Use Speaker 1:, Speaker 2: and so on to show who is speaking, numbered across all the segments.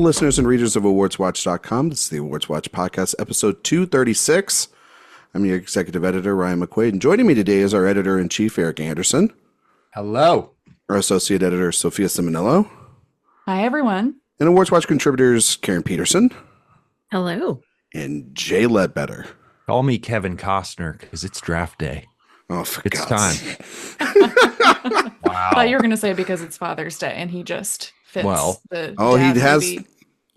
Speaker 1: listeners and readers of AwardsWatch.com. This is the Awards Watch Podcast, episode 236. I'm your executive editor, Ryan McQuade, and joining me today is our editor-in-chief, Erik Anderson.
Speaker 2: Hello.
Speaker 1: Our associate editor, Sophia Ciminello.
Speaker 3: Hi, everyone.
Speaker 1: And Awards Watch contributors, Katharine Peterson.
Speaker 4: Hello.
Speaker 1: And Jay Ledbetter.
Speaker 5: Call me Kevin Costner, because it's draft day.
Speaker 1: Oh, for
Speaker 5: it's
Speaker 1: God's
Speaker 5: time.
Speaker 3: Wow. I thought you were going to say because it's Father's Day, and he just fits the dad
Speaker 1: he has.
Speaker 3: movie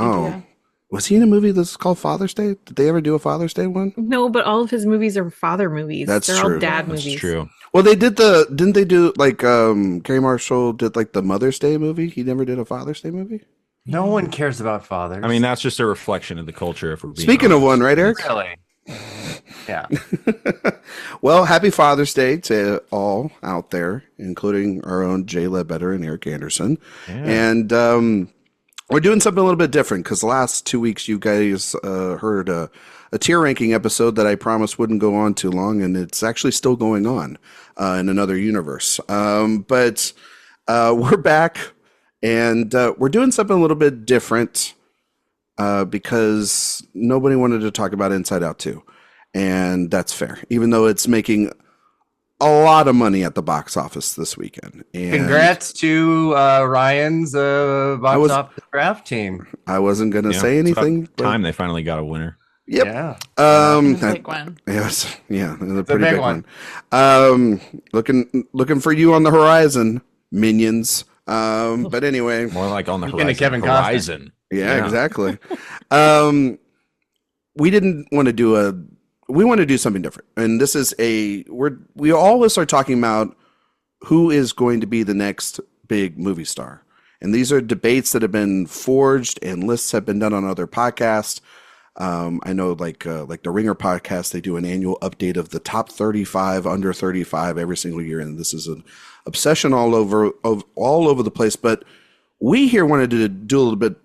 Speaker 1: Oh, was he in a movie that's called Father's Day? Did they ever do a Father's Day one?
Speaker 4: No, but all of his movies are father movies.
Speaker 1: They're
Speaker 4: true. All dad
Speaker 5: That's
Speaker 4: movies.
Speaker 5: true.
Speaker 1: Well, didn't they do like Gary Marshall did like the Mother's Day movie? He never did a Father's Day movie?
Speaker 2: No one cares about fathers.
Speaker 5: I mean, that's just a reflection of the culture. If we're being
Speaker 1: Speaking of one, right, Erik?
Speaker 2: Really? Yeah.
Speaker 1: Well, happy Father's Day to all out there, including our own Jay Ledbetter and Erik Anderson.
Speaker 5: Yeah.
Speaker 1: And we're doing something a little bit different because the last 2 weeks you guys heard a tier ranking episode that I promised wouldn't go on too long, and it's actually still going on in another universe. But we're back, and we're doing something a little bit different because nobody wanted to talk about Inside Out 2. And that's fair, even though it's making a lot of money at the box office this weekend. And
Speaker 2: congrats to Ryan's box office draft team.
Speaker 1: I wasn't going to say anything.
Speaker 5: Time they finally got a winner.
Speaker 1: Yep.
Speaker 2: Yeah.
Speaker 3: Big one.
Speaker 1: Yes. Yeah. It was a pretty big one. Looking for you on the horizon, minions. But anyway,
Speaker 5: More like on the
Speaker 2: Speaking of
Speaker 5: horizon.
Speaker 2: Kevin Costner.
Speaker 5: Horizon.
Speaker 1: yeah, exactly. We want to do something different. And this is we always are talking about who is going to be the next big movie star. And these are debates that have been forged and lists have been done on other podcasts. I know like the Ringer podcast, they do an annual update of the top 35, under 35 every single year. And this is an obsession all over the place. But we here wanted to do a little bit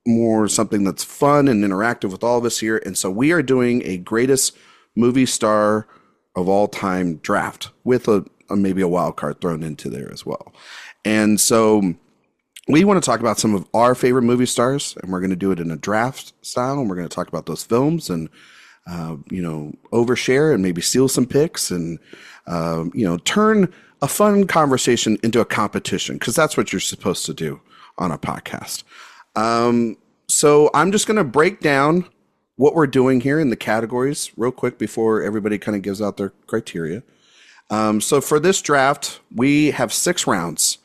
Speaker 1: more something that's fun and interactive with all of us here. And so we are doing a greatest movie star of all time draft with a maybe a wild card thrown into there as well. And so we want to talk about some of our favorite movie stars, and we're going to do it in a draft style. And we're going to talk about those films and, overshare and maybe steal some picks and, turn a fun conversation into a competition, because that's what you're supposed to do on a podcast. So I'm just going to break down what we're doing here in the categories real quick before everybody kind of gives out their criteria. So for this draft, we have 6 rounds,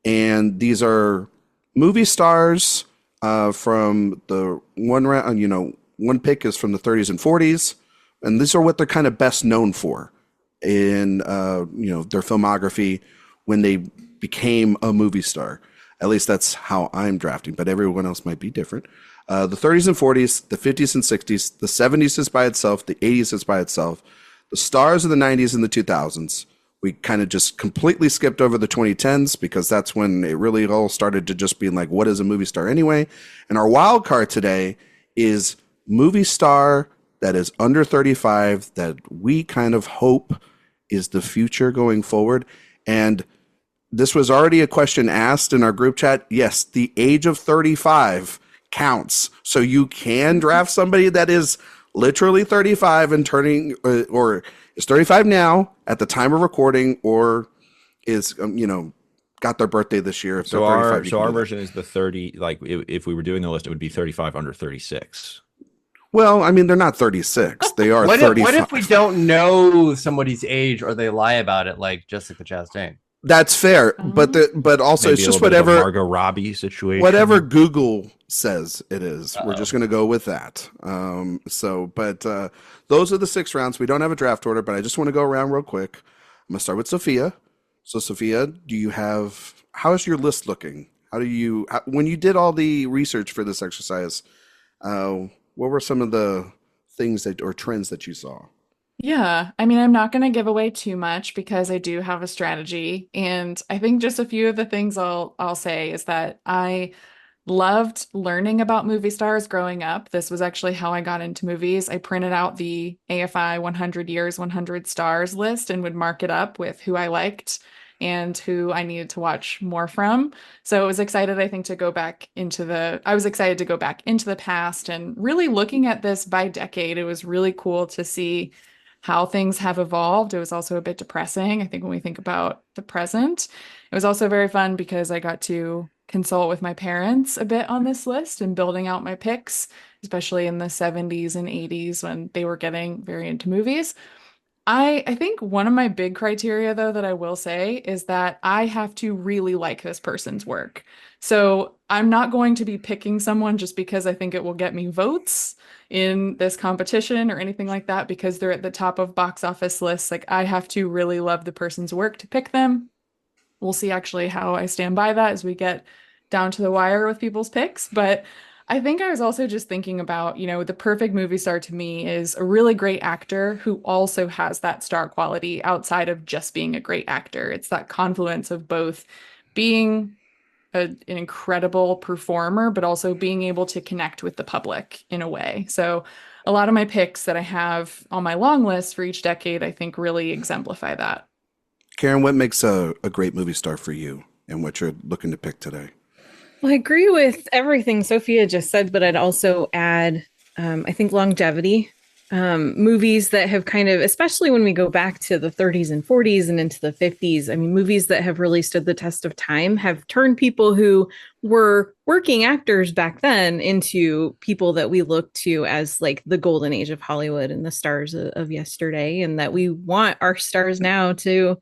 Speaker 1: and these are movie stars from the one round. One pick is from the 30s and 40s, and these are what they're kind of best known for in their filmography when they became a movie star. At least that's how I'm drafting, but everyone else might be different. The 30s and 40s, the 50s and 60s, the 70s is by itself, the 80s is by itself, the stars of the 90s and the 2000s. We kind of just completely skipped over the 2010s because that's when it really all started to just be like, what is a movie star anyway? And our wild card today is movie star that is under 35 that we kind of hope is the future going forward. And this was already a question asked in our group chat. Yes, the age of 35 counts. So you can draft somebody that is literally 35 and turning, or is 35 now at the time of recording, or is, got their birthday this year. If
Speaker 5: So our version is the 30, like if we were doing the list, it would be 35 under 36.
Speaker 1: Well, I mean, they're not 36. They are 35.
Speaker 2: What if we don't know somebody's age or they lie about it like Jessica Chastain?
Speaker 1: That's fair, but also
Speaker 5: Maybe
Speaker 1: it's just
Speaker 5: a little bit of a
Speaker 1: whatever
Speaker 5: Margot Robbie situation.
Speaker 1: whatever Google says it is. We're just going to go with that. Those are the 6 rounds. We don't have a draft order, but I just want to go around real quick. I'm going to start with Sophia. So Sophia, how is your list looking? When you did all the research for this exercise, what were some of the things or trends that you saw?
Speaker 3: Yeah, I mean, I'm not going to give away too much because I do have a strategy. And I think just a few of the things I'll say is that I loved learning about movie stars growing up. This was actually how I got into movies. I printed out the AFI 100 Years, 100 Stars list and would mark it up with who I liked and who I needed to watch more from. So I was excited, I think, to go back into the past and really looking at this by decade. It was really cool to see how things have evolved. It was also a bit depressing, I think, when we think about the present. It was also very fun because I got to consult with my parents a bit on this list and building out my picks, especially in the 70s and 80s when they were getting very into movies. I think one of my big criteria, though, that I will say is that I have to really like this person's work. So I'm not going to be picking someone just because I think it will get me votes in this competition or anything like that because they're at the top of box office lists. Like, I have to really love the person's work to pick them. We'll see actually how I stand by that as we get down to the wire with people's picks. But I think I was also just thinking about, the perfect movie star to me is a really great actor who also has that star quality outside of just being a great actor. It's that confluence of both being an incredible performer, but also being able to connect with the public in a way. So a lot of my picks that I have on my long list for each decade, I think really exemplify that.
Speaker 1: Karen, what makes a great movie star for you and what you're looking to pick today?
Speaker 4: Well, I agree with everything Sophia just said, but I'd also add, I think longevity. Movies that have kind of, especially when we go back to the 30s and 40s and into the 50s, I mean, movies that have really stood the test of time have turned people who were working actors back then into people that we look to as like the golden age of Hollywood and the stars of yesterday, and that we want our stars now to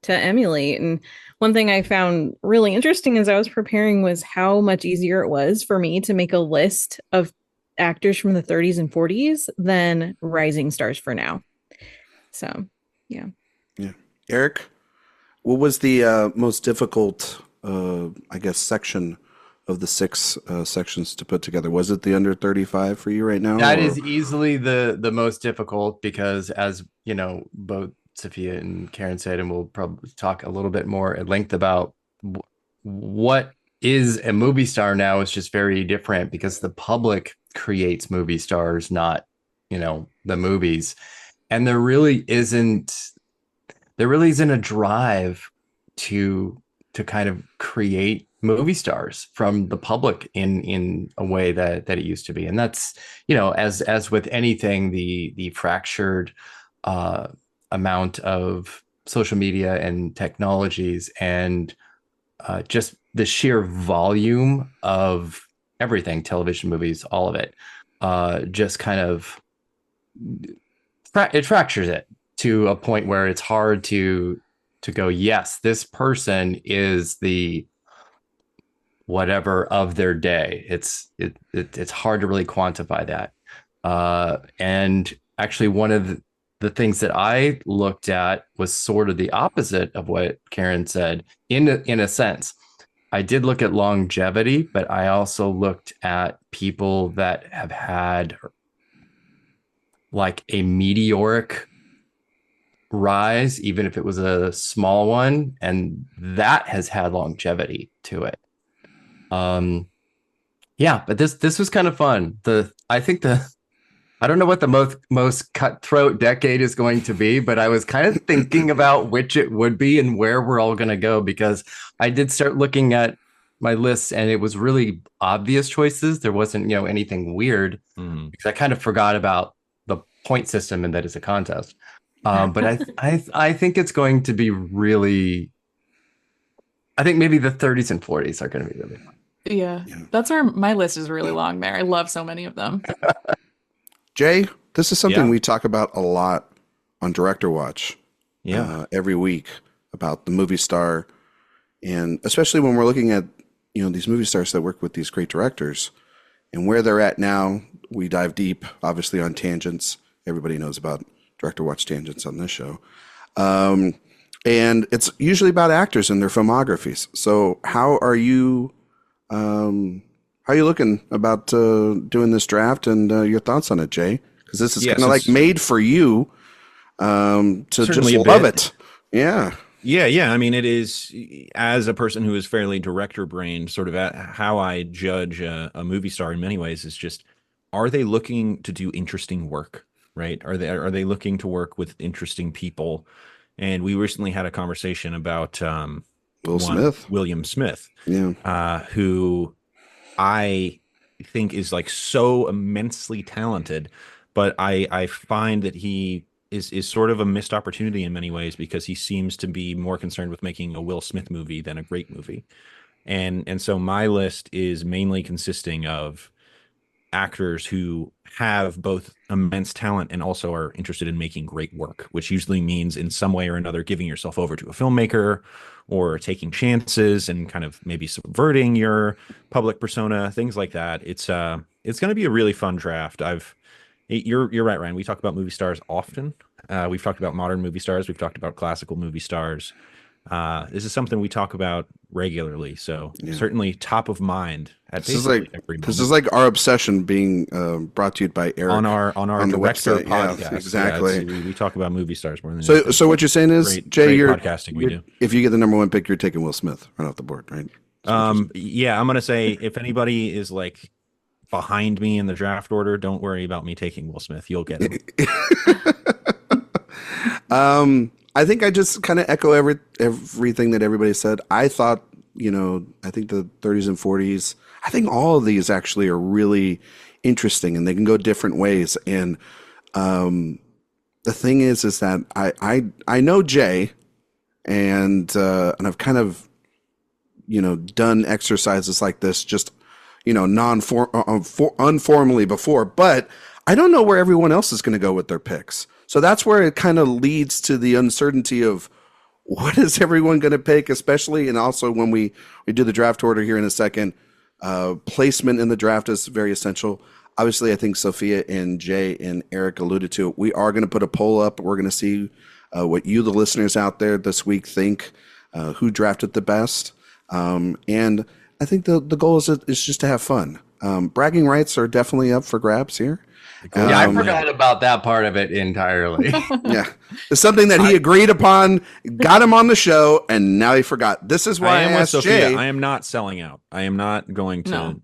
Speaker 4: emulate. And one thing I found really interesting as I was preparing was how much easier it was for me to make a list of actors from the 30s and 40s than rising stars for now. So, yeah.
Speaker 1: Erik, what was the most difficult, section of the 6 sections to put together? Was it the under 35 for you right now?
Speaker 2: That is easily the most difficult because, as you know, both Sophia and Karen said, and we'll probably talk a little bit more at length about what is a movie star now is just very different because the public creates movie stars, not, the movies. And there really isn't a drive to kind of create movie stars from the public in a way that it used to be. And that's, as with anything, the fractured amount of social media and technologies and just the sheer volume of everything, television, movies, all of it, just kind of it fractures it to a point where it's hard to go, yes, this person is the whatever of their day. It's hard to really quantify that. And actually, one of the things that I looked at was sort of the opposite of what Karen said in a sense. I did look at longevity, but I also looked at people that have had like a meteoric rise, even if it was a small one, and that has had longevity to it. But this was kind of fun. I don't know what the most cutthroat decade is going to be, but I was kind of thinking about which it would be and where we're all going to go, because I did start looking at my lists and it was really obvious choices. There wasn't, anything weird because I kind of forgot about the point system and that it's a contest. But I think it's going to be really, I think maybe the 30s and 40s are going to be really fun.
Speaker 3: Yeah, that's where my list is really long there. I love so many of them.
Speaker 1: Jay, this is something we talk about a lot on Director Watch every week about the movie star. And especially when we're looking at, these movie stars that work with these great directors and where they're at now, we dive deep, obviously, on tangents. Everybody knows about Director Watch tangents on this show. And it's usually about actors and their filmographies. So how are you looking about doing this draft and your thoughts on it, Jay? Because this is kind of like made for you to just love it. Yeah.
Speaker 5: Yeah. I mean, it is, as a person who is fairly director brained, sort of how I judge a movie star in many ways is just, are they looking to do interesting work, right? Are they looking to work with interesting people And we recently had a conversation about William Smith, who I think is like so immensely talented, but I find that he is sort of a missed opportunity in many ways, because he seems to be more concerned with making a Will Smith movie than a great movie. And so my list is mainly consisting of actors who have both immense talent and also are interested in making great work, which usually means in some way or another giving yourself over to a filmmaker or taking chances and kind of maybe subverting your public persona, things like that. It's going to be a really fun draft. You're right, Ryan. We talk about movie stars often. We've talked about modern movie stars. We've talked about classical movie stars. This is something we talk about regularly, so certainly top of mind at
Speaker 1: this is like our obsession being brought to you by Erik
Speaker 5: on our director
Speaker 1: website.
Speaker 5: podcast.
Speaker 1: Yeah, exactly.
Speaker 5: We talk about movie stars more than
Speaker 1: so what you're saying is, Jay,
Speaker 5: you're podcasting. We do.
Speaker 1: If you get the number one pick, you're taking Will Smith right off the board, right?
Speaker 5: Yeah, I'm gonna say if anybody is like behind me in the draft order, don't worry about me taking Will Smith. You'll get him.
Speaker 1: I think I just kind of echo everything that everybody said. I thought, I think the 30s and 40s, I think all of these actually are really interesting and they can go different ways. And the thing is that I know Jay and I've kind of, done exercises like this just, unformally before, but I don't know where everyone else is going to go with their picks. So that's where it kind of leads to the uncertainty of what is everyone going to pick, especially, and also when we do the draft order here in a second, placement in the draft is very essential. Obviously, I think Sophia and Jay and Erik alluded to it. We are going to put a poll up. We're going to see what you, the listeners out there this week, think, who drafted the best. And I think the goal is just to have fun. Bragging rights are definitely up for grabs here.
Speaker 2: I forgot about that part of it entirely.
Speaker 1: Yeah. It's something that he agreed upon, got him on the show, and now he forgot. This is why I am with Sophia.
Speaker 5: Jay. I am not selling out. I am not going to. No.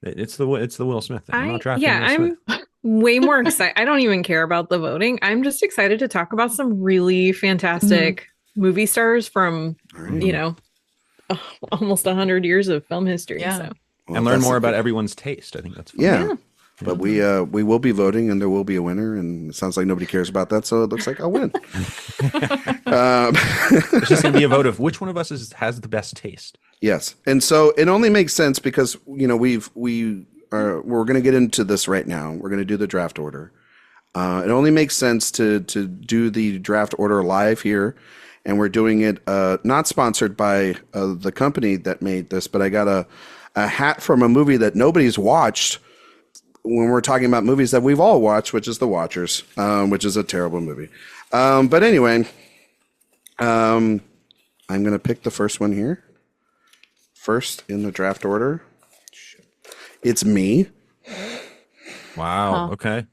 Speaker 5: It's the Will Smith thing. I'm not drafting Will Smith.
Speaker 4: I'm way more excited. I don't even care about the voting. I'm just excited to talk about some really fantastic movie stars from, almost 100 years of film history.
Speaker 3: Yeah.
Speaker 4: So.
Speaker 5: Well, and learn more about everyone's taste. I think that's fun.
Speaker 1: Yeah. But we will be voting, and there will be a winner, and it sounds like nobody cares about that, so it looks like I'll win.
Speaker 5: It's just going to be a vote of which one of us has the best taste.
Speaker 1: Yes, and so it only makes sense because we're going to get into this right now. We're going to do the draft order. It only makes sense to do the draft order live here, and we're doing it not sponsored by the company that made this, but I got a hat from a movie that nobody's watched. When we're talking about movies that we've all watched, which is The Watchers, which is a terrible movie. But anyway, I'm going to pick the first one here. First in the draft order. It's me.
Speaker 5: Wow.
Speaker 3: Huh.
Speaker 5: Okay.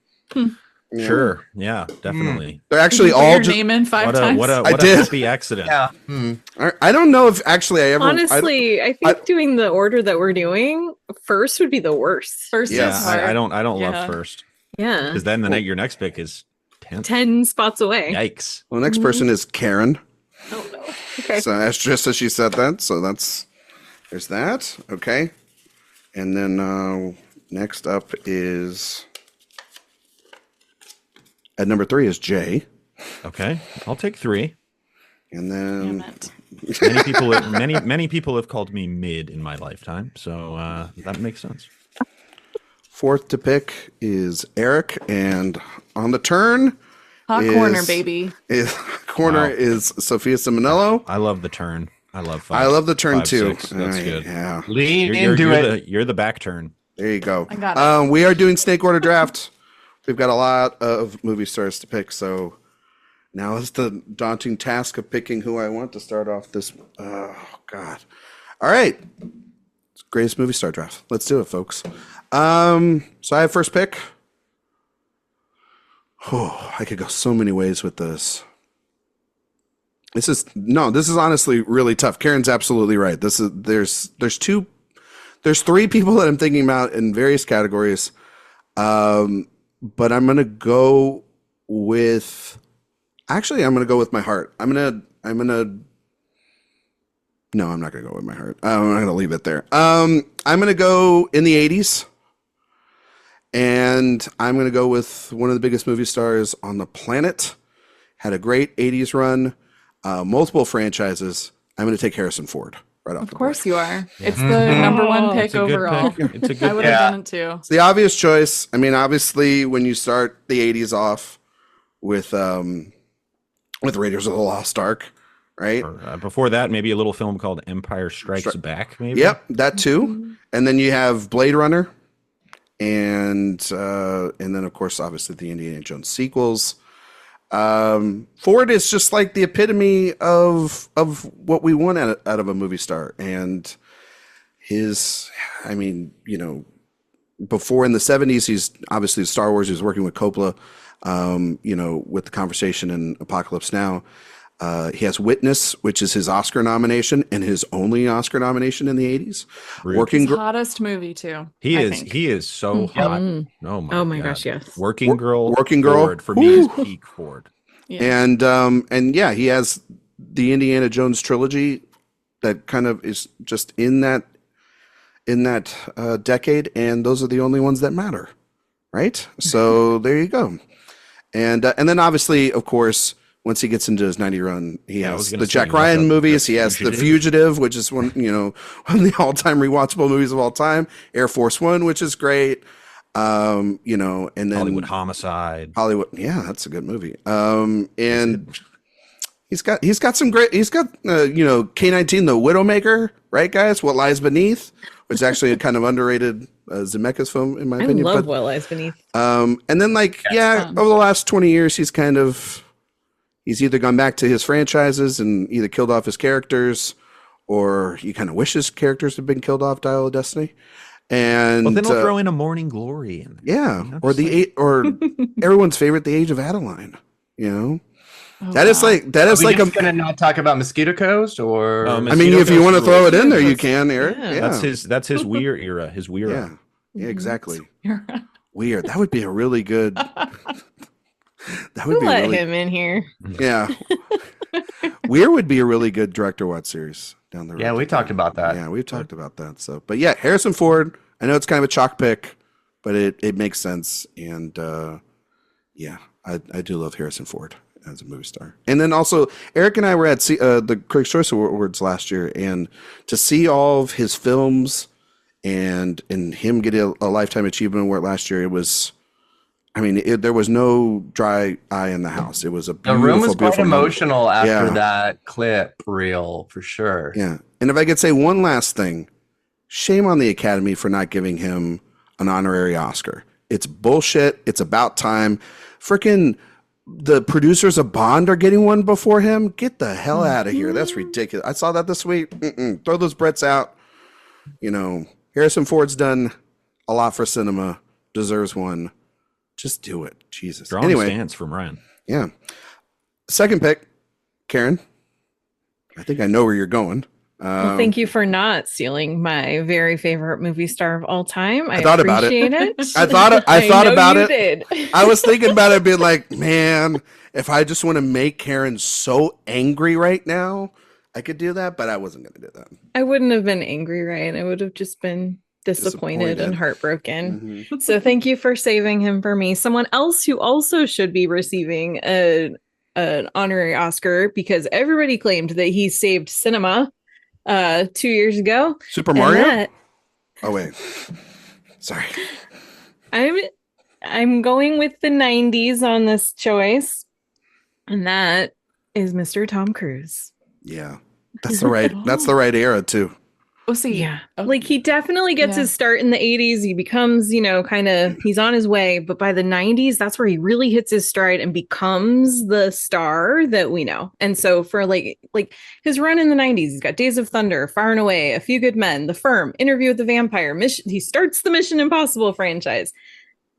Speaker 1: Yeah.
Speaker 5: Sure. Yeah, definitely.
Speaker 1: They're actually
Speaker 3: Put
Speaker 1: all
Speaker 3: your
Speaker 1: just...
Speaker 3: name in five times.
Speaker 5: What a happy accident.
Speaker 2: Yeah.
Speaker 1: I don't know if actually I ever...
Speaker 4: Honestly, I think doing the order that we're doing, first would be the worst.
Speaker 3: First
Speaker 1: Yeah,
Speaker 3: is hard.
Speaker 5: I don't love first.
Speaker 4: Yeah.
Speaker 5: Because then your next pick is 10th.
Speaker 4: 10 spots away.
Speaker 5: Yikes.
Speaker 1: Well, the next person is Karen.
Speaker 4: Oh, no. Okay.
Speaker 1: So that's just as she said that. So there's that. Okay. And then next up is... At number 3 is Jay.
Speaker 5: Okay. I'll take 3.
Speaker 1: And then...
Speaker 5: Many people have called me mid in my lifetime, so that makes sense.
Speaker 1: 4th to pick is Erik, and on the turn,
Speaker 3: Hot corner, baby.
Speaker 1: is Sophia Ciminello.
Speaker 5: I love the turn. I love 5.
Speaker 1: I love the turn
Speaker 5: 5,
Speaker 1: too.
Speaker 5: 6. That's good.
Speaker 1: Yeah,
Speaker 2: Lean into it.
Speaker 5: You're the back turn.
Speaker 1: there you go.
Speaker 3: I got it.
Speaker 1: We are doing snake order draft. We've got a lot of movie stars to pick, so now is the daunting task of picking who I want to start off this. Oh God! All right, greatest movie star draft. Let's do it, folks. So I have first pick. Oh, I could go so many ways with this. This is honestly really tough. Karen's absolutely right. There's 3 people that I'm thinking about in various categories. But I'm going to go with Actually, I'm going to go with my heart. No, I'm not going to go with my heart. I'm going to leave it there. I'm going to go in the 80s. And I'm going to go with one of the biggest movie stars on the planet. Had a great 80s run. Multiple franchises. I'm going to take Harrison Ford right off the bat.
Speaker 3: Of course you are. It's the number one pick overall.
Speaker 5: It's a good
Speaker 3: I would have done it too.
Speaker 1: It's the obvious choice. I mean, obviously, when you start the 80s off with Raiders of the Lost Ark, right?
Speaker 5: Or, before that, maybe a little film called Empire Strikes Back, maybe?
Speaker 1: Yep, that too. And then you have Blade Runner. And then, of course, obviously, the Indiana Jones sequels. Ford is just like the epitome of what we want out of a movie star. And before in the 70s, he's obviously Star Wars. He was working with Coppola, with the Conversation and Apocalypse Now. He has Witness, which is his Oscar nomination and his only Oscar nomination in the 80s.
Speaker 3: His hottest movie too.
Speaker 5: He is so hot. Oh my gosh, yes. Working Girl Ford, for me is peak Ford.
Speaker 1: Yeah. And he has the Indiana Jones trilogy that kind of is just in that decade, and those are the only ones that matter, right? So there you go. And then obviously, of course, once he gets into his 90 run, he has the Jack Ryan movies. He has The Fugitive, which is one of the all-time rewatchable movies of all time. Air Force One, which is great. And then
Speaker 5: Hollywood Homicide.
Speaker 1: Yeah, that's a good movie. And he's got some great. He's got K-19, The Widowmaker, right, guys? What Lies Beneath, which is actually a kind of underrated Zemeckis film, in my opinion.
Speaker 4: I love What Lies Beneath.
Speaker 1: And then over the last 20 years, he's either gone back to his franchises and either killed off his characters, or you kind of wish his characters had been killed off. Dial of Destiny, and
Speaker 5: then he'll throw in A Morning Glory,
Speaker 1: or everyone's favorite, The Age of Adeline. That is
Speaker 2: gonna not talk about Mosquito Coast, or
Speaker 1: if you want to throw it in there, you can, Eric. Yeah.
Speaker 5: That's his Weir era. His Weir.
Speaker 1: Yeah, exactly. Weird. That would be a really good.
Speaker 4: Let him in here.
Speaker 1: Yeah. Weir would be a really good director watch series down the road.
Speaker 2: Yeah, we talked about that.
Speaker 1: Yeah, we've talked about that. So, but yeah, Harrison Ford. I know it's kind of a chalk pick, but it makes sense. And I do love Harrison Ford as a movie star. And then also, Eric and I were at the Critics' Choice Awards last year, and to see all of his films and him get a Lifetime Achievement Award last year, it was. There was no dry eye in the house. It was a beautiful,
Speaker 2: the room was quite emotional
Speaker 1: moment.
Speaker 2: after that clip reel, for sure.
Speaker 1: Yeah. And if I could say one last thing, shame on the Academy for not giving him an honorary Oscar. It's bullshit. It's about time. Freaking the producers of Bond are getting one before him. Get the hell out of here. That's ridiculous. I saw that this week. Throw those Brits out. Harrison Ford's done a lot for cinema. Deserves one. Just do it. Jesus.
Speaker 5: Strong stance from Ryan.
Speaker 1: Yeah. Second pick, Karen. I think I know where you're going.
Speaker 4: Well, thank you for not stealing my very favorite movie star of all time. I
Speaker 1: thought about it. I thought about it. I was thinking about it, being like, man, if I just want to make Karen so angry right now, I could do that, but I wasn't going to do that.
Speaker 4: I wouldn't have been angry, Ryan. I would have just been disappointed and heartbroken. Mm-hmm. So thank you for saving him for me. Someone else who also should be receiving an honorary Oscar, because everybody claimed that he saved cinema 2 years ago.
Speaker 1: Super Mario? Oh wait. Sorry.
Speaker 4: I'm going with the 90s on this choice. And that is Mr. Tom Cruise.
Speaker 1: Yeah. That's the right era too.
Speaker 3: Oh, see,
Speaker 4: yeah, like he definitely gets his start in the 80s. He becomes, he's on his way. But by the 90s, that's where he really hits his stride and becomes the star that we know. And so for like his run in the 90s, he's got Days of Thunder, Far and Away, A Few Good Men, The Firm, Interview with the Vampire. He starts the Mission Impossible franchise,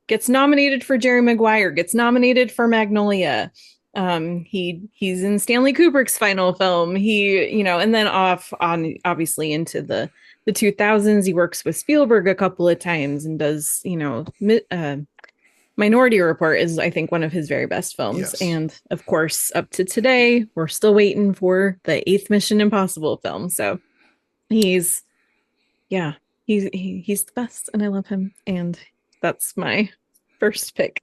Speaker 4: gets nominated for Jerry Maguire, gets nominated for Magnolia. He's in Stanley Kubrick's final film. And then off on obviously into the 2000s. He works with Spielberg a couple of times and does Minority Report is, I think, one of his very best films.
Speaker 1: Yes.
Speaker 4: And of course, up to today, we're still waiting for the 8th Mission Impossible film. So he's the best, and I love him. And that's my first pick.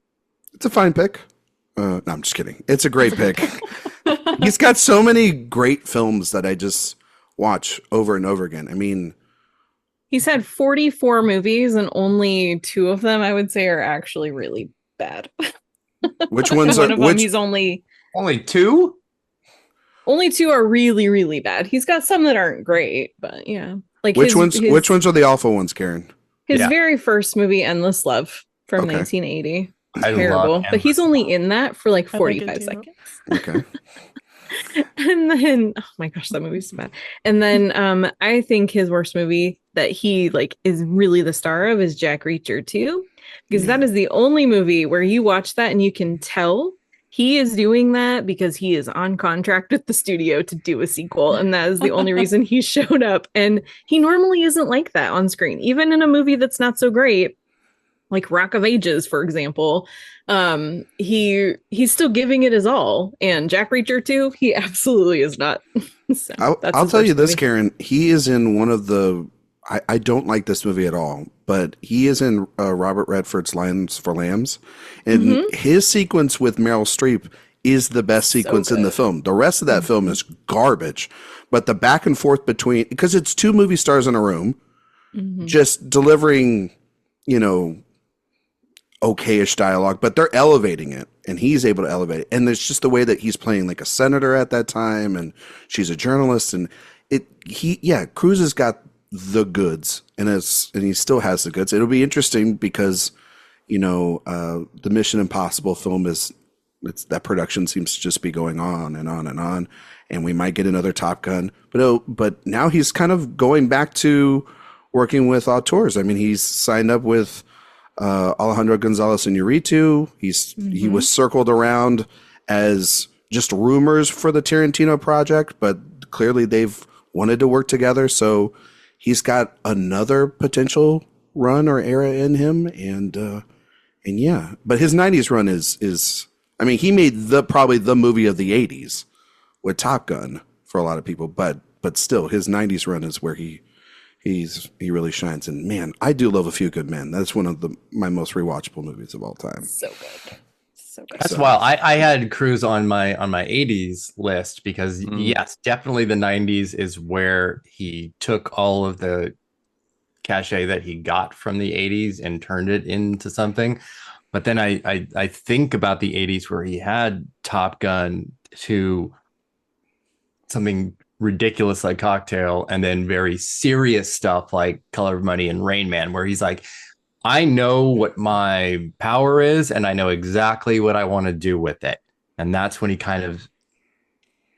Speaker 1: It's a fine pick. No, I'm just kidding. It's a great pick. He's got so many great films that I just watch over and over again. I mean,
Speaker 4: he's had 44 movies, and only 2 of them, I would say, are actually really bad.
Speaker 1: Which ones
Speaker 4: One
Speaker 1: are?
Speaker 4: of them,
Speaker 1: Which
Speaker 4: he's only
Speaker 2: 2?
Speaker 4: Only 2 are really, really bad. He's got some that aren't great, but yeah. Like
Speaker 1: which ones are the awful ones, Karen?
Speaker 4: His very first movie, Endless Love, from 1980. Terrible. But he's only in that for like 45 seconds.
Speaker 1: Okay.
Speaker 4: And then, oh my gosh, that movie's so bad. And then I think his worst movie that he like is really the star of is Jack Reacher 2, because that is the only movie where you watch that and you can tell he is doing that because he is on contract with the studio to do a sequel, and that is the only reason he showed up. And he normally isn't like that on screen, even in a movie that's not so great, like Rock of Ages, for example. He's still giving it his all. And Jack Reacher 2, he absolutely is not. So
Speaker 1: I'll tell you this, Karen. He is in one of the. I don't like this movie at all, but he is in Robert Redford's Lions for Lambs, and his sequence with Meryl Streep is the best sequence in the film. The rest of that film is garbage, but the back and forth between, because it's 2 movie stars in a room, just delivering, okayish dialogue, but they're elevating it, and he's able to elevate it. And there's just the way that he's playing like a senator at that time, and she's a journalist, and Cruise has got the goods, and he still has the goods. It'll be interesting because, the Mission Impossible film that production seems to just be going on and on and on, and we might get another Top Gun, but now he's kind of going back to working with auteurs. I mean, he's signed up with Alejandro Gonzalez Iñárritu. He was circled around as just rumors for the Tarantino project, but clearly they've wanted to work together. So he's got another potential run or era in him, and yeah. But his '90s run is I mean, he made probably the movie of the '80s with Top Gun for a lot of people, but still, his '90s run is where he really shines. And man, I do love A Few Good Men. That's one of my most rewatchable movies of all time.
Speaker 4: So good. So good.
Speaker 2: That's wild. I had Cruise on my 80s list because yes, definitely the 90s is where he took all of the cachet that he got from the 80s and turned it into something. But then I think about the 80s where he had Top Gun to something ridiculous like Cocktail, and then very serious stuff like Color of Money and Rain Man, where he's like, I know what my power is, and I know exactly what I want to do with it. And that's when he kind of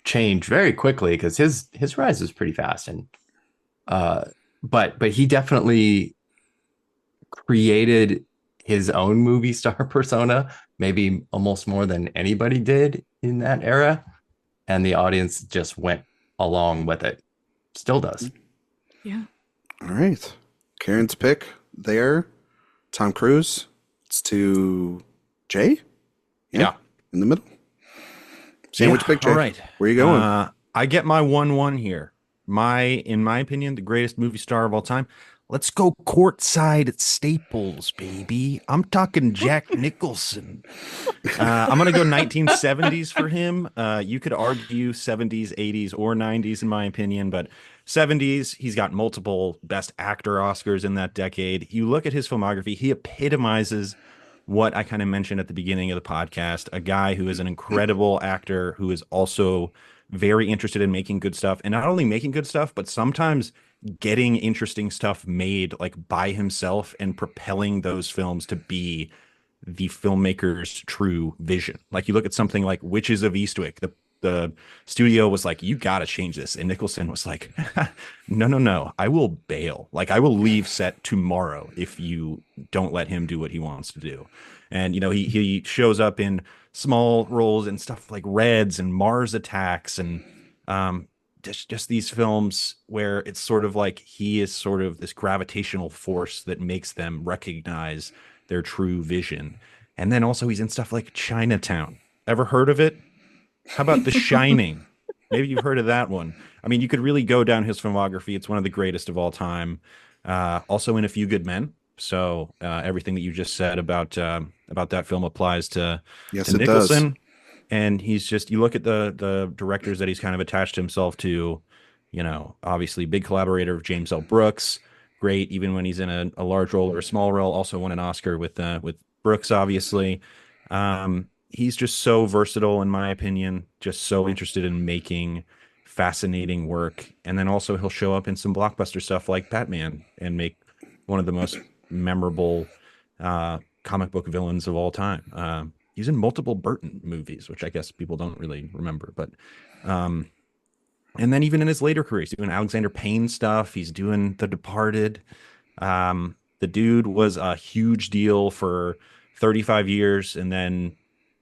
Speaker 2: changed very quickly, because his rise was pretty fast. And but he definitely created his own movie star persona, maybe almost more than anybody did in that era. And the audience just went along with it. Still does.
Speaker 4: Yeah.
Speaker 1: All right. Karen's pick there. Tom Cruise. It's to Jay. Yeah. In the middle. Sandwich pick, Jay.
Speaker 5: All right.
Speaker 1: Where are you going?
Speaker 5: I get my 1-1 here. In my opinion, the greatest movie star of all time. Let's go courtside at Staples, baby. I'm talking Jack Nicholson. I'm going to go 1970s for him. You could argue 70s, 80s, or 90s, in my opinion, but 70s, he's got multiple Best Actor Oscars in that decade. You look at his filmography, he epitomizes what I kind of mentioned at the beginning of the podcast, a guy who is an incredible actor who is also very interested in making good stuff, and not only making good stuff, but sometimes getting interesting stuff made like by himself and propelling those films to be the filmmaker's true vision. Like you look at something like Witches of Eastwick, the studio was like, you got to change this. And Nicholson was like, no, I will bail. Like I will leave set tomorrow if you don't let him do what he wants to do. And, he shows up in small roles and stuff like Reds and Mars Attacks and, just these films where it's sort of like he is sort of this gravitational force that makes them recognize their true vision. And then also he's in stuff like Chinatown. Ever heard of it? How about The Shining? Maybe you've heard of that one. I mean, you could really go down his filmography. It's one of the greatest of all time. Also in A Few Good Men. So everything that you just said about that film applies to Nicholson. Does. And he's just, you look at the directors that he's kind of attached himself to, you know, obviously big collaborator of James L. Brooks, great even when he's in a large role or a small role. Also won an Oscar with Brooks, obviously. He's just so versatile, in my opinion, just so interested in making fascinating work. And then also he'll show up in some blockbuster stuff like Batman and make one of the most memorable comic book villains of all time. He's in multiple Burton movies, which I guess people don't really remember. But and then even in his later career, he's doing Alexander Payne stuff. He's doing The Departed. The dude was a huge deal for 35 years and then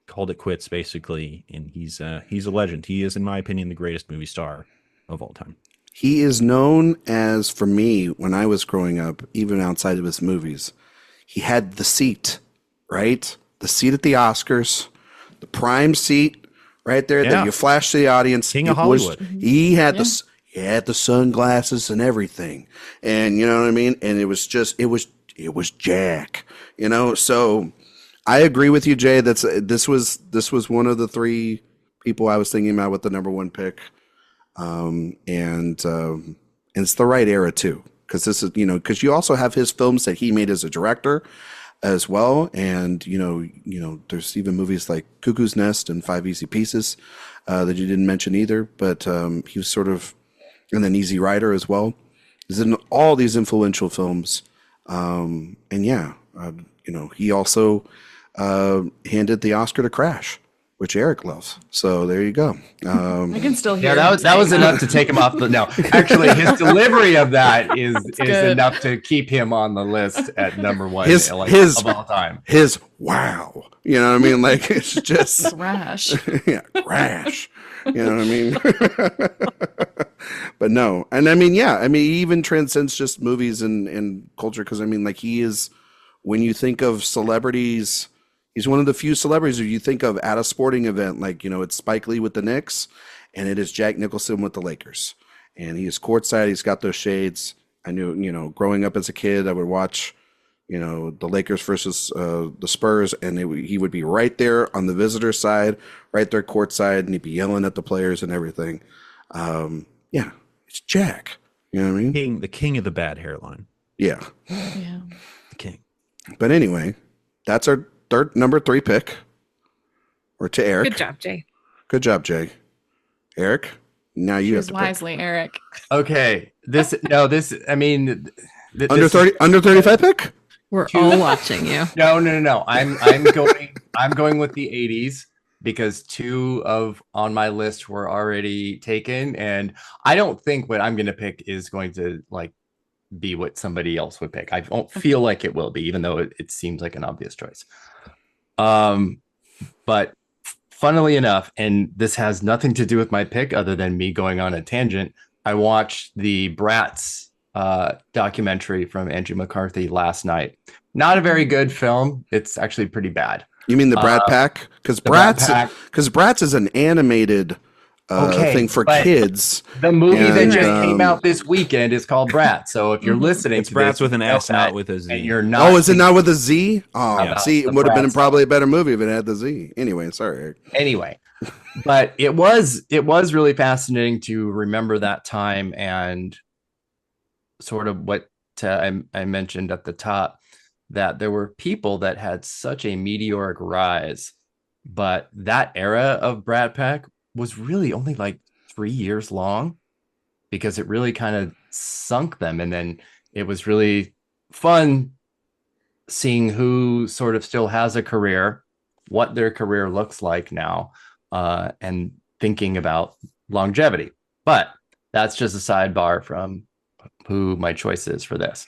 Speaker 5: called it quits, basically. And he's a legend. He is, in my opinion, the greatest movie star of all time.
Speaker 1: He is known as, for me, when I was growing up, even outside of his movies, he had the seat, right? The seat at the Oscars, the prime seat right there that you flash to the audience.
Speaker 5: King of Hollywood.
Speaker 1: He had the sunglasses and everything. And you know what I mean? And it was Jack, you know? So I agree with you, Jay. This was one of the three people I was thinking about with the number one pick. And it's the right era too. Cause this is, you know, cause you also have his films that he made as a director as well. And, you know, there's even movies like Cuckoo's Nest and Five Easy Pieces that you didn't mention either, but he was sort of, and then Easy Rider as well. He's in all these influential films. And you know, he also handed the Oscar to Crash, which Erik loves. So there you go.
Speaker 3: I can still hear.
Speaker 2: Yeah, that was enough to take him off the. No, actually, his delivery of that is enough to keep him on the list at number one of all time.
Speaker 1: His wow, you know what I mean? Like it's just
Speaker 3: Crash.
Speaker 1: Yeah, Crash. You know what I mean? But no, and I mean, yeah, I mean, he even transcends just movies and culture because I mean, like he is. When you think of celebrities. He's one of the few celebrities who you think of at a sporting event, like, you know, it's Spike Lee with the Knicks and it is Jack Nicholson with the Lakers. And he is courtside. He's got those shades. I knew, you know, growing up as a kid, I would watch, you know, the Lakers versus the Spurs. And he would be right there on the visitor side, right there courtside. And he'd be yelling at the players and everything. Yeah, it's Jack. You know what I mean?
Speaker 5: The king of the bad hairline.
Speaker 1: Yeah.
Speaker 3: Yeah.
Speaker 5: The king.
Speaker 1: But anyway, that's our number 3 pick, or to Erik.
Speaker 4: Good job, Jay.
Speaker 1: Good job, Jay. Erik, now you have to
Speaker 3: wisely,
Speaker 1: pick.
Speaker 3: Erik.
Speaker 2: Okay, I mean,
Speaker 1: under 35 pick.
Speaker 4: We're all watching you.
Speaker 2: No. I'm going with the 80s because 2 on my list were already taken, and I don't think what I'm going to pick is going to like be what somebody else would pick. I don't feel like it will be, even though it seems like an obvious choice. But funnily enough, and this has nothing to do with my pick other than me going on a tangent, I watched the Bratz documentary from Andrew McCarthy last night. Not a very good film. It's actually pretty bad.
Speaker 1: You mean the Brat Pack? Because Bratz is an animated thing for kids.
Speaker 2: The movie that just came out this weekend is called Bratz. So if you're listening,
Speaker 5: it's Bratz with an S, not with a Z.
Speaker 2: And you're not.
Speaker 1: Oh, is it not with a Z? Oh, yeah. See, it would have been probably a better movie if it had the Z. Anyway, sorry, Erik.
Speaker 2: Anyway, but it was really fascinating to remember that time and sort of what I mentioned at the top, that there were people that had such a meteoric rise, but that era of Brat Pack was really only like 3 years long because it really kind of sunk them. And then it was really fun seeing who sort of still has a career, what their career looks like now, and thinking about longevity. But that's just a sidebar from who my choice is for this.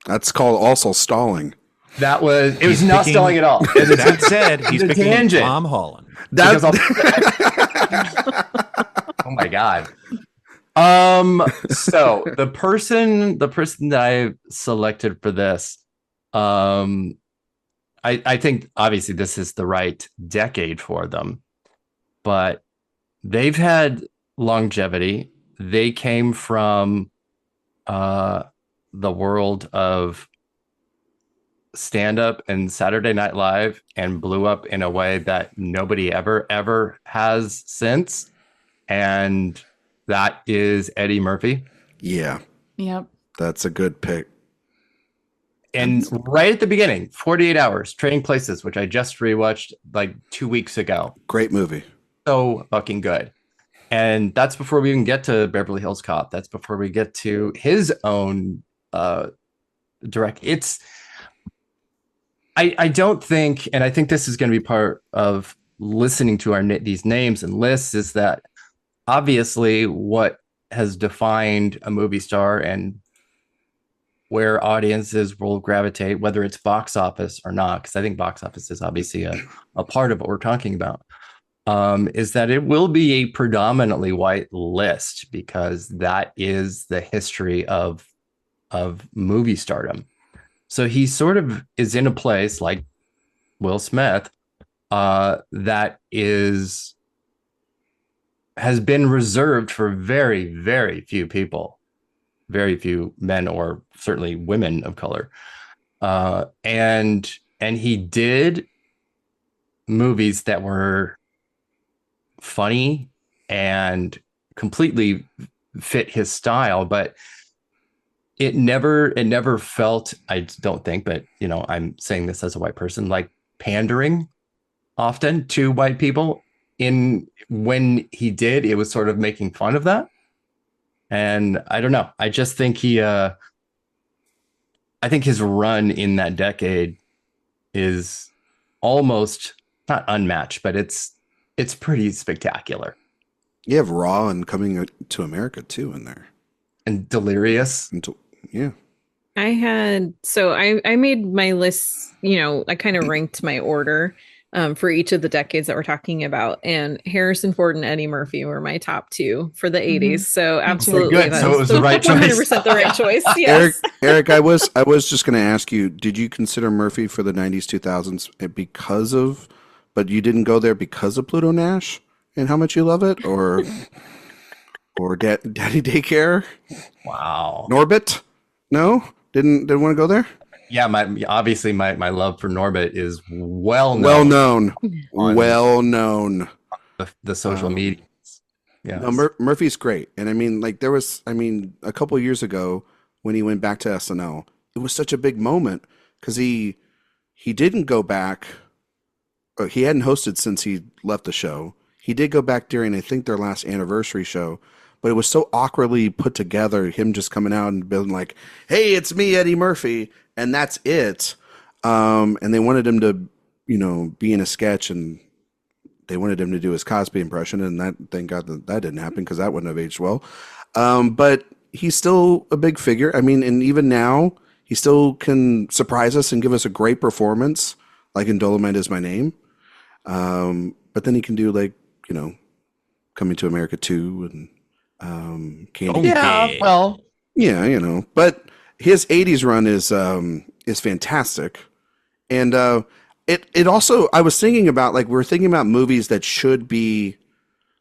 Speaker 1: That's called also stalling.
Speaker 2: It was not stalling at all.
Speaker 5: That said, he's picking tangent. Tom Holland.
Speaker 2: Oh my God. So the person that I selected for this, I I think obviously this is the right decade for them, but they've had longevity. They came from the world of stand-up and Saturday Night Live and blew up in a way that nobody ever has since. And that is Eddie Murphy.
Speaker 1: Yeah.
Speaker 3: Yep.
Speaker 1: That's a good pick.
Speaker 2: And right at the beginning, 48 Hours, Trading Places, which I just rewatched like 2 weeks ago.
Speaker 1: Great movie.
Speaker 2: So fucking good. And that's before we even get to Beverly Hills Cop. That's before we get to his own direct. It's, I don't think, and I think this is going to be part of listening to these names and lists, is that obviously what has defined a movie star and where audiences will gravitate, whether it's box office or not, because I think box office is obviously a part of what we're talking about, is that it will be a predominantly white list, because that is the history of movie stardom. So he sort of is in a place like Will Smith that has been reserved for very, very few people, very few men or certainly women of color. And he did movies that were funny and completely fit his style, but it never felt, I don't think, but you know, I'm saying this as a white person, like pandering often to white people. When he did, it was sort of making fun of that. And I don't know. I just think I think his run in that decade is almost not unmatched, but it's pretty spectacular.
Speaker 1: You have Raw and Coming to America too in there.
Speaker 2: And Delirious.
Speaker 1: Yeah.
Speaker 4: I made my list, you know, I kind of ranked my order for each of the decades that we're talking about, and Harrison Ford and Eddie Murphy were my top two for the 80s. So absolutely,
Speaker 2: good. So it was the right choice.
Speaker 4: 100% the right choice. Yes.
Speaker 1: Erik, I was just going to ask you, did you consider Murphy for the 90s, 2000s but you didn't go there because of Pluto Nash and how much you love it, or Daddy Daycare?
Speaker 2: Wow.
Speaker 1: Norbit? No? Didn't want to go there?
Speaker 2: Yeah, my love for Norbit is well known. The social media. Yeah.
Speaker 1: No, Murphy's great. And I mean, like a couple of years ago when he went back to SNL, it was such a big moment because he didn't go back. He hadn't hosted since he left the show. He did go back during, I think, their last anniversary show, but it was so awkwardly put together, him just coming out and being like, hey, it's me, Eddie Murphy, and that's it. And they wanted him to, you know, be in a sketch, and they wanted him to do his Cosby impression, and thank God that didn't happen, because that wouldn't have aged well. But he's still a big figure. I mean, and even now, he still can surprise us and give us a great performance, like in Dolomite Is My Name. But then he can do, like, you know, Coming to America 2 and Candy.
Speaker 2: Yeah, well,
Speaker 1: yeah, you know. But his 80s run is fantastic. And it also, I was thinking about, like, we're thinking about movies that should be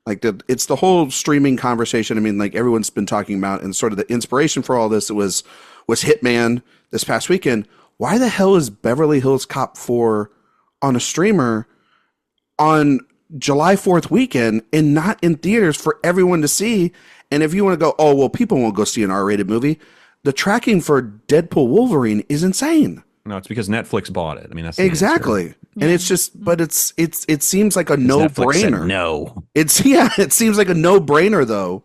Speaker 1: like it's the whole streaming conversation. I mean, like, everyone's been talking about, and sort of the inspiration for all this was Hitman this past weekend. Why the hell is Beverly Hills Cop 4 on a streamer on July 4th weekend and not in theaters for everyone to see? And if you want to go, oh, well, people won't go see an R-rated movie, the tracking for Deadpool Wolverine is insane.
Speaker 5: No, it's because Netflix bought it. I mean, that's
Speaker 1: exactly. And it's just, but it seems like a no-brainer.
Speaker 5: No.
Speaker 1: It seems like a no-brainer though.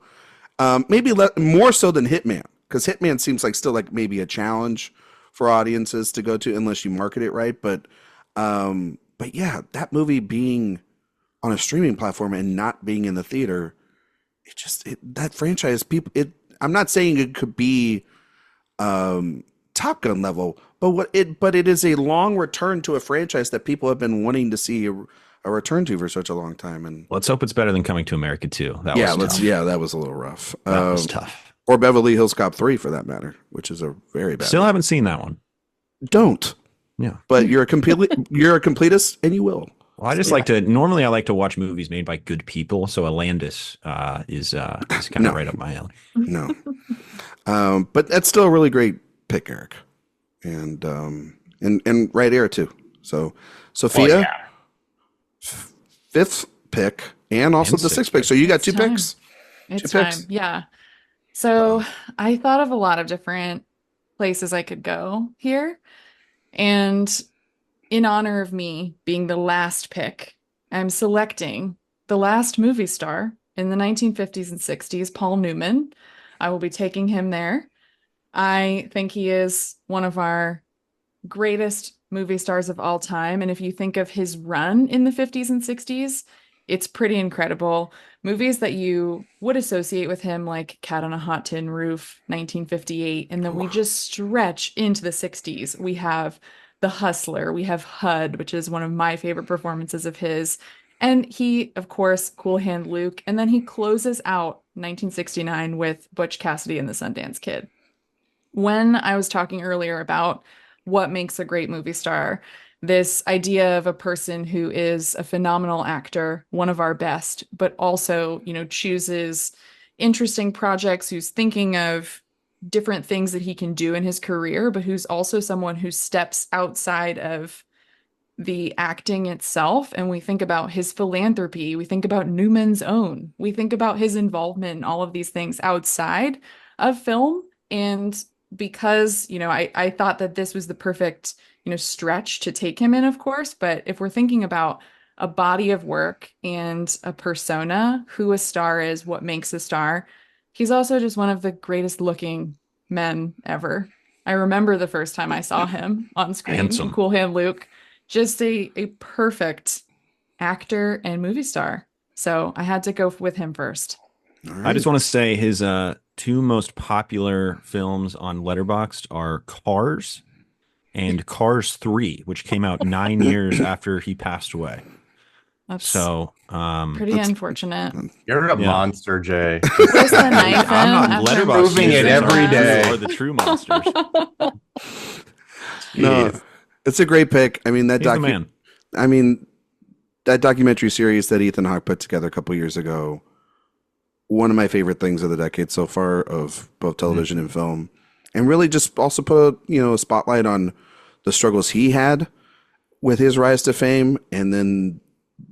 Speaker 1: Maybe more so than Hitman, because Hitman seems like still like maybe a challenge for audiences to go to unless you market it right. But yeah, that movie being on a streaming platform and not being in the theater, that franchise, I'm not saying it could be Top Gun level, but it is a long return to a franchise that people have been wanting to see a return to for such a long time. And
Speaker 5: let's hope it's better than Coming to America 2. That
Speaker 1: was a little rough.
Speaker 5: That was tough.
Speaker 1: Or Beverly Hills Cop 3 for that matter, which is a very bad
Speaker 5: Still haven't seen that one.
Speaker 1: Don't.
Speaker 5: Yeah.
Speaker 1: But you're a completist, and you will.
Speaker 5: Well, I just like to. Normally, I like to watch movies made by good people. So Atlantis is kind of right up my alley.
Speaker 1: No, but that's still a really great pick, Erik, and right here too. So Sophia, fifth pick, and also the sixth pick. So you got two picks.
Speaker 3: It's time. Yeah. So I thought of a lot of different places I could go here, and in honor of me being the last pick, I'm selecting the last movie star in the 1950s and 60s, Paul Newman. I will be taking him there. I think he is one of our greatest movie stars of all time. And if you think of his run in the 50s and 60s, it's pretty incredible. Movies that you would associate with him, like Cat on a Hot Tin Roof, 1958. And then we just stretch into the 60s. We have The Hustler. We have HUD, which is one of my favorite performances of his. And he, of course, Cool Hand Luke. And then he closes out 1969 with Butch Cassidy and the Sundance Kid. When I was talking earlier about what makes a great movie star, this idea of a person who is a phenomenal actor, one of our best, but also, chooses interesting projects, who's thinking of different things that he can do in his career, but who's also someone who steps outside of the acting itself. And we think about his philanthropy, we think about Newman's Own, we think about his involvement in all of these things outside of film. And because, I thought that this was the perfect, stretch to take him in, of course. But if we're thinking about a body of work and a persona, who a star is, what makes a star, he's also just one of the greatest looking men ever. I remember the first time I saw him on screen in Cool Hand Luke, just a perfect actor and movie star. So I had to go with him first.
Speaker 5: Right. I just want to say his two most popular films on Letterboxd are Cars and Cars 3, which came out 9 years after he passed away.
Speaker 3: That's
Speaker 5: pretty
Speaker 3: unfortunate.
Speaker 2: You're a monster, Jay.
Speaker 3: Where's the knife?
Speaker 5: I'm not Letterboxd
Speaker 2: moving it every day.
Speaker 5: Are the true monsters?
Speaker 1: No, it's a great pick. I mean that that documentary series that Ethan Hawke put together a couple years ago. One of my favorite things of the decade so far, of both television and film, and really just also put a spotlight on the struggles he had with his rise to fame, and then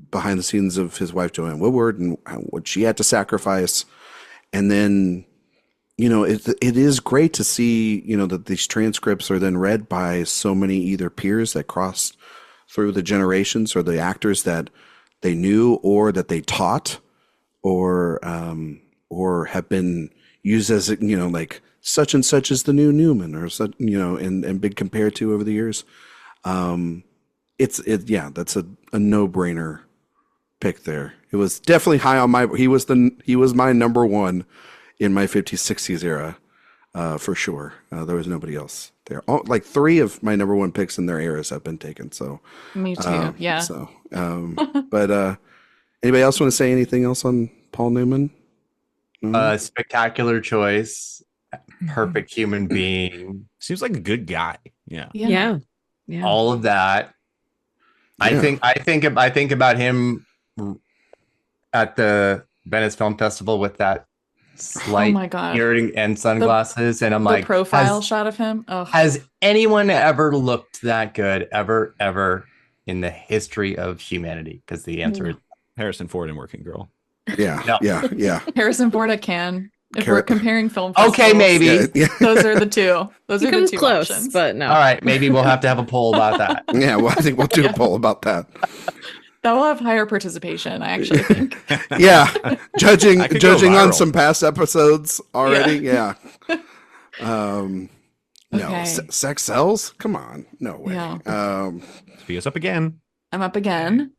Speaker 1: behind the scenes of his wife Joanne Woodward and what she had to sacrifice. And then it is great to see that these transcripts are then read by so many either peers that crossed through the generations, or the actors that they knew or that they taught, or have been used as like such and such is the new Newman, or such, and been compared to over the years. That's a no-brainer pick there. It was definitely high on my. He was my number one in my 50s, 60s era, for sure. There was nobody else there. Like 3 of my number one picks in their eras have been taken. So
Speaker 3: me too. Yeah.
Speaker 1: So, but anybody else want to say anything else on Paul Newman?
Speaker 2: Spectacular choice. Perfect human being.
Speaker 5: Seems like a good guy. Yeah.
Speaker 2: All of that. Yeah. I think about him at the Venice Film Festival with that slight earring and sunglasses, and I'm like,
Speaker 3: profile shot of him.
Speaker 2: Has anyone ever looked that good ever in the history of humanity? Because the answer is
Speaker 5: Harrison Ford in Working Girl.
Speaker 1: Yeah.
Speaker 3: Harrison Ford at Cannes. If we're comparing film festivals,
Speaker 2: okay, maybe
Speaker 3: those are the two. Those are the two
Speaker 4: close,
Speaker 3: options.
Speaker 4: but no.
Speaker 2: All right, maybe we'll have to have a poll about that.
Speaker 1: Yeah, well, I think we'll do a poll about that.
Speaker 3: That will have higher participation, I actually think.
Speaker 1: Yeah, judging on some past episodes already. Yeah. No, sex sells. Come on, no way.
Speaker 3: Yeah.
Speaker 5: Sophia's up again.
Speaker 3: I'm up again.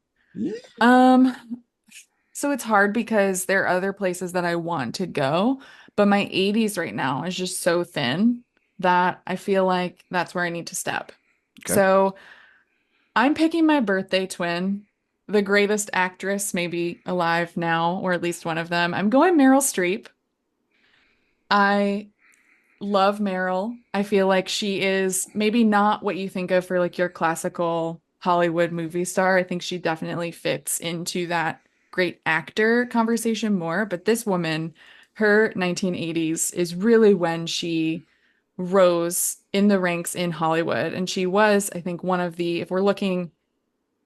Speaker 3: So it's hard because there are other places that I want to go, but my 80s right now is just so thin that I feel like that's where I need to step. Okay. So I'm picking my birthday twin, the greatest actress maybe alive now, or at least one of them. I'm going Meryl Streep. I love Meryl. I feel like she is maybe not what you think of for like your classical Hollywood movie star. I think she definitely fits into that great actor conversation more. But this woman, her 1980s is really when she rose in the ranks in Hollywood. And she was, I think, one of the, if we're looking,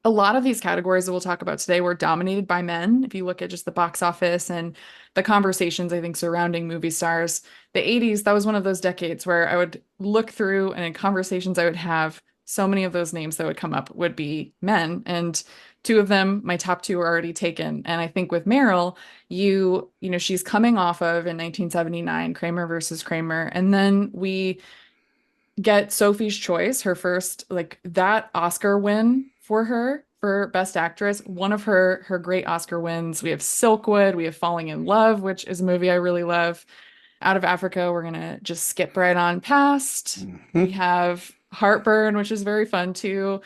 Speaker 3: a lot of these categories that we'll talk about today were dominated by men. If you look at just the box office and the conversations, I think, surrounding movie stars, the 80s, that was one of those decades where I would look through and in conversations I would have, so many of those names that would come up would be men. And two of them, my top two are already taken. And I think with Meryl, you know, she's coming off of in 1979, Kramer versus Kramer. And then we get Sophie's Choice, her first, like that Oscar win for her for Best Actress, one of her great Oscar wins. We have Silkwood, we have Falling in Love, which is a movie I really love. Out of Africa, we're gonna just skip right on past. We have Heartburn, which is very fun too.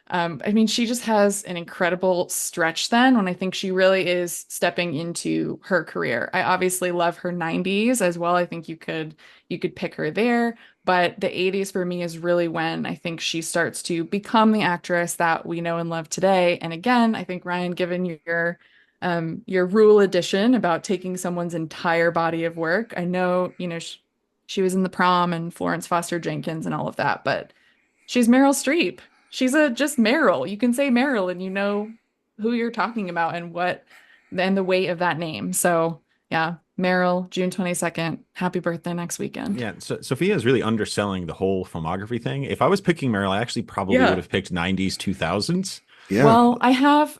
Speaker 3: I mean, she just has an incredible stretch then when I think she really is stepping into her career. I obviously love her 90s as well. I think you could pick her there, but the 80s for me is really when I think she starts to become the actress that we know and love today. And again, I think Ryan, given your rule addition about taking someone's entire body of work, I know, you know, she was in The Prom and Florence Foster Jenkins and all of that, but she's Meryl Streep. She's just Meryl. You can say Meryl and you know who you're talking about and the weight of that name. So yeah, Meryl, June 22nd. Happy birthday next weekend.
Speaker 5: Yeah, so Sophia is really underselling the whole filmography thing. If I was picking Meryl, I actually probably would have picked 90s, 2000s.
Speaker 1: Yeah.
Speaker 3: Well, I have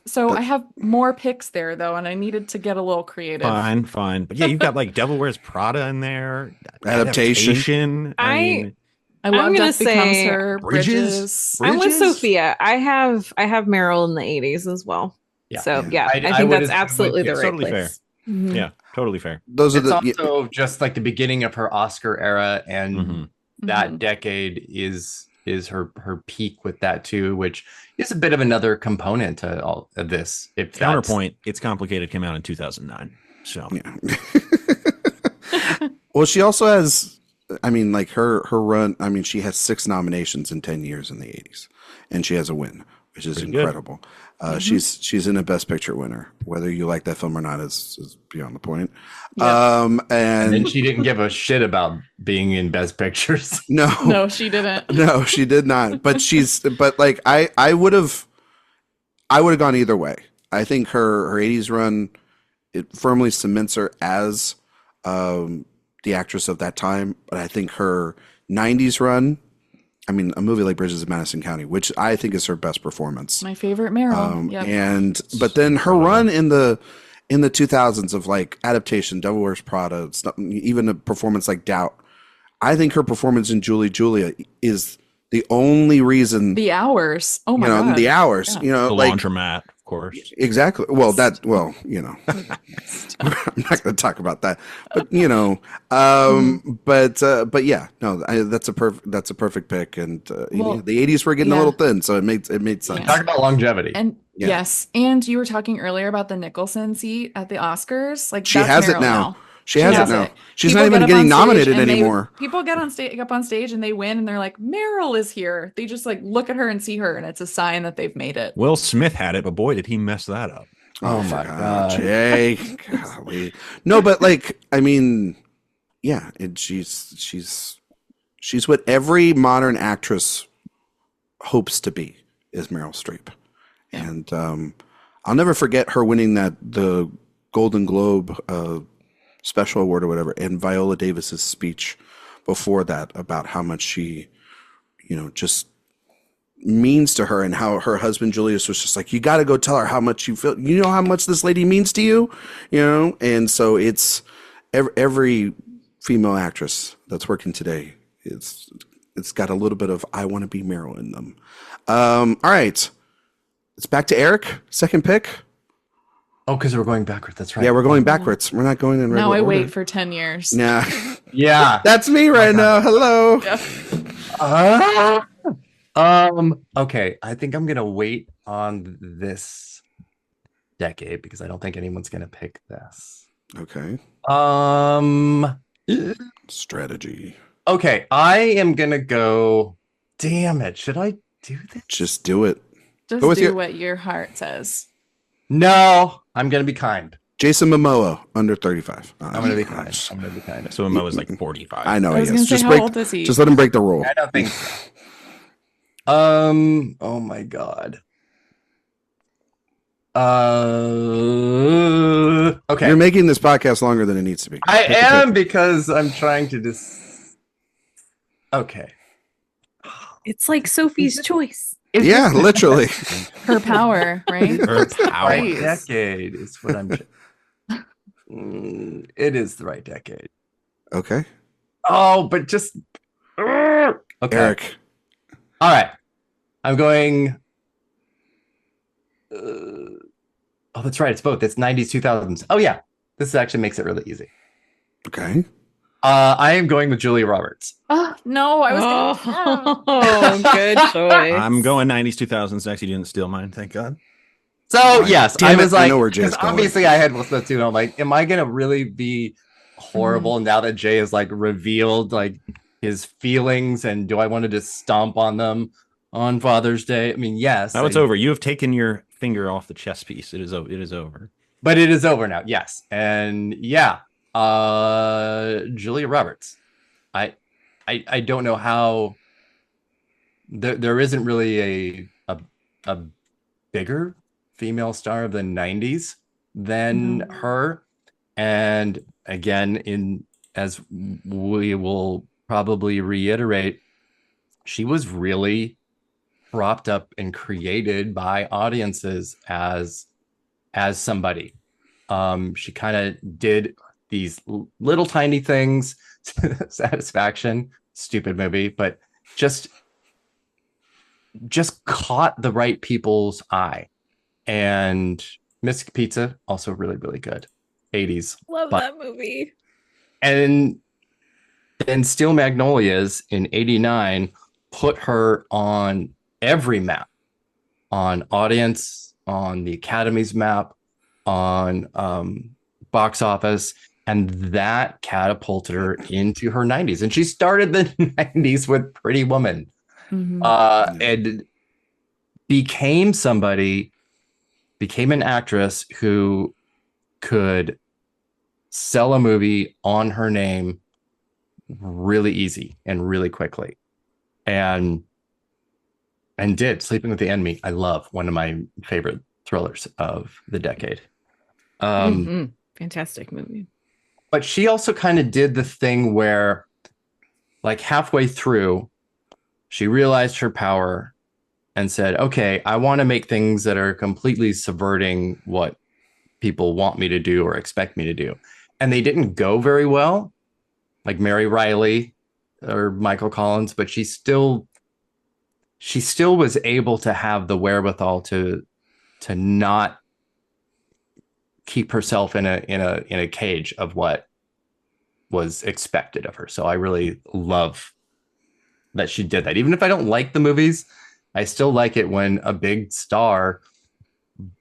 Speaker 3: more picks there though, and I needed to get a little creative.
Speaker 5: Fine. But yeah, you've got like Devil Wears Prada in there.
Speaker 1: Adaptation.
Speaker 3: I love Death Becomes Her.
Speaker 5: Bridges.
Speaker 4: I'm with Sophia. I have Meryl in the 80s as well.
Speaker 2: Yeah.
Speaker 4: So yeah, I think that's absolutely the right
Speaker 5: totally
Speaker 4: place.
Speaker 5: Fair. Mm-hmm. Yeah, totally fair.
Speaker 2: It's also just like the beginning of her Oscar era, and that decade is her peak with that too, which is a bit of another component to all of this. If
Speaker 5: Counterpoint, It's Complicated came out in 2009. So
Speaker 1: yeah. Well, she also has, I mean, like her run, I mean, she has 6 nominations in 10 years in the 80s, and she has a win, which is pretty incredible. She's in a Best Picture winner. Whether you like that film or not is beyond the point.
Speaker 3: Yeah.
Speaker 1: And
Speaker 2: then she didn't give a shit about being in Best Pictures.
Speaker 3: No, she didn't.
Speaker 1: No, she did not. But like I would have gone either way. I think her 80s run, it firmly cements her as the actress of that time. But I think her 90s run, I mean, a movie like Bridges of Madison County, which I think is her best performance.
Speaker 3: My favorite Meryl.
Speaker 1: But then her run in the 2000s of like adaptation, Devil Wears Prada, even a performance like Doubt. I think her performance in Julia is the only reason.
Speaker 3: The Hours. Oh my God.
Speaker 1: The Hours. Yeah. You know,
Speaker 5: the
Speaker 1: like
Speaker 5: laundromat, of course.
Speaker 1: Exactly. Well, you know, I'm not going to talk about that. But you know, but yeah, no, that's a perfect pick. And the 80s were getting a little thin, so it made sense.
Speaker 2: Yeah. Talk about longevity.
Speaker 3: And yes, and you were talking earlier about the Nicholson seat at the Oscars. Like
Speaker 1: she has
Speaker 3: Meryl
Speaker 1: it now.
Speaker 3: now.
Speaker 1: She has it now. She's not even getting nominated anymore.
Speaker 3: People get up on stage and they win and they're like, Meryl is here. They just like look at her and see her, and it's a sign that they've made it.
Speaker 5: Will Smith had it, but boy, did he mess that up.
Speaker 1: Oh my God, Jay. Golly. No, but like, I mean, yeah, she's what every modern actress hopes to be, is Meryl Streep. Yeah. And I'll never forget her winning the Golden Globe special award or whatever, and Viola Davis's speech before that about how much she, you know, just means to her, and how her husband Julius was just like, you got to go tell her how much you feel, you know, how much this lady means to you, you know. And so it's every female actress that's working today, it's got a little bit of I want to be Meryl in them. All right, it's back to Erik, second pick.
Speaker 2: Oh, because we're going backwards. That's right.
Speaker 1: Yeah, we're going backwards. We're not going in regular
Speaker 3: order.
Speaker 1: order.
Speaker 3: Wait for 10 years.
Speaker 1: Nah.
Speaker 2: Yeah.
Speaker 1: That's me right now. Hello.
Speaker 2: Yeah. Okay. I think I'm going to wait on this decade because I don't think anyone's going to pick this.
Speaker 1: Okay.
Speaker 2: Um,
Speaker 1: Strategy.
Speaker 2: Okay, I am gonna go. Damn it! Should I do this?
Speaker 1: Just do it.
Speaker 3: Just do what your heart says.
Speaker 2: No, I'm gonna be kind.
Speaker 1: Jason Momoa, under 35.
Speaker 2: I'm gonna be kind. I'm gonna be kind.
Speaker 5: So Momoa is like 45.
Speaker 1: I know
Speaker 3: I was
Speaker 1: he
Speaker 3: gonna
Speaker 1: is.
Speaker 3: say,
Speaker 1: Just
Speaker 3: how old is he?
Speaker 1: Just let him break the rule.
Speaker 2: I don't think so. Oh my God. Okay.
Speaker 1: You're making this podcast longer than it needs to be.
Speaker 2: I am because I'm trying to Okay.
Speaker 4: It's like Sophie's choice.
Speaker 1: Yeah, literally.
Speaker 3: Her power, right?
Speaker 5: Her power.
Speaker 2: Right decade is what I'm. It is the right decade.
Speaker 1: Okay.
Speaker 2: Oh, but just. Okay.
Speaker 1: Erik.
Speaker 2: All right. I'm going. Oh, that's right. It's both. It's 90s, 2000s. Oh, yeah. This actually makes it really easy.
Speaker 1: Okay.
Speaker 2: I am going with Julia Roberts.
Speaker 3: Oh, no, I was
Speaker 4: Oh, good choice.
Speaker 5: I'm going 90s, 2000s. Actually, didn't steal mine. Thank God.
Speaker 2: So, yes, I was like,
Speaker 1: I know where Jay's going.
Speaker 2: obviously I had Will Smith too. And I'm like, am I going to really be horrible now that Jay has like revealed like his feelings, and do I want to just stomp on them on Father's Day? I mean, yes.
Speaker 5: Now it's over. You have taken your finger off the chess piece. It is over.
Speaker 2: But it is over now. Yes. And yeah, Julia Roberts. I don't know how there isn't really a bigger female star of the 90s than her. And again, as we will probably reiterate, she was really propped up and created by audiences as somebody. She kind of did these little tiny things. Satisfaction, stupid movie, but just caught the right people's eye. And Mystic Pizza, also really, really good. 80s.
Speaker 4: Love that movie.
Speaker 2: And then Steel Magnolias in 89 put her on every map, on audience, on the Academy's map, on box office, and that catapulted her into her 90s. And she started the 90s with Pretty Woman, and became an actress who could sell a movie on her name really easy and really quickly. And did Sleeping with the Enemy. I love, one of my favorite thrillers of the decade.
Speaker 4: Fantastic movie.
Speaker 2: But she also kind of did the thing where, like, halfway through, she realized her power and said, okay, I want to make things that are completely subverting what people want me to do or expect me to do. And they didn't go very well, like Mary Riley or Michael Collins, but she still was able to have the wherewithal to not keep herself in a cage of what was expected of her. So I really love that she did that. Even if I don't like the movies, I still like it when a big star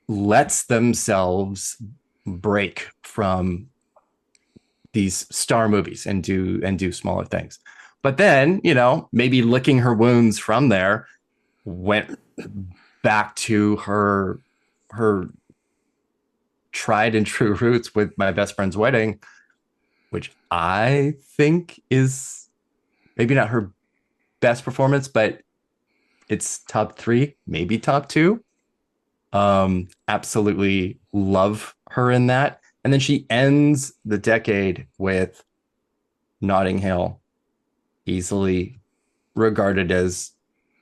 Speaker 2: lets themselves break from these star movies and do smaller things. But then, maybe licking her wounds from there, went back to her tried and true roots with My Best Friend's Wedding, which I think is maybe not her best performance, but it's top 3, maybe top 2. Absolutely love her in that. And then she ends the decade with Notting Hill, easily regarded as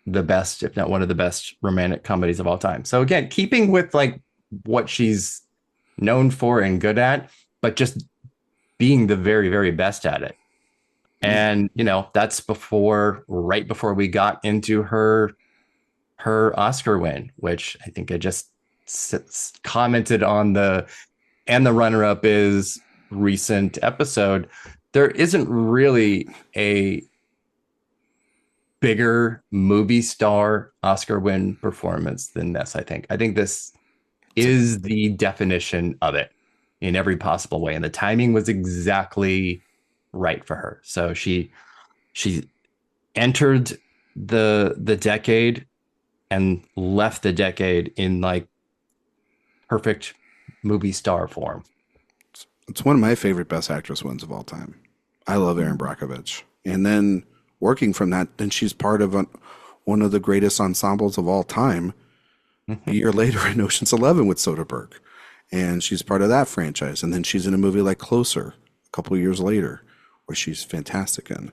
Speaker 2: the best, if not one of the best romantic comedies of all time. So again, keeping with like what she's known for and good at, but just being the very, very best at it. And, that's right before we got into her Oscar win, which I think I just commented on the runner-up is recent episode. There isn't really a bigger movie star Oscar win performance than this. I think this is the definition of it in every possible way. And the timing was exactly right for her. So she She entered the decade and left the decade in like perfect movie star form.
Speaker 1: It's one of my favorite Best Actress wins of all time. I love Erin Brockovich. And then working from that, then she's part of one of the greatest ensembles of all time. A year later in Ocean's 11 with Soderbergh. And she's part of that franchise. And then she's in a movie like Closer a couple of years later, where she's fantastic in.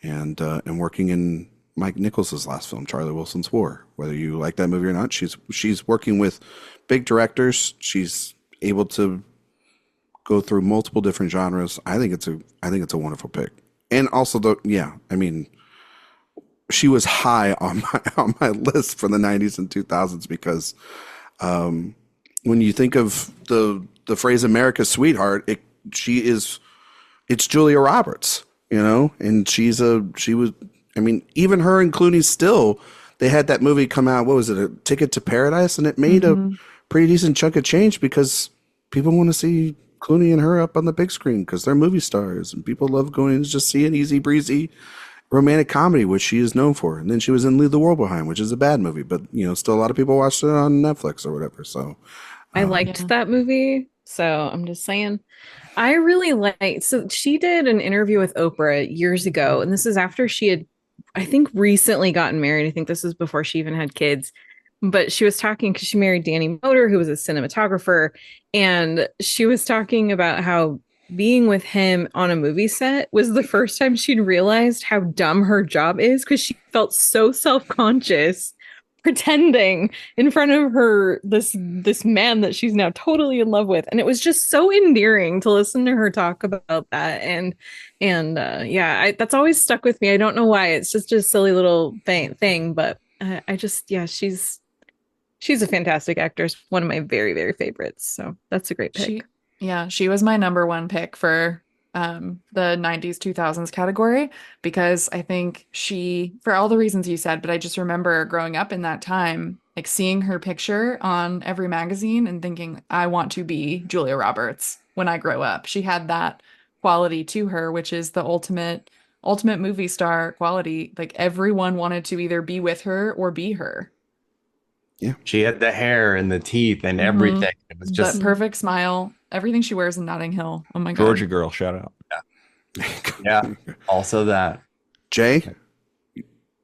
Speaker 1: And working in Mike Nicholson's last film, Charlie Wilson's War. Whether you like that movie or not, she's working with big directors. She's able to go through multiple different genres. I think it's a wonderful pick. And also she was high on my list for the 90s and 2000s because when you think of the phrase America's sweetheart, it's Julia Roberts, and even her and Clooney still, they had that movie come out, what was it, A Ticket to Paradise, and it made a pretty decent chunk of change because people want to see Clooney and her up on the big screen because they're movie stars and people love going to just see an easy breezy romantic comedy, which she is known for. And then she was in Leave the World Behind, which is a bad movie, but still a lot of people watched it on Netflix or whatever. So
Speaker 4: I liked that movie. So I'm just saying, I really liked. So she did an interview with Oprah years ago, and this is after she had, I think, recently gotten married. I think this was before she even had kids. But she was talking because she married Danny Moder, who was a cinematographer, and she was talking about how being with him on a movie set was the first time she'd realized how dumb her job is because she felt so self-conscious pretending in front of her this man that she's now totally in love with, and it was just so endearing to listen to her talk about that. And that's always stuck with me. I don't know why. It's just a silly little thing, but she's a fantastic actress, one of my very, very favorites. So that's a great pick.
Speaker 3: She was my number one pick for the 90s 2000s category because I think she, for all the reasons you said, but I just remember growing up in that time, like seeing her picture on every magazine and thinking, I want to be Julia Roberts when I grow up. She had that quality to her, which is the ultimate movie star quality. Like everyone wanted to either be with her or be her.
Speaker 2: Yeah, she had the hair and the teeth and everything. It was just
Speaker 3: that perfect smile. Everything she wears in Notting Hill. Oh my God.
Speaker 5: Georgia girl, shout out.
Speaker 2: Yeah. Also that.
Speaker 1: Jay,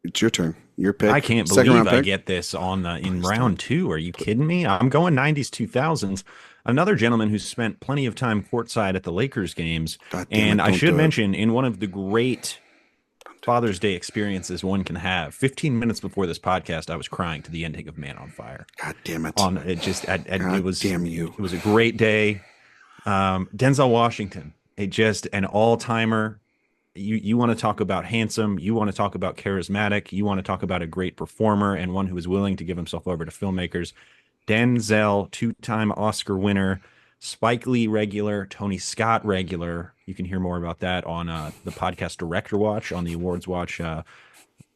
Speaker 1: it's your turn. Your pick.
Speaker 5: I can't believe I get this in round 2. Are you kidding me? I'm going 90s, 2000s. Another gentleman who spent plenty of time courtside at the Lakers games. And I should mention, in one of the great Father's Day experiences one can have, 15 minutes before this podcast, I was crying to the ending of Man on Fire.
Speaker 1: God damn it.
Speaker 5: It was
Speaker 1: damn you.
Speaker 5: It was a great day. Denzel Washington, an all-timer. You want to talk about handsome, you want to talk about charismatic, you want to talk about a great performer and one who is willing to give himself over to filmmakers. Denzel, 2-time Oscar winner, Spike Lee regular, Tony Scott regular. You can hear more about that on the podcast Director Watch on the AwardsWatch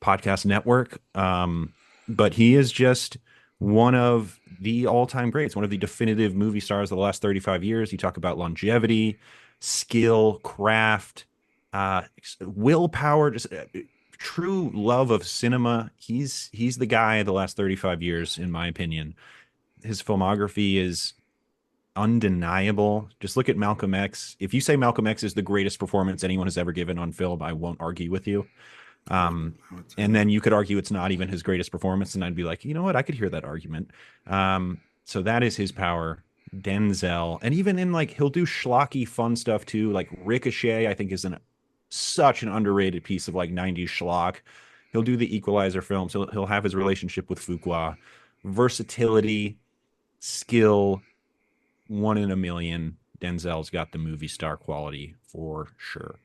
Speaker 5: podcast network. But he is just one of the all-time greats, one of the definitive movie stars of the last 35 years. You talk about longevity, skill, craft, willpower, just true love of cinema. He's the guy of the last 35 years, in my opinion. His filmography is undeniable. Just look at Malcolm X. If you say Malcolm X is the greatest performance anyone has ever given on film, I won't argue with you. And then you could argue it's not even his greatest performance, and I'd be like, you know what, I could hear that argument. So that is his power. Denzel, and even in he'll do schlocky fun stuff too, like Ricochet, I think is such an underrated piece of 90s schlock. He'll do the Equalizer films. He'll have his relationship with Fuqua. Versatility, skill, 1 in a million. Denzel's got the movie star quality for sure.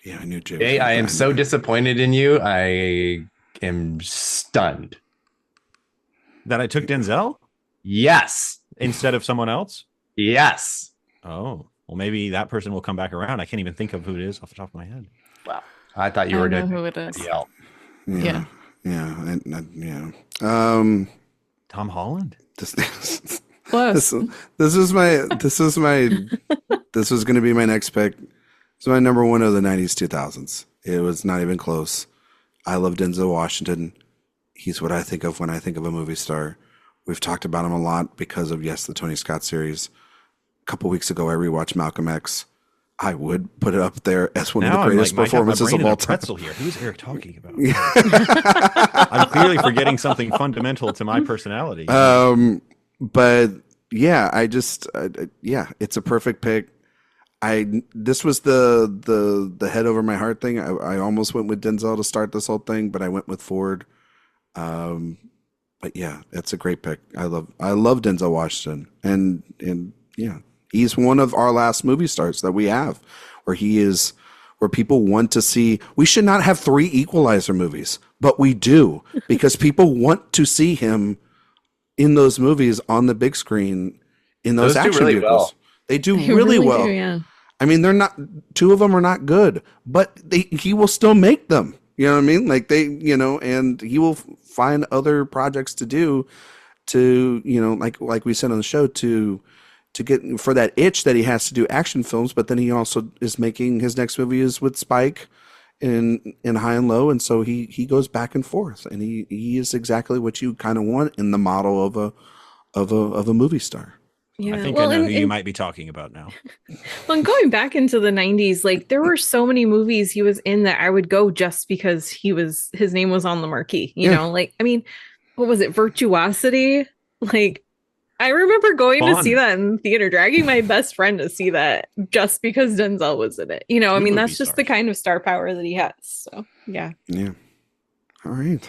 Speaker 1: Yeah, I knew Jay.
Speaker 2: Jay, I am so disappointed in you. I am stunned
Speaker 5: that I took Denzel.
Speaker 2: Yes,
Speaker 5: instead of someone else.
Speaker 2: Yes.
Speaker 5: Oh, well, maybe that person will come back around. I can't even think of who it is off the top of my head.
Speaker 2: Wow, I thought you were
Speaker 3: going to know who it is.
Speaker 1: Yeah.
Speaker 5: Tom Holland.
Speaker 3: Close.
Speaker 1: This was going to be my next pick. It's my number one of the 90s, 2000s. It was not even close. I love Denzel Washington. He's what I think of when I think of a movie star. We've talked about him a lot because of, yes, the Tony Scott series. A couple weeks ago, I rewatched Malcolm X. I would put it up there as one of the greatest performances of all time.
Speaker 5: Here. Who's Erik talking about? I'm clearly forgetting something fundamental to my personality.
Speaker 1: But yeah, it's a perfect pick. This was the head over my heart thing. I almost went with Denzel to start this whole thing, but I went with Ford. But yeah, it's a great pick. I love Denzel Washington, and yeah, he's one of our last movie stars that we have, where people want to see. We should not have 3 Equalizer movies, but we do, because people want to see him in those movies on the big screen in those action vehicles. Well. They do really well. Yeah. I mean, they're not. 2 of them are not good, but he will still make them. You know what I mean? Like and he will find other projects to do, like we said on the show, to get for that itch that he has to do action films. But then he also is making his next movie is with Spike in High and Low, and so he goes back and forth, and he is exactly what you kind of want in the model of a movie star.
Speaker 5: Yeah. I think I know who you might be talking about now.
Speaker 4: Well, and going back into the 90s, like there were so many movies he was in that I would go just because his name was on the marquee, you know, like, I mean, what was it? Virtuosity? Like, I remember going to see that in theater, dragging my best friend to see that just because Denzel was in it. You know, I mean, that's just the kind of star power that he has. So, yeah.
Speaker 1: Yeah. All right.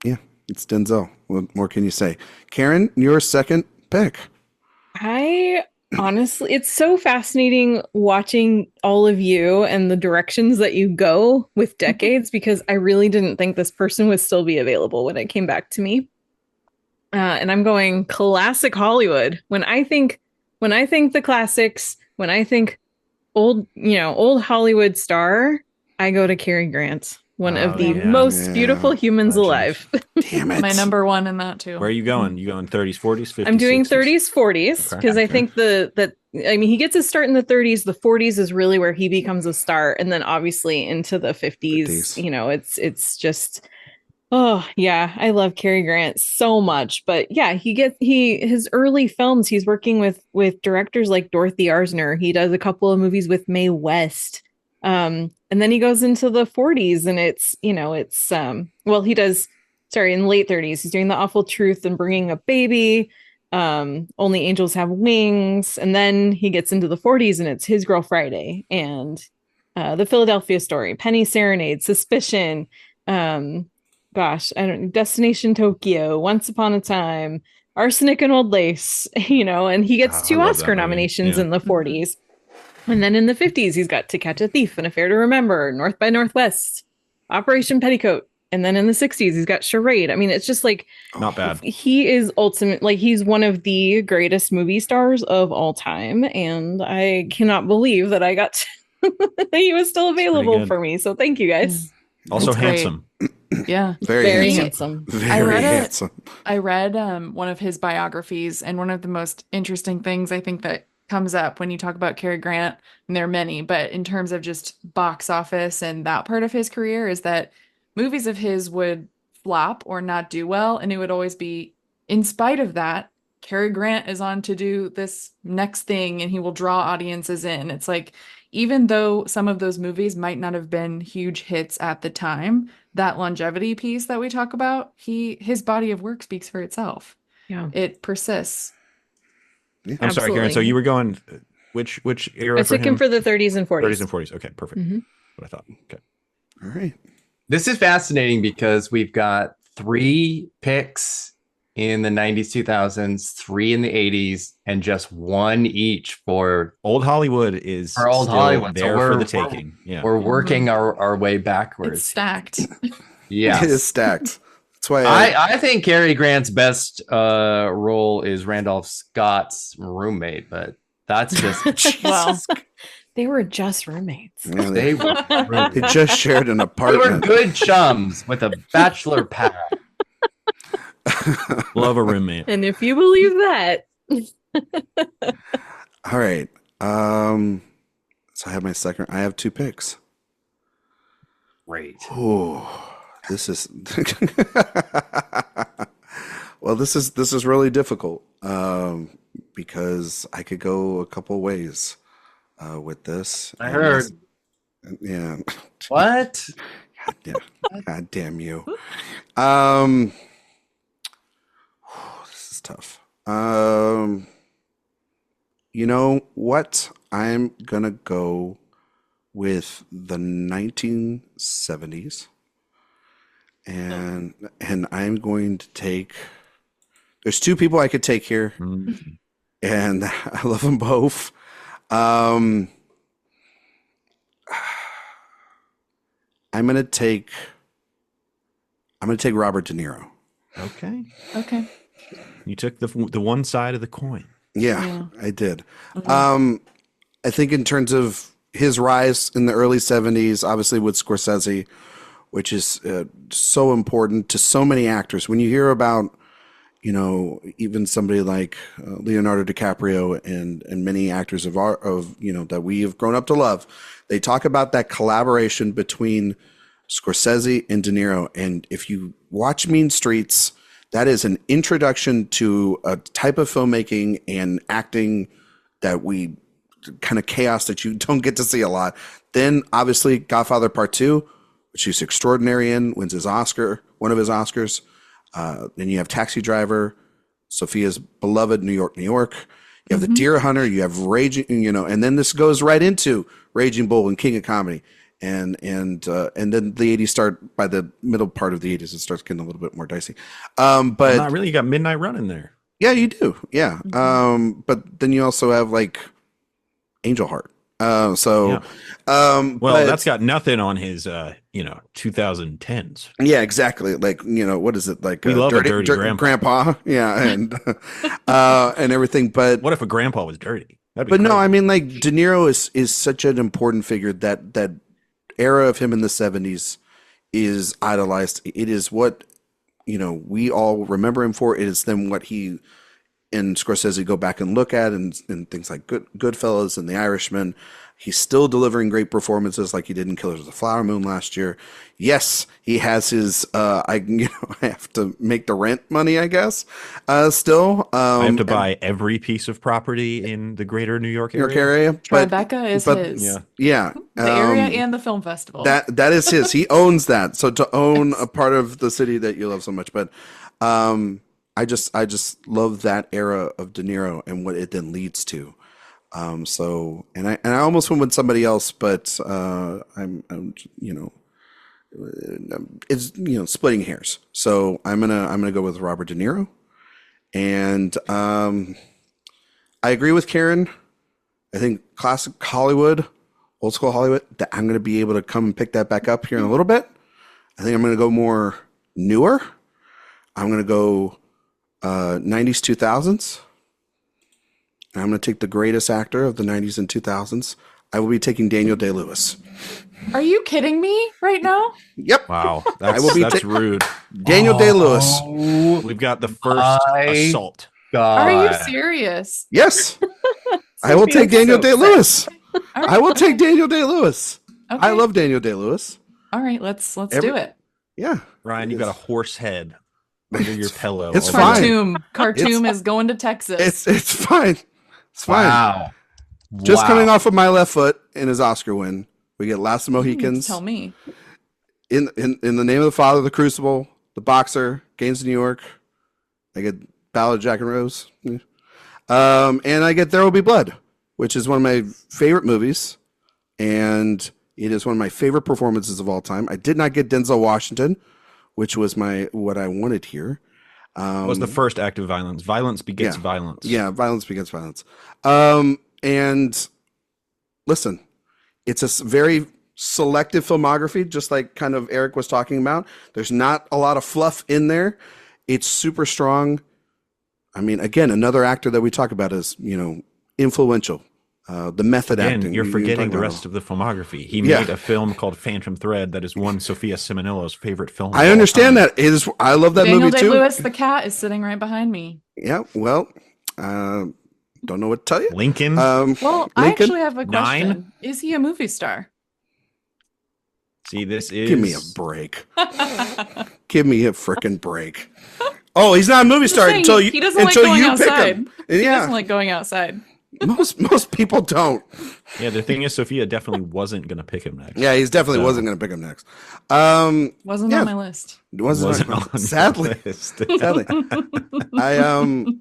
Speaker 1: Yeah, it's Denzel. What more can you say? Karen, your second pick.
Speaker 4: I honestly, it's so fascinating watching all of you and the directions that you go with decades, because I really didn't think this person would still be available when it came back to me. And I'm going classic Hollywood. When I think the classics, when I think old Hollywood star, I go to Cary Grant. One of the most beautiful humans alive.
Speaker 1: Damn it.
Speaker 3: My number one in that too.
Speaker 5: Where are you going? You going 30s, 40s, 50s?
Speaker 4: I'm doing 30s, 40s, because I think he gets his start in the 30s. The 40s is really where he becomes a star, and then obviously into the 50s. You know, it's just, oh yeah, I love Cary Grant so much. But yeah, his early films. He's working with directors like Dorothy Arzner. He does a couple of movies with Mae West. And then he goes into the 40s, and he does, in the late 30s, he's doing The Awful Truth and Bringing Up Baby, Only Angels Have Wings. And then he gets into the 40s, and it's His Girl Friday and The Philadelphia Story, Penny Serenade, Suspicion, Destination Tokyo, Once Upon a Time, Arsenic and Old Lace, and he gets 2 Oscar nominations in the 40s. And then in the 50s, he's got To Catch a Thief, An Affair to Remember, North by Northwest, Operation Petticoat. And then in the 60s, he's got Charade. I mean, it's just like,
Speaker 5: not bad.
Speaker 4: He is he's one of the greatest movie stars of all time. And I cannot believe that I got he was still available for me. So thank you guys.
Speaker 5: Also handsome.
Speaker 3: Yeah.
Speaker 1: Very handsome. Very handsome.
Speaker 3: I read one of his biographies, and one of the most interesting things I think that comes up when you talk about Cary Grant, and there are many, but in terms of just box office and that part of his career, is that movies of his would flop or not do well, and it would always be, in spite of that, Cary Grant is on to do this next thing, and he will draw audiences in. It's like, even though some of those movies might not have been huge hits at the time, that longevity piece that we talk about, his body of work speaks for itself.
Speaker 4: Yeah,
Speaker 3: it persists.
Speaker 5: Yeah. I'm sorry, Karen. So you were going which era?
Speaker 4: I took him for the 30s and 40s.
Speaker 5: 30s and 40s. Okay, perfect. Mm-hmm. What I thought. Okay.
Speaker 1: All right.
Speaker 2: This is fascinating because we've got 3 picks in the 90s, 2000s, 3 in the 80s, and just 1 each for
Speaker 5: old Hollywood. Is
Speaker 2: for old Hollywood
Speaker 5: there for the taking. Yeah,
Speaker 2: we're working our way backwards.
Speaker 3: It's stacked.
Speaker 1: Yeah, it is stacked. That's why
Speaker 2: I think Cary Grant's best role is Randolph Scott's roommate, but that's just
Speaker 4: well, they were just roommates.
Speaker 1: Yeah, they just shared an apartment.
Speaker 2: They were good chums with a bachelor pad.
Speaker 5: Love a roommate.
Speaker 4: And if you believe that.
Speaker 1: All right. So I have my second. I have 2 picks.
Speaker 2: Great.
Speaker 1: Oh, this is well. This is really difficult because I could go a couple ways with this.
Speaker 2: I heard.
Speaker 1: Yeah.
Speaker 2: What?
Speaker 1: God damn you. This is tough. You know what? I'm gonna go with the 1970s, and I'm going to take. There's 2 people I could take here, and I love them both. I'm gonna take Robert De Niro.
Speaker 5: Okay. You took the one side of the coin.
Speaker 1: Yeah. I did. I think in terms of his rise in the early 70s, obviously with Scorsese, which is so important to so many actors. When you hear about, even somebody like Leonardo DiCaprio and many actors that we have grown up to love, they talk about that collaboration between Scorsese and De Niro. And if you watch Mean Streets, that is an introduction to a type of filmmaking and acting that we kind of chaos that you don't get to see a lot. Then obviously Godfather Part 2, which he's extraordinary in, wins his Oscar, one of his Oscars. Then you have Taxi Driver, Sophia's beloved New York, New York. You have The Deer Hunter, you have Raging, and then this goes right into Raging Bull and King of Comedy. And then the 80s start, by the middle part of the 80s, it starts getting a little bit more dicey. But
Speaker 5: not really. You got Midnight Run in there.
Speaker 1: Yeah, you do. Yeah. But then you also have like Angel Heart. Well,
Speaker 5: that's got nothing on his 2010s.
Speaker 1: Yeah, exactly. Like, what is it like?
Speaker 5: We love a dirty
Speaker 1: grandpa. Yeah, and and everything. But
Speaker 5: what if a grandpa was dirty?
Speaker 1: But crazy. No, I mean, like De Niro is such an important figure that era of him in the 70s is idolized. It is what we all remember him for. It is then what he and Scorsese go back and look at, and things like Goodfellas and The Irishman. He's still delivering great performances like he did in Killers of the Flower Moon last year. Yes, he has his I have to make the rent money, I guess. Still,
Speaker 5: I have to buy every piece of property in the greater New York area.
Speaker 3: Tribeca is his.
Speaker 1: Yeah,
Speaker 3: the area and the film festival.
Speaker 1: That is his. He owns that. So to own a part of the city that you love so much, but I just love that era of De Niro and what it then leads to. I almost went with somebody else, but I'm it's splitting hairs. So I'm gonna go with Robert De Niro, and I agree with Karen. I think classic Hollywood, old school Hollywood, that I'm gonna be able to come and pick that back up here in a little bit. I think I'm gonna go more newer. I'm gonna go 90s, 2000s. And I'm going to take the greatest actor of the 90s and 2000s. I will be taking Daniel Day-Lewis.
Speaker 3: Are you kidding me right now?
Speaker 1: Yep.
Speaker 5: Wow. That's rude.
Speaker 1: Daniel Day-Lewis.
Speaker 5: We've got the first assault.
Speaker 2: God.
Speaker 3: Are you serious?
Speaker 1: Yes. I will take Daniel Day-Lewis. I will take Daniel Day-Lewis. Okay. I love Daniel Day-Lewis.
Speaker 3: All right, let's do it.
Speaker 1: Yeah.
Speaker 5: Ryan, you got a horse head under your pillow.
Speaker 1: It's fine.
Speaker 3: Khartoum is going to Texas.
Speaker 1: It's fine. It's fine.
Speaker 2: Wow.
Speaker 1: Just coming off of My Left Foot in his Oscar win. We get Last of the Mohicans.
Speaker 3: Tell me.
Speaker 1: In the Name of the Father, The Crucible, The Boxer, Gangs of New York. I get Ballad of Jack and Rose. And I get There Will Be Blood, which is one of my favorite movies. And it is one of my favorite performances of all time. I did not get Denzel Washington, which was what I wanted here.
Speaker 5: Was the first act of violence. Violence begets violence.
Speaker 1: Yeah, violence begets violence. And listen, it's a very selective filmography, just like kind of Erik was talking about. There's not a lot of fluff in there. It's super strong. I mean, again, another actor that we talk about is, influential. The method acting.
Speaker 5: You're forgetting the rest of the filmography. He made a film called Phantom Thread that is one Sophia Ciminello's favorite film.
Speaker 1: I understand that. I love that movie too.
Speaker 3: Daniel Day-Lewis, the cat, is sitting right behind me.
Speaker 1: Yeah, well, don't know what to tell you.
Speaker 5: Lincoln.
Speaker 3: Well, I
Speaker 1: Lincoln?
Speaker 3: actually have a question.
Speaker 5: 9?
Speaker 3: Is he a movie star?
Speaker 5: See, this is.
Speaker 1: Give me a break. Give me a freaking break. Oh, he's not a movie star until you.
Speaker 3: He doesn't like going outside.
Speaker 1: Pick him.
Speaker 3: He
Speaker 1: Yeah,
Speaker 3: doesn't like going outside.
Speaker 1: most people don't.
Speaker 5: Yeah, the thing is, Sophia definitely wasn't going to pick him next.
Speaker 1: Yeah, he's definitely wasn't going to pick him next.
Speaker 3: Wasn't on my list.
Speaker 1: Wasn't on sadly. Sadly.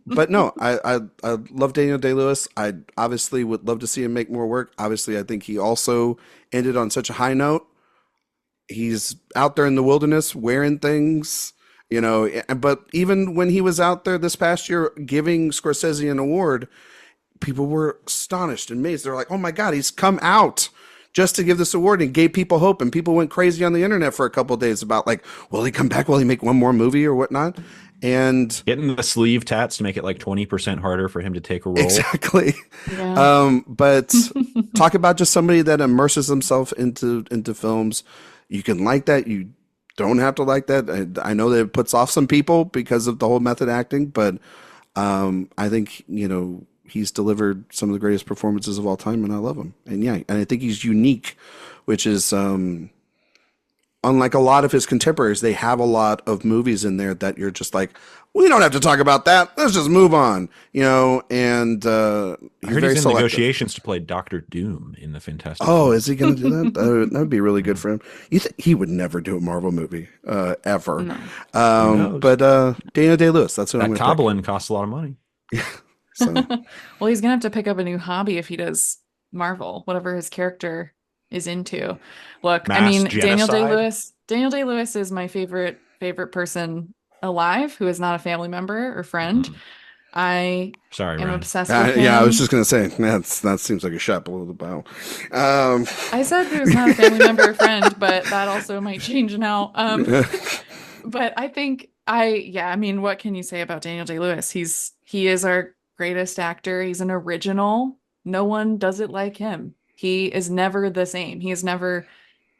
Speaker 1: But no, I love Daniel Day-Lewis. I obviously would love to see him make more work. Obviously, I think he also ended on such a high note. He's out there in the wilderness wearing things, you know, but even when he was out there this past year giving Scorsese an award, people were astonished and amazed. They're like, oh my God, he's come out just to give this award and gave people hope. And people went crazy on the internet for a couple of days about like, will he come back? Will he make one more movie or whatnot? And
Speaker 5: getting the sleeve tats to make it like 20% harder for him to take a role.
Speaker 1: Exactly.
Speaker 3: Yeah.
Speaker 1: But talk about just somebody that immerses himself into films. You can like that. You don't have to like that. I know that it puts off some people because of the whole method acting, but I think, you know, he's delivered some of the greatest performances of all time, and I love him. And yeah, and I think he's unique, which is unlike a lot of his contemporaries. They have a lot of movies in there that you're just like, we don't have to talk about that. Let's just move on, you know. And
Speaker 5: I heard
Speaker 1: very
Speaker 5: he's in
Speaker 1: selective.
Speaker 5: negotiations to play Doctor Doom in the Fantastic.
Speaker 1: Oh, is he going to do that? That would be really good for him. You think he would never do a Marvel movie ever?
Speaker 3: No.
Speaker 1: But Daniel Day-Lewis, that's what I'm
Speaker 5: that
Speaker 1: going to
Speaker 5: Coblin costs a lot of money.
Speaker 1: So.
Speaker 3: Well, he's gonna have to pick up a new hobby if he does Marvel, whatever his character is into. Look,
Speaker 5: Mass
Speaker 3: I mean,
Speaker 5: genocide?
Speaker 3: Daniel Day-Lewis is my favorite person alive who is not a family member or friend. I
Speaker 5: Sorry,
Speaker 3: am
Speaker 5: Ryan.
Speaker 3: obsessed with him.
Speaker 1: Yeah, I was just going to say that seems like a shot below the bow.
Speaker 3: I said he was not a family member or friend, but that also might change now. But I think I mean, what can you say about Daniel Day-Lewis? He is our greatest actor. He's an original. No one does it like him. He is never the same. He's never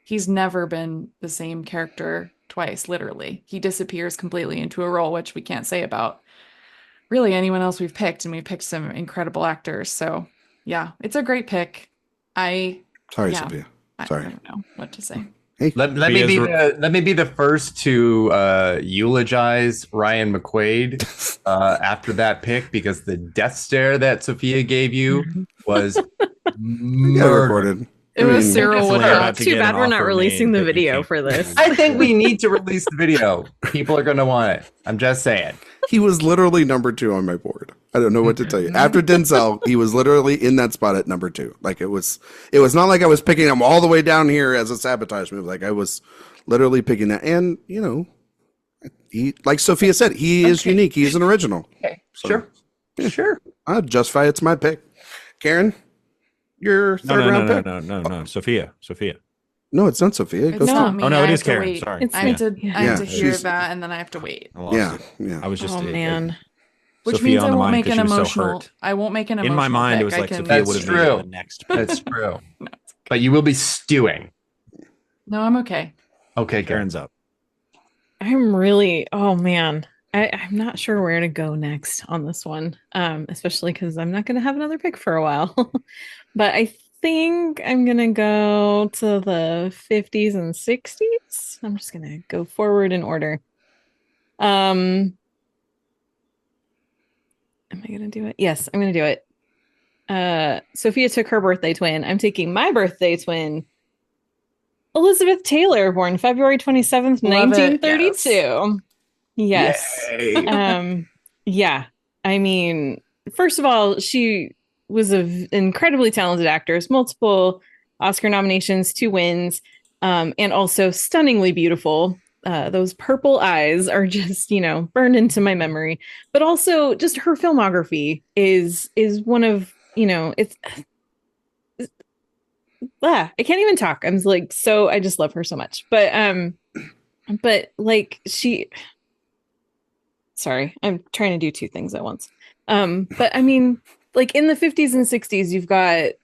Speaker 3: been the same character twice, literally. He disappears completely into a role, which we can't say about really anyone else we've picked, and we've picked some incredible actors. So yeah, it's a great pick.
Speaker 1: Sorry, Sophia. Sorry.
Speaker 3: I don't know what to say.
Speaker 1: Hey,
Speaker 2: Let me be the first to eulogize Ryan McQuade after that pick, because the death stare that Sophia gave you was
Speaker 1: recorded.
Speaker 3: It was Cyril Woodcock.
Speaker 4: Too bad we're not releasing the video for this.
Speaker 2: I think we need to release the video. People are going to want it. I'm just saying.
Speaker 1: He was literally number 2 on my board. I don't know what to tell you. After Denzel, he was literally in that spot at number 2. Like it was not like I was picking him all the way down here as a sabotage move. Like I was literally picking that. And you know, he, like Sophia said, he is unique. He's an original.
Speaker 2: Okay, so, sure.
Speaker 1: I'll justify it's my pick. Karen, your third round pick.
Speaker 5: No. Sophia.
Speaker 1: No, it's not Sophia. It goes
Speaker 3: It's not
Speaker 1: to-
Speaker 3: me.
Speaker 5: Oh, no,
Speaker 3: I
Speaker 5: it
Speaker 3: have
Speaker 5: is
Speaker 3: to
Speaker 5: Karen.
Speaker 3: wait.
Speaker 5: Sorry.
Speaker 3: I have to hear
Speaker 1: she's-
Speaker 3: that, and then I have to wait.
Speaker 5: I lost
Speaker 1: Yeah,
Speaker 5: it.
Speaker 1: yeah.
Speaker 5: I was just.
Speaker 4: Oh man.
Speaker 3: Which
Speaker 5: Sophia
Speaker 3: means
Speaker 5: on
Speaker 3: I
Speaker 5: the
Speaker 3: won't
Speaker 5: mind
Speaker 3: make an
Speaker 5: 'cause she was so
Speaker 3: emotional.
Speaker 5: hurt.
Speaker 3: I won't make an emotional.
Speaker 5: In my mind, it
Speaker 3: pick.
Speaker 5: was like
Speaker 3: I can-
Speaker 5: Sophia
Speaker 2: That's
Speaker 5: would have
Speaker 2: true.
Speaker 5: made it the next.
Speaker 2: That's true.
Speaker 3: No,
Speaker 2: But you will be stewing.
Speaker 3: No, I'm okay.
Speaker 2: Okay, Karen.
Speaker 5: Karen's up.
Speaker 4: I'm really, oh man. I'm not sure where to go next on this one. Especially because I'm not going to have another pick for a while. But I think I'm going to go to the 50s and 60s. I'm just going to go forward in order. Am I going to do it? Yes, I'm going to do it. Sophia took her birthday twin. I'm taking my birthday twin, Elizabeth Taylor, born February 27th,
Speaker 3: Love it,
Speaker 4: 1932. Yes.
Speaker 2: Yay.
Speaker 4: Yeah. I mean, first of all, she was an incredibly talented actress, multiple Oscar nominations, 2 wins, and also stunningly beautiful. Those purple eyes are just, burned into my memory. But also just her filmography is one of, I can't even talk. I'm like, so I just love her so much. But like sorry, I'm trying to do 2 things at once. But I mean, like in the 50s and 60s,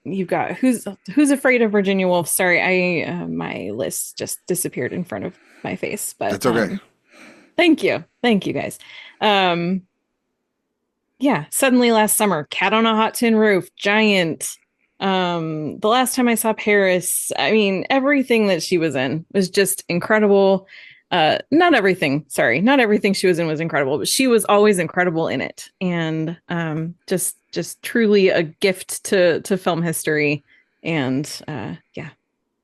Speaker 4: you've got Who's Afraid of Virginia Woolf. Sorry, my list just disappeared in front of my face, but
Speaker 1: That's okay.
Speaker 4: Thank you guys. Suddenly Last Summer, Cat on a Hot Tin Roof, Giant. The last time I saw Paris, I mean, everything that she was in was just incredible. Not everything she was in was incredible, but she was always incredible in it. And just truly a gift to film history. And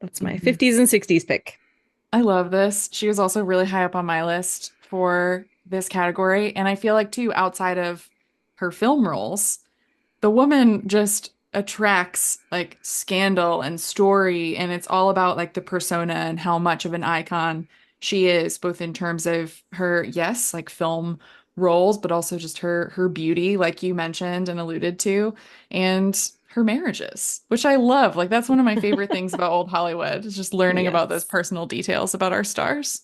Speaker 4: that's my 50s and 60s pick.
Speaker 3: I love this. She was also really high up on my list for this category. And I feel like, too, outside of her film roles, the woman just attracts like scandal and story. And it's all about like the persona and how much of an icon she is, both in terms of her, yes, like film roles, but also just her beauty, like you mentioned and alluded to, and her marriages, which I love. Like that's one of my favorite things about old Hollywood, is just learning about those personal details about our stars.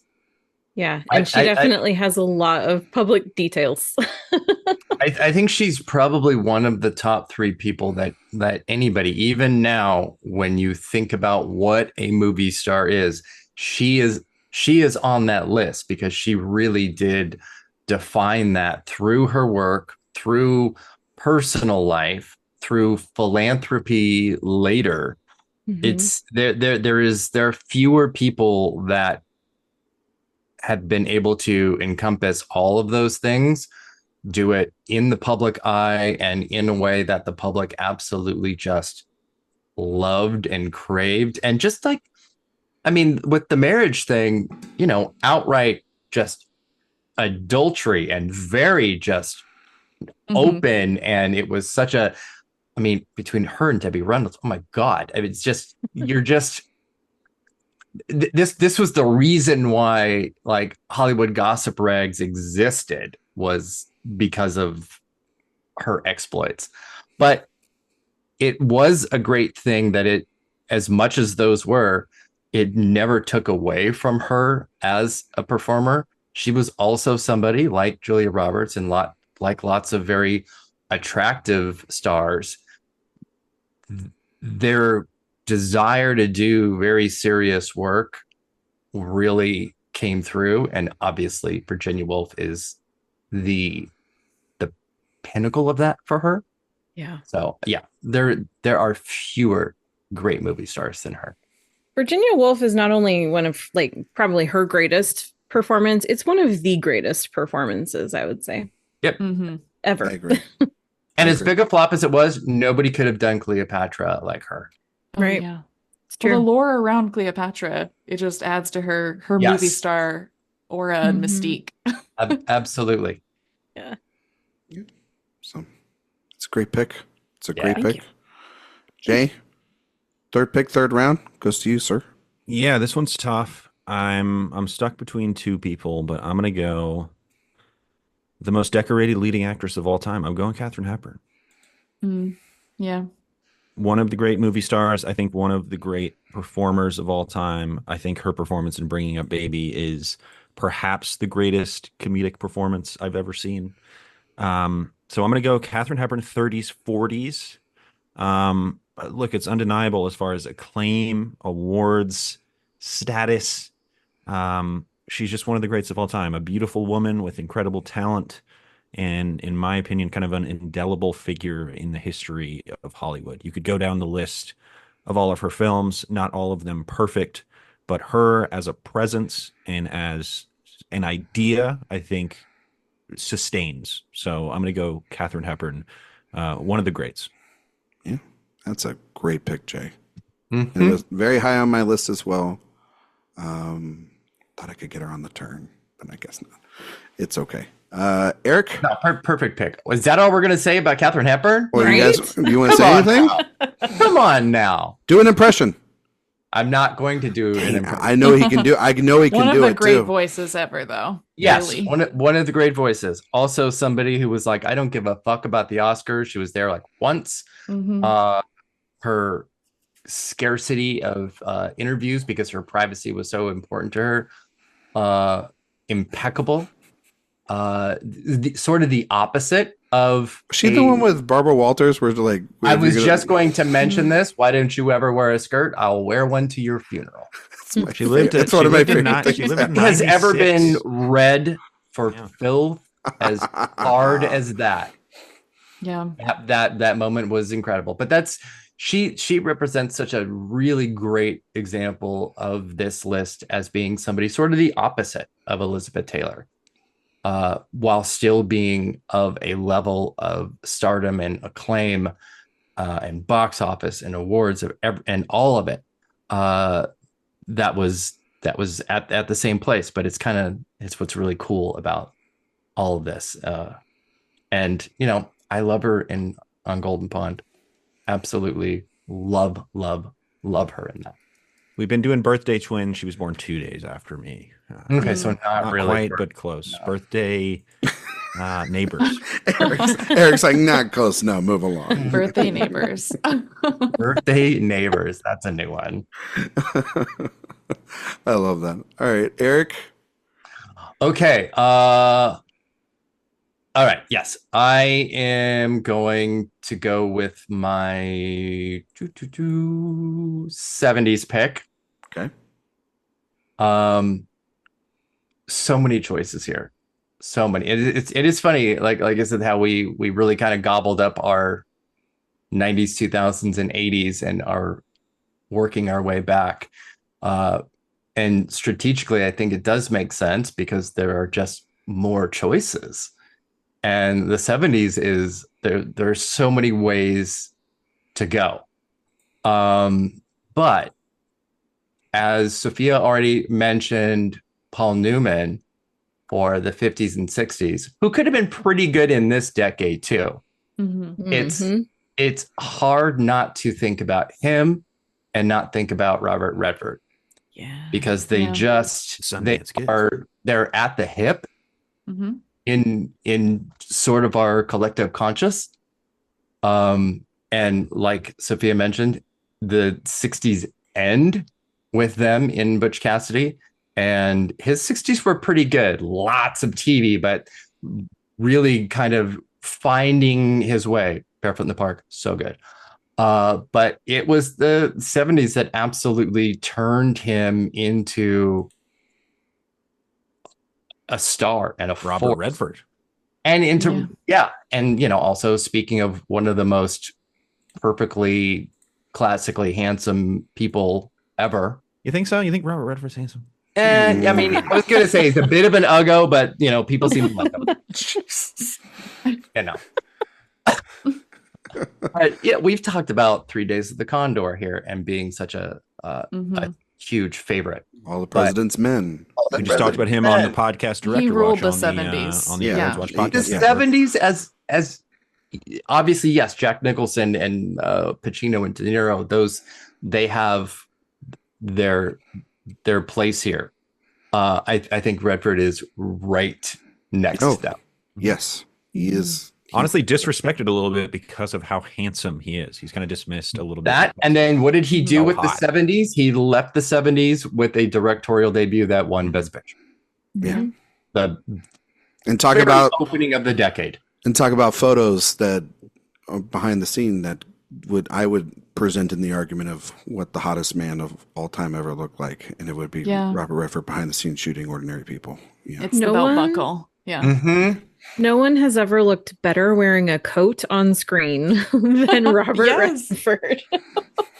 Speaker 4: Yeah, and she definitely has a lot of public details.
Speaker 2: I think she's probably one of the top 3 people that anybody, even now, when you think about what a movie star is, she is on that list, because she really did define that through her work, through personal life, through philanthropy later. It's there are fewer people that have been able to encompass all of those things, do it in the public eye and in a way that the public absolutely just loved and craved. And just like, I mean, with the marriage thing, outright just adultery and very just open. And it was such a, I mean, between her and Debbie Reynolds, oh my God. I mean, it's just, you're just, this was the reason why like Hollywood gossip rags existed, was because of her exploits. But it was a great thing that it, as much as those were, it never took away from her as a performer. She was also somebody like Julia Roberts and like lots of very attractive stars. Their desire to do very serious work really came through, and obviously Virginia Woolf is the pinnacle of that for her.
Speaker 4: Yeah.
Speaker 2: So yeah, there are fewer great movie stars than her.
Speaker 4: Virginia Woolf is not only one of like probably her greatest performance, it's one of the greatest performances, I would say.
Speaker 2: Yep.
Speaker 4: Ever.
Speaker 1: I agree.
Speaker 2: And as big a flop as it was, nobody could have done Cleopatra like her.
Speaker 4: Right.
Speaker 3: Yeah.
Speaker 4: It's true.
Speaker 3: Well, the lore around Cleopatra, it just adds to her movie star aura and mystique.
Speaker 2: Absolutely.
Speaker 4: Yeah.
Speaker 1: So it's a great pick. It's a great pick. Jay, third pick, third round goes to you, sir.
Speaker 5: Yeah, this one's tough. I'm stuck between 2 people, but I'm gonna go the most decorated leading actress of all time. I'm going Katharine Hepburn.
Speaker 3: Yeah.
Speaker 5: One of the great movie stars. I think one of the great performers of all time. I think her performance in Bringing Up Baby is perhaps the greatest comedic performance I've ever seen. So I'm going to go Katharine Hepburn, 30s, 40s. Look, it's undeniable as far as acclaim, awards, status. She's just one of the greats of all time. A beautiful woman with incredible talent, and in my opinion, kind of an indelible figure in the history of Hollywood. You could go down the list of all of her films, not all of them perfect, but her as a presence and as an idea, I think, sustains. So I'm going to go Katharine Hepburn, one of the greats.
Speaker 1: Yeah, that's a great pick, Jay. It was very high on my list as well. Thought I could get her on the turn, but I guess not. It's okay. Erik?
Speaker 2: No, perfect pick. Was that all we're going to say about Katharine Hepburn?
Speaker 1: Well, you guys, you want to say anything?
Speaker 2: Come on now.
Speaker 1: Do an impression.
Speaker 2: I'm not going to do an impression.
Speaker 1: I know he can do. I know he can do it too.
Speaker 3: One of the great voices ever, though.
Speaker 2: Yes,
Speaker 3: really.
Speaker 2: one of the great voices. Also, somebody who was like, I don't give a fuck about the Oscars. She was there like once. Her scarcity of interviews, because her privacy was so important to her, impeccable. Sort of the opposite of.
Speaker 1: She the one with Barbara Walters, where like
Speaker 2: I was just going to mention this. Why didn't you ever wear a skirt? I'll wear one to your funeral.
Speaker 5: She lived. It's
Speaker 1: one of my favorite.
Speaker 5: She lived at
Speaker 2: has
Speaker 5: 96.
Speaker 2: ever been read for filth as hard as that.
Speaker 3: Yeah.
Speaker 2: That moment was incredible. But she represents such a really great example of this list as being somebody sort of the opposite of Elizabeth Taylor, while still being of a level of stardom and acclaim, and box office and awards and all of it. That was at the same place, but it's what's really cool about all of this. And I love her on Golden Pond. Absolutely love her in that.
Speaker 5: We've been doing birthday twins. She was born 2 days after me.
Speaker 2: Okay, so not really
Speaker 5: quite, but close. No. Birthday neighbors.
Speaker 1: Eric's like, not close. No, move along.
Speaker 3: Birthday neighbors.
Speaker 2: Birthday neighbors. That's a new one.
Speaker 1: I love that. All right, Erik.
Speaker 2: Okay. All right. Yes, I am going to go with my 70s pick.
Speaker 1: Okay.
Speaker 2: So many choices here. So many. It is funny. Like I said, how we really kind of gobbled up our 90s, 2000s, and 80s and are working our way back. And strategically, I think it does make sense because there are just more choices. And the 70s is there's so many ways to go. But as Sophia already mentioned, Paul Newman for the 50s and 60s, who could have been pretty good in this decade too.
Speaker 3: Mm-hmm.
Speaker 2: It's hard not to think about him and not think about Robert Redford.
Speaker 3: Yeah.
Speaker 2: Because they're at the hip.
Speaker 3: Mm-hmm.
Speaker 2: in sort of our collective conscious. And like Sophia mentioned, the 60s end with them in Butch Cassidy, and his 60s were pretty good. Lots of TV, but really kind of finding his way. Barefoot in the Park, so good. But it was the 70s that absolutely turned him into a star and a
Speaker 5: Robert Redford.
Speaker 2: And into and also speaking of one of the most perfectly classically handsome people ever.
Speaker 5: You think so? You think Robert Redford's handsome?
Speaker 2: And I mean, I was gonna say he's a bit of an uggo, but people seem to like him. But yeah, we've talked about 3 Days of the Condor here and being such a huge favorite.
Speaker 1: All the President's Men.
Speaker 5: We just talked about him on the podcast Director
Speaker 3: He ruled
Speaker 5: Watch
Speaker 3: the
Speaker 5: on
Speaker 3: 70s.
Speaker 5: on the AwardsWatch Podcast.
Speaker 2: The 70s as obviously, yes, Jack Nicholson and Pacino and De Niro, they have their place here. I think Redford is right next to them.
Speaker 1: Yes, he is.
Speaker 5: Honestly, disrespected a little bit because of how handsome he is. He's kind of dismissed a little bit.
Speaker 2: And then what did he do with the 70s? He left the 70s with a directorial debut that won Best Picture.
Speaker 1: Yeah.
Speaker 2: And
Speaker 1: talk about
Speaker 2: opening of the decade.
Speaker 1: And talk about photos that are behind the scene that I would present in the argument of what the hottest man of all time ever looked like, and it would be Robert Redford behind the scenes shooting Ordinary People. Yeah.
Speaker 3: It's the belt buckle. Yeah.
Speaker 2: Mm-hmm.
Speaker 4: No one has ever looked better wearing a coat on screen than Robert Redford.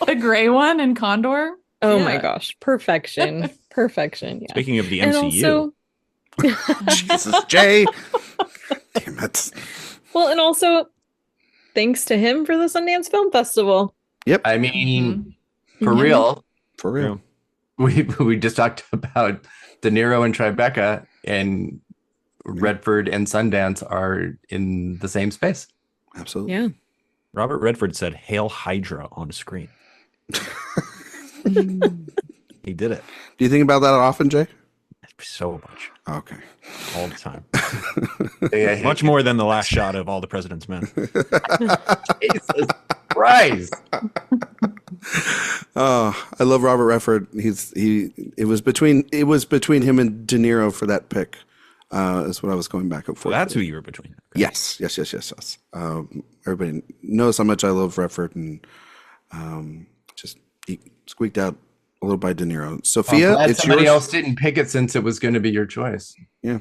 Speaker 3: The gray one in Condor.
Speaker 4: Oh my gosh. Perfection. Perfection. Yeah.
Speaker 5: Speaking of the MCU.
Speaker 1: Jesus, Jay. Damn it.
Speaker 4: Well, and also thanks to him for the Sundance Film Festival.
Speaker 1: Yep.
Speaker 2: I mean, for real.
Speaker 1: For real.
Speaker 2: We just talked about De Niro and Tribeca, and Redford and Sundance are in the same space.
Speaker 1: Absolutely.
Speaker 4: Yeah.
Speaker 5: Robert Redford said "Hail Hydra" on screen. He did it.
Speaker 1: Do you think about that often, Jay?
Speaker 5: So much.
Speaker 1: Okay.
Speaker 5: All the time. Much more than the last shot of All the President's Men.
Speaker 2: Jesus Christ.
Speaker 1: Oh, I love Robert Redford. It was between him and De Niro for that pick. Is what I was going back and forth.
Speaker 5: Well, that's who you were between. Okay.
Speaker 1: Yes. Everybody knows how much I love Redford, and just he squeaked out a little by De Niro. Sophia, it's
Speaker 2: somebody
Speaker 1: yours.
Speaker 2: else didn't pick it since it was going to be your choice.
Speaker 1: Yeah,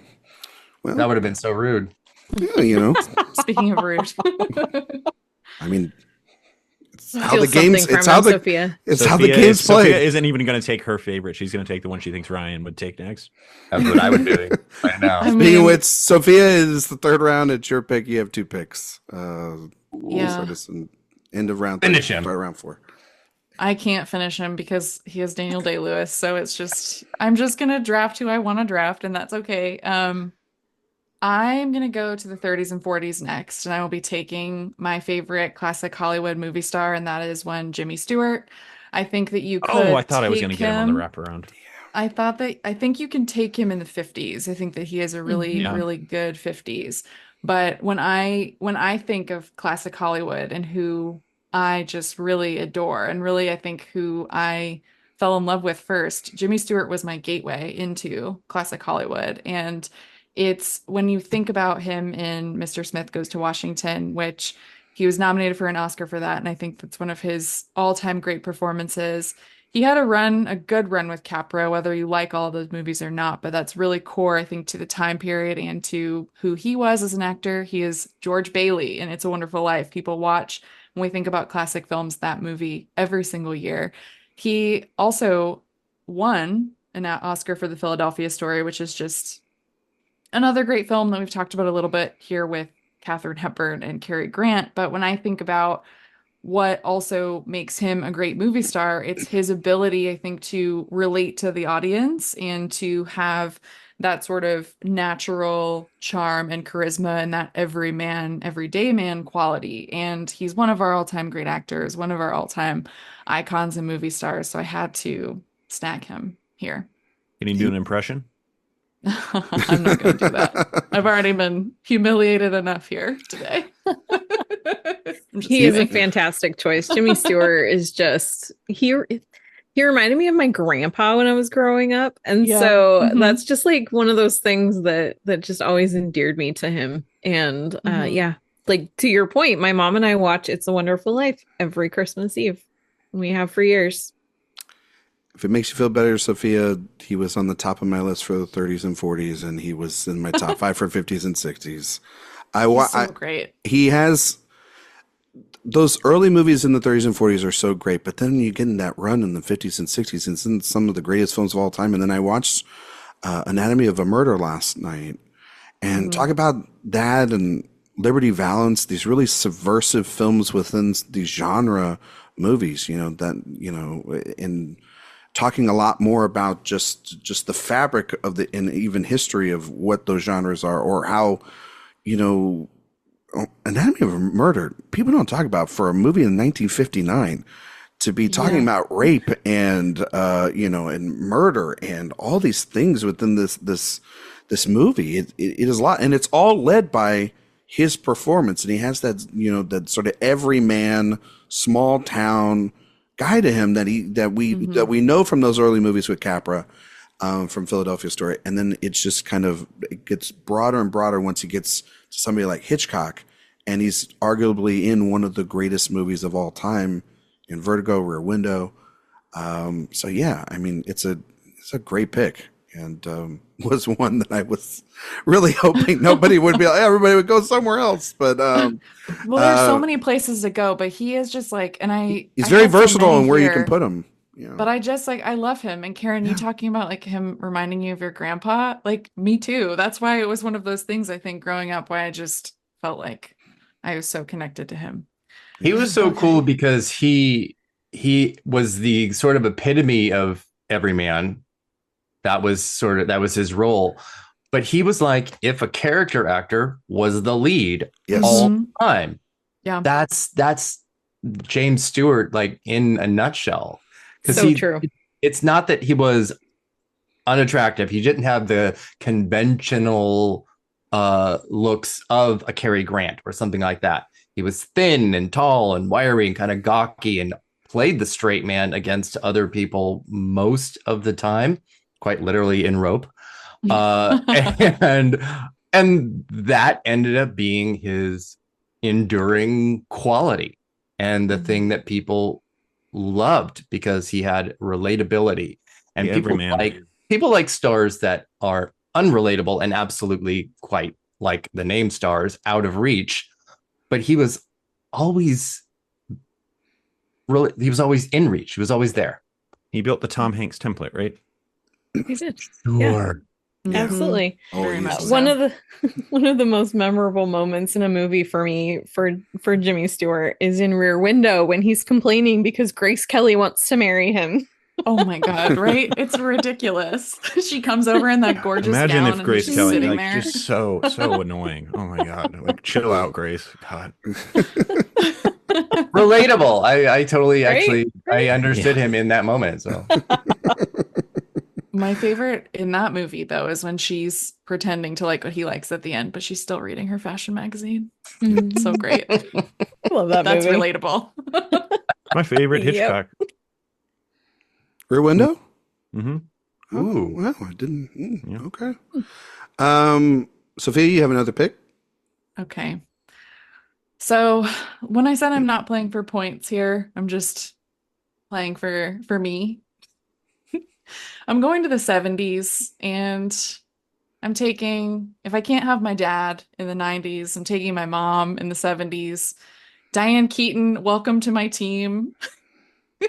Speaker 1: well,
Speaker 2: that would have been so rude.
Speaker 1: Yeah, you know.
Speaker 3: Speaking of rude.
Speaker 1: I mean, it's
Speaker 4: how the games. It's how the Sophia.
Speaker 1: It's how the games play.
Speaker 5: Sophia isn't even going to take her favorite. She's going to take the one she thinks Ryan would take next.
Speaker 2: That's what I would do right now.
Speaker 1: Speaking of which, Sophia is the third round. It's your pick. You have 2 picks.
Speaker 3: Yeah.
Speaker 1: So end of round
Speaker 2: 3. Finish him.
Speaker 1: Start round 4.
Speaker 3: I can't finish him because he has Daniel Day-Lewis. So it's just, I'm just going to draft who I want to draft, and that's okay. I'm going to go to the 30s and 40s next, and I will be taking my favorite classic Hollywood movie star, and that is one Jimmy Stewart. I think that you could
Speaker 5: I thought I was going to get him on the wraparound.
Speaker 3: I think you can take him in the 50s. I think that he has a really, really good 50s. But when I think of classic Hollywood and who I just really adore, and really I think who I fell in love with first, Jimmy Stewart was my gateway into classic Hollywood. And it's when you think about him in Mr. Smith Goes to Washington, which he was nominated for an Oscar for that. And I think that's one of his all-time great performances. He had a good run with Capra, whether you like all of those movies or not, but that's really core, I think, to the time period and to who he was as an actor. He is George Bailey in It's a Wonderful Life. People watch, when we think about classic films, that movie every single year. He also won an Oscar for The Philadelphia Story, which is just another great film that we've talked about a little bit here with Katharine Hepburn and Cary Grant. But when I think about what also makes him a great movie star, it's his ability, I think, to relate to the audience and to have that sort of natural charm and charisma and that everyday man quality. And he's one of our all-time great actors, one of our all-time icons and movie stars. So I had to snag him here.
Speaker 5: Can you do an impression?
Speaker 3: I'm not going to do that. I've already been humiliated enough here today.
Speaker 4: He is a fantastic choice. Jimmy Stewart is just he reminded me of my grandpa when I was growing up, and so that's just like one of those things that just always endeared me to him. And like to your point, my mom and I watch It's a Wonderful Life every Christmas Eve. We have for years.
Speaker 1: If it makes you feel better, Sophia, he was on the top of my list for the 30s and 40s, and he was in my top 5 for 50s and 60s.
Speaker 3: So great.
Speaker 1: He has those early movies in the 30s and 40s are so great, but then you get in that run in the 50s and 60s, and it's in some of the greatest films of all time. And then I watched Anatomy of a Murder last night, and talk about that and Liberty Valance, these really subversive films within these genre movies, and talking a lot more about just the fabric of and even history of what those genres are, or how, Anatomy of a Murder, people don't talk about for a movie in 1959 to be talking about rape and, and murder and all these things within this movie. It is a lot, and it's all led by his performance. And he has that, that sort of everyman, small town guy to him that we know from those early movies with Capra, from Philadelphia Story. And then it's just it gets broader and broader once he gets to somebody like Hitchcock, and he's arguably in one of the greatest movies of all time in Vertigo, Rear Window. So yeah, I mean, it's a great pick, and was one that I was really hoping nobody would be like, everybody would go somewhere else. But
Speaker 3: well, there's so many places to go, but he is just like, and
Speaker 1: he's very versatile in where you can put him. Yeah.
Speaker 3: But I love him. And Karen, you talking about like him reminding you of your grandpa, like me too. That's why it was one of those things, I think, growing up, why I just felt like I was so connected to him.
Speaker 2: He was so cool because he was the sort of epitome of everyman. That was his role. But he was like, if a character actor was the lead all the time. Yeah. That's James Stewart, like in a nutshell.
Speaker 4: So true.
Speaker 2: It's not that he was unattractive. He didn't have the conventional looks of a Cary Grant or something like that. He was thin and tall and wiry and kind of gawky and played the straight man against other people most of the time, quite literally in rope. And that ended up being his enduring quality and the thing that people loved, because he had relatability, and people like stars that are unrelatable and absolutely quite like the name stars, out of reach, but he was always in reach. He was always there.
Speaker 5: He built the Tom Hanks template, right?
Speaker 4: He did.
Speaker 2: Sure.
Speaker 4: Yeah. Absolutely.
Speaker 3: Very much so.
Speaker 4: One of the most memorable moments in a movie for me for Jimmy Stewart is in Rear Window when he's complaining because Grace Kelly wants to marry him.
Speaker 3: Oh my God, right? It's ridiculous. She comes over in that gorgeous
Speaker 5: Imagine
Speaker 3: gown
Speaker 5: if Grace
Speaker 3: and
Speaker 5: Kelly,
Speaker 3: sitting
Speaker 5: like,
Speaker 3: there.
Speaker 5: just so annoying. Oh my God. Like, chill out, Grace. God.
Speaker 2: Relatable. I totally
Speaker 4: Right?
Speaker 2: I understood him in that moment. So
Speaker 3: My favorite in that movie, though, is when she's pretending to like what he likes at the end, but she's still reading her fashion magazine. So great.
Speaker 4: I love that
Speaker 3: That's
Speaker 4: movie.
Speaker 3: relatable.
Speaker 5: My favorite
Speaker 4: Yep.
Speaker 5: Hitchcock.
Speaker 1: Rear Window?
Speaker 5: Mm-hmm.
Speaker 1: Oh, wow. I didn't.
Speaker 5: Yeah.
Speaker 1: Okay. Sophia, you have another pick?
Speaker 3: Okay. So when I said I'm not playing for points here, I'm just playing for me. I'm going to the 70s and I'm taking, if I can't have my dad in the 90s, I'm taking my mom in the 70s. Diane Keaton, welcome to my team.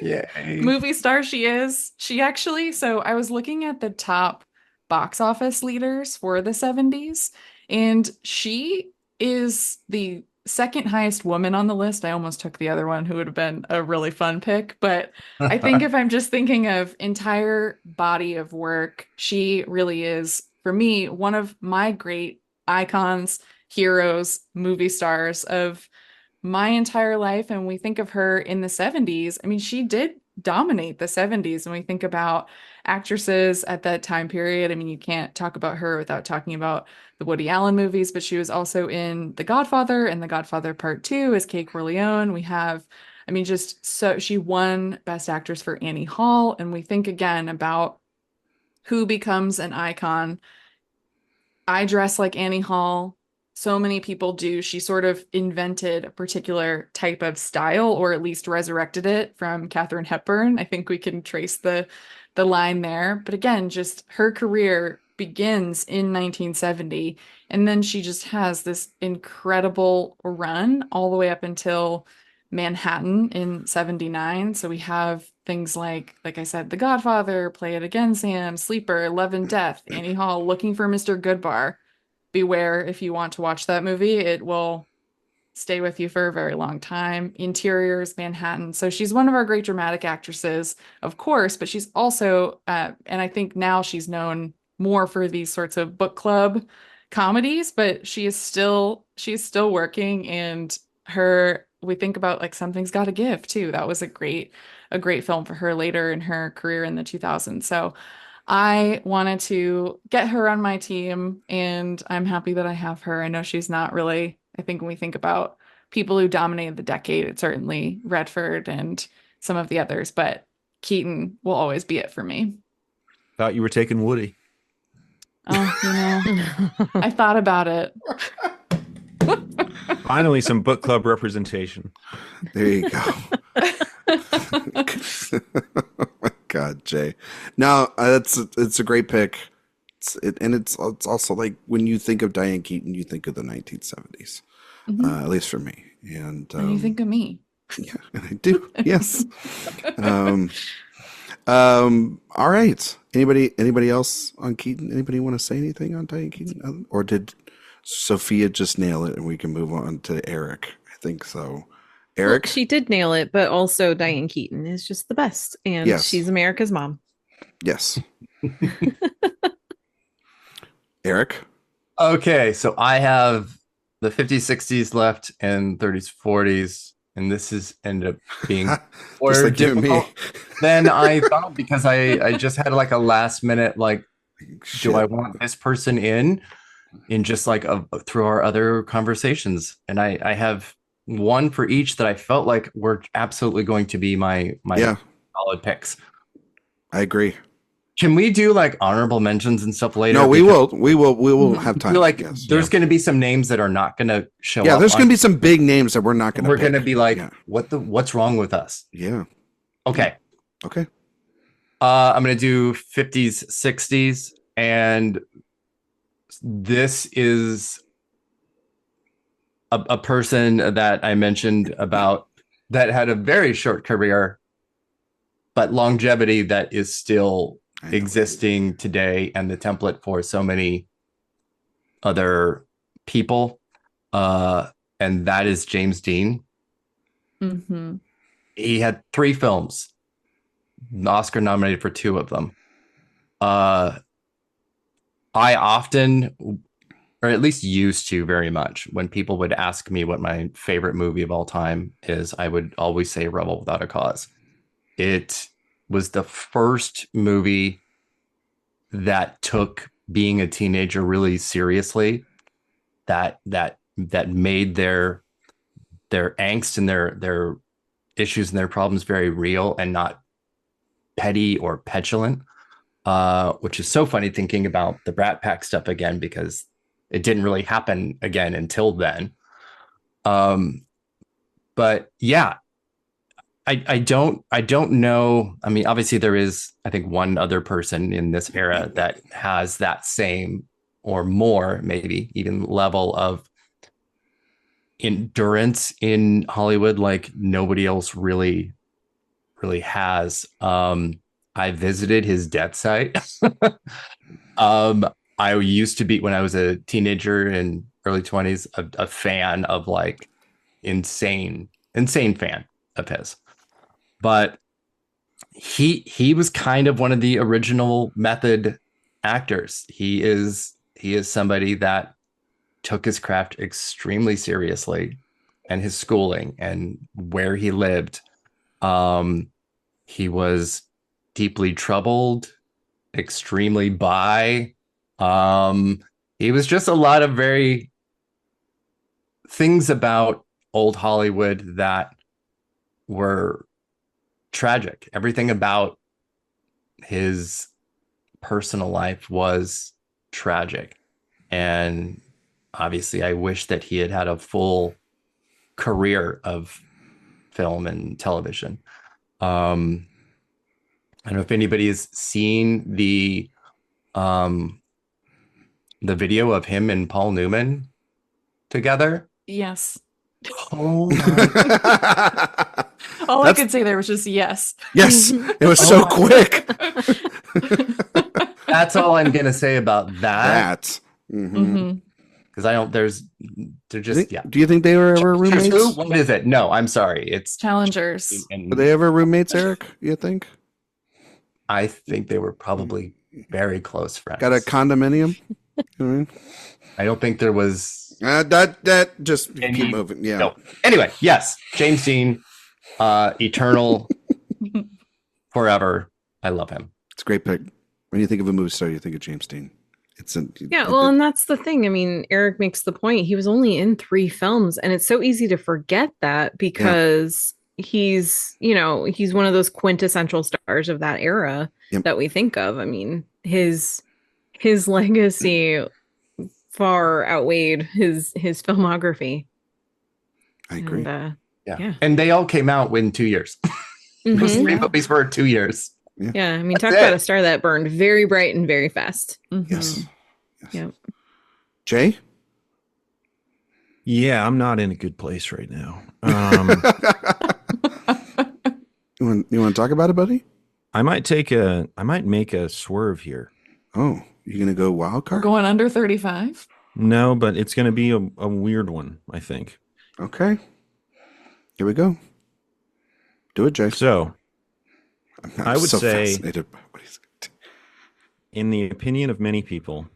Speaker 2: Yay.
Speaker 3: Movie star she is. She actually, so I was looking at the top box office leaders for the 70s, and she is the second highest woman on the list. I almost took the other one, who would have been a really fun pick, but I think if I'm just thinking of entire body of work, she really is, for me, one of my great icons, heroes, movie stars of my entire life. And we think of her in the 70s. I mean, she did dominate the 70s. And we think about actresses at that time period. I mean, you can't talk about her without talking about the Woody Allen movies, but she was also in The Godfather and The Godfather Part 2 as Kay Corleone. We have, I mean, just so she won Best Actress for Annie Hall. And we think again about who becomes an icon. I dress like Annie Hall. So many people do. She sort of invented a particular type of style, or at least resurrected it from Katharine Hepburn. I think we can trace the line there. But again, just her career begins in 1970, and then she just has this incredible run all the way up until Manhattan in 79. So we have things like I said, The Godfather, Play It Again, Sam, Sleeper, Love and Death, Annie Hall, Looking for Mr. Goodbar. Beware, if you want to watch that movie, it will stay with you for a very long time. Interiors, Manhattan. So she's one of our great dramatic actresses, of course, but she's also, and I think now she's known more for these sorts of book club comedies, but she's still working, and we think about like Something's Gotta Give too. That was a great film for her later in her career in the 2000s. So I wanted to get her on my team, and I'm happy that I have her. I know she's not really, I think when we think about people who dominated the decade, it's certainly Redford and some of the others, but Keaton will always be it for me.
Speaker 5: Thought you were taking Woody.
Speaker 3: Oh, I thought about it.
Speaker 5: Finally, some book club representation.
Speaker 1: There you go. Oh my God, Jay. No, it's a great pick. It's also like when you think of Diane Keaton, you think of the 1970s, at least for me. And
Speaker 3: you think of me.
Speaker 1: Yeah, and I do. Yes. All right. Anybody else on Keaton? Anybody want to say anything on Diane Keaton? Or did Sophia just nail it and we can move on to Erik? I think so. Erik?
Speaker 4: Well, she did nail it, but also Diane Keaton is just the best. And
Speaker 1: Yes.
Speaker 4: She's America's mom.
Speaker 1: Yes. Erik?
Speaker 2: Okay, so I have the 50s, 60s left and 30s, 40s, and this has ended up being more
Speaker 1: Just like you and me.
Speaker 2: difficult than I thought, because I just had like a last minute, like, do I want this person in just like through our other conversations? And I have one for each that I felt like were absolutely going to be my solid picks.
Speaker 1: I agree.
Speaker 2: Can we do like honorable mentions and stuff later?
Speaker 1: No, we will have time.
Speaker 2: I feel like there's going to be some names that are not going to show up.
Speaker 1: Yeah, there's going to be some big names that we're not going to
Speaker 2: We're going to be like, what's wrong with us?
Speaker 1: Yeah.
Speaker 2: Okay.
Speaker 1: Okay.
Speaker 2: I'm going to do 50s, 60s, and this is a person that I mentioned about that had a very short career, but longevity that is still existing today and the template for so many other people. And that is James Dean.
Speaker 3: Mm-hmm.
Speaker 2: He had 3 films, Oscar nominated for 2 of them. I often, or at least used to very much, when people would ask me what my favorite movie of all time is, I would always say Rebel Without a Cause. It was the first movie that took being a teenager really seriously, that made their angst and their issues and their problems very real and not petty or petulant, which is so funny thinking about the Brat Pack stuff again, because it didn't really happen again until then. But yeah, I don't know. I mean, obviously there is, I think, one other person in this era that has that same or more, maybe even level of endurance in Hollywood like nobody else really has. I visited his death site. I used to be, when I was a teenager in early 20s, a fan of, like, insane fan of his. But he was kind of one of the original method actors. He is somebody that took his craft extremely seriously, and his schooling and where he lived. He was deeply troubled, extremely bi. He was just a lot of very things about old Hollywood that were tragic. Everything about his personal life was tragic. And obviously I wish that he had had a full career of film and television. I don't know if anybody has seen the video of him and Paul Newman together.
Speaker 3: Yes.
Speaker 2: Oh
Speaker 3: All I could say there was just yes.
Speaker 1: Yes, it was so quick.
Speaker 2: That's all I'm gonna say about that.
Speaker 1: Mm-hmm.
Speaker 2: Because they're just, yeah.
Speaker 1: Do you think they were ever roommates?
Speaker 2: What is it? No, I'm sorry. It's
Speaker 3: Challengers.
Speaker 1: Were they ever roommates, Erik? You think?
Speaker 2: I think they were probably very close friends.
Speaker 1: Got a condominium? You know what I mean?
Speaker 2: I don't think there was
Speaker 1: that just keep moving. Yeah.
Speaker 2: No. Anyway, yes, James Dean, eternal, forever. I love him.
Speaker 1: It's a great pick. When you think of a movie star, you think of James Dean.
Speaker 4: And that's the thing. I mean, Erik makes the point. He was only in 3 films, and it's so easy to forget that because he's one of those quintessential stars of that era that we think of. I mean, his legacy far outweighed his filmography.
Speaker 1: I agree.
Speaker 4: And,
Speaker 2: and they all came out in 2 years. Those 3 movies were 2 years.
Speaker 4: Yeah, I mean, talk about a star that burned very bright and very fast.
Speaker 1: Yes.
Speaker 4: Yep.
Speaker 1: Jay?
Speaker 5: Yeah, I'm not in a good place right now.
Speaker 1: You want to talk about it, buddy?
Speaker 5: I might make a swerve here.
Speaker 1: Oh, you gonna go wild card?
Speaker 3: Going under 35?
Speaker 5: No, but it's gonna be a weird one, I think.
Speaker 1: Okay. Here we go. Do it, Jay.
Speaker 5: So I would
Speaker 1: so
Speaker 5: say,
Speaker 1: fascinated by what he's going to do.
Speaker 5: In the opinion of many people,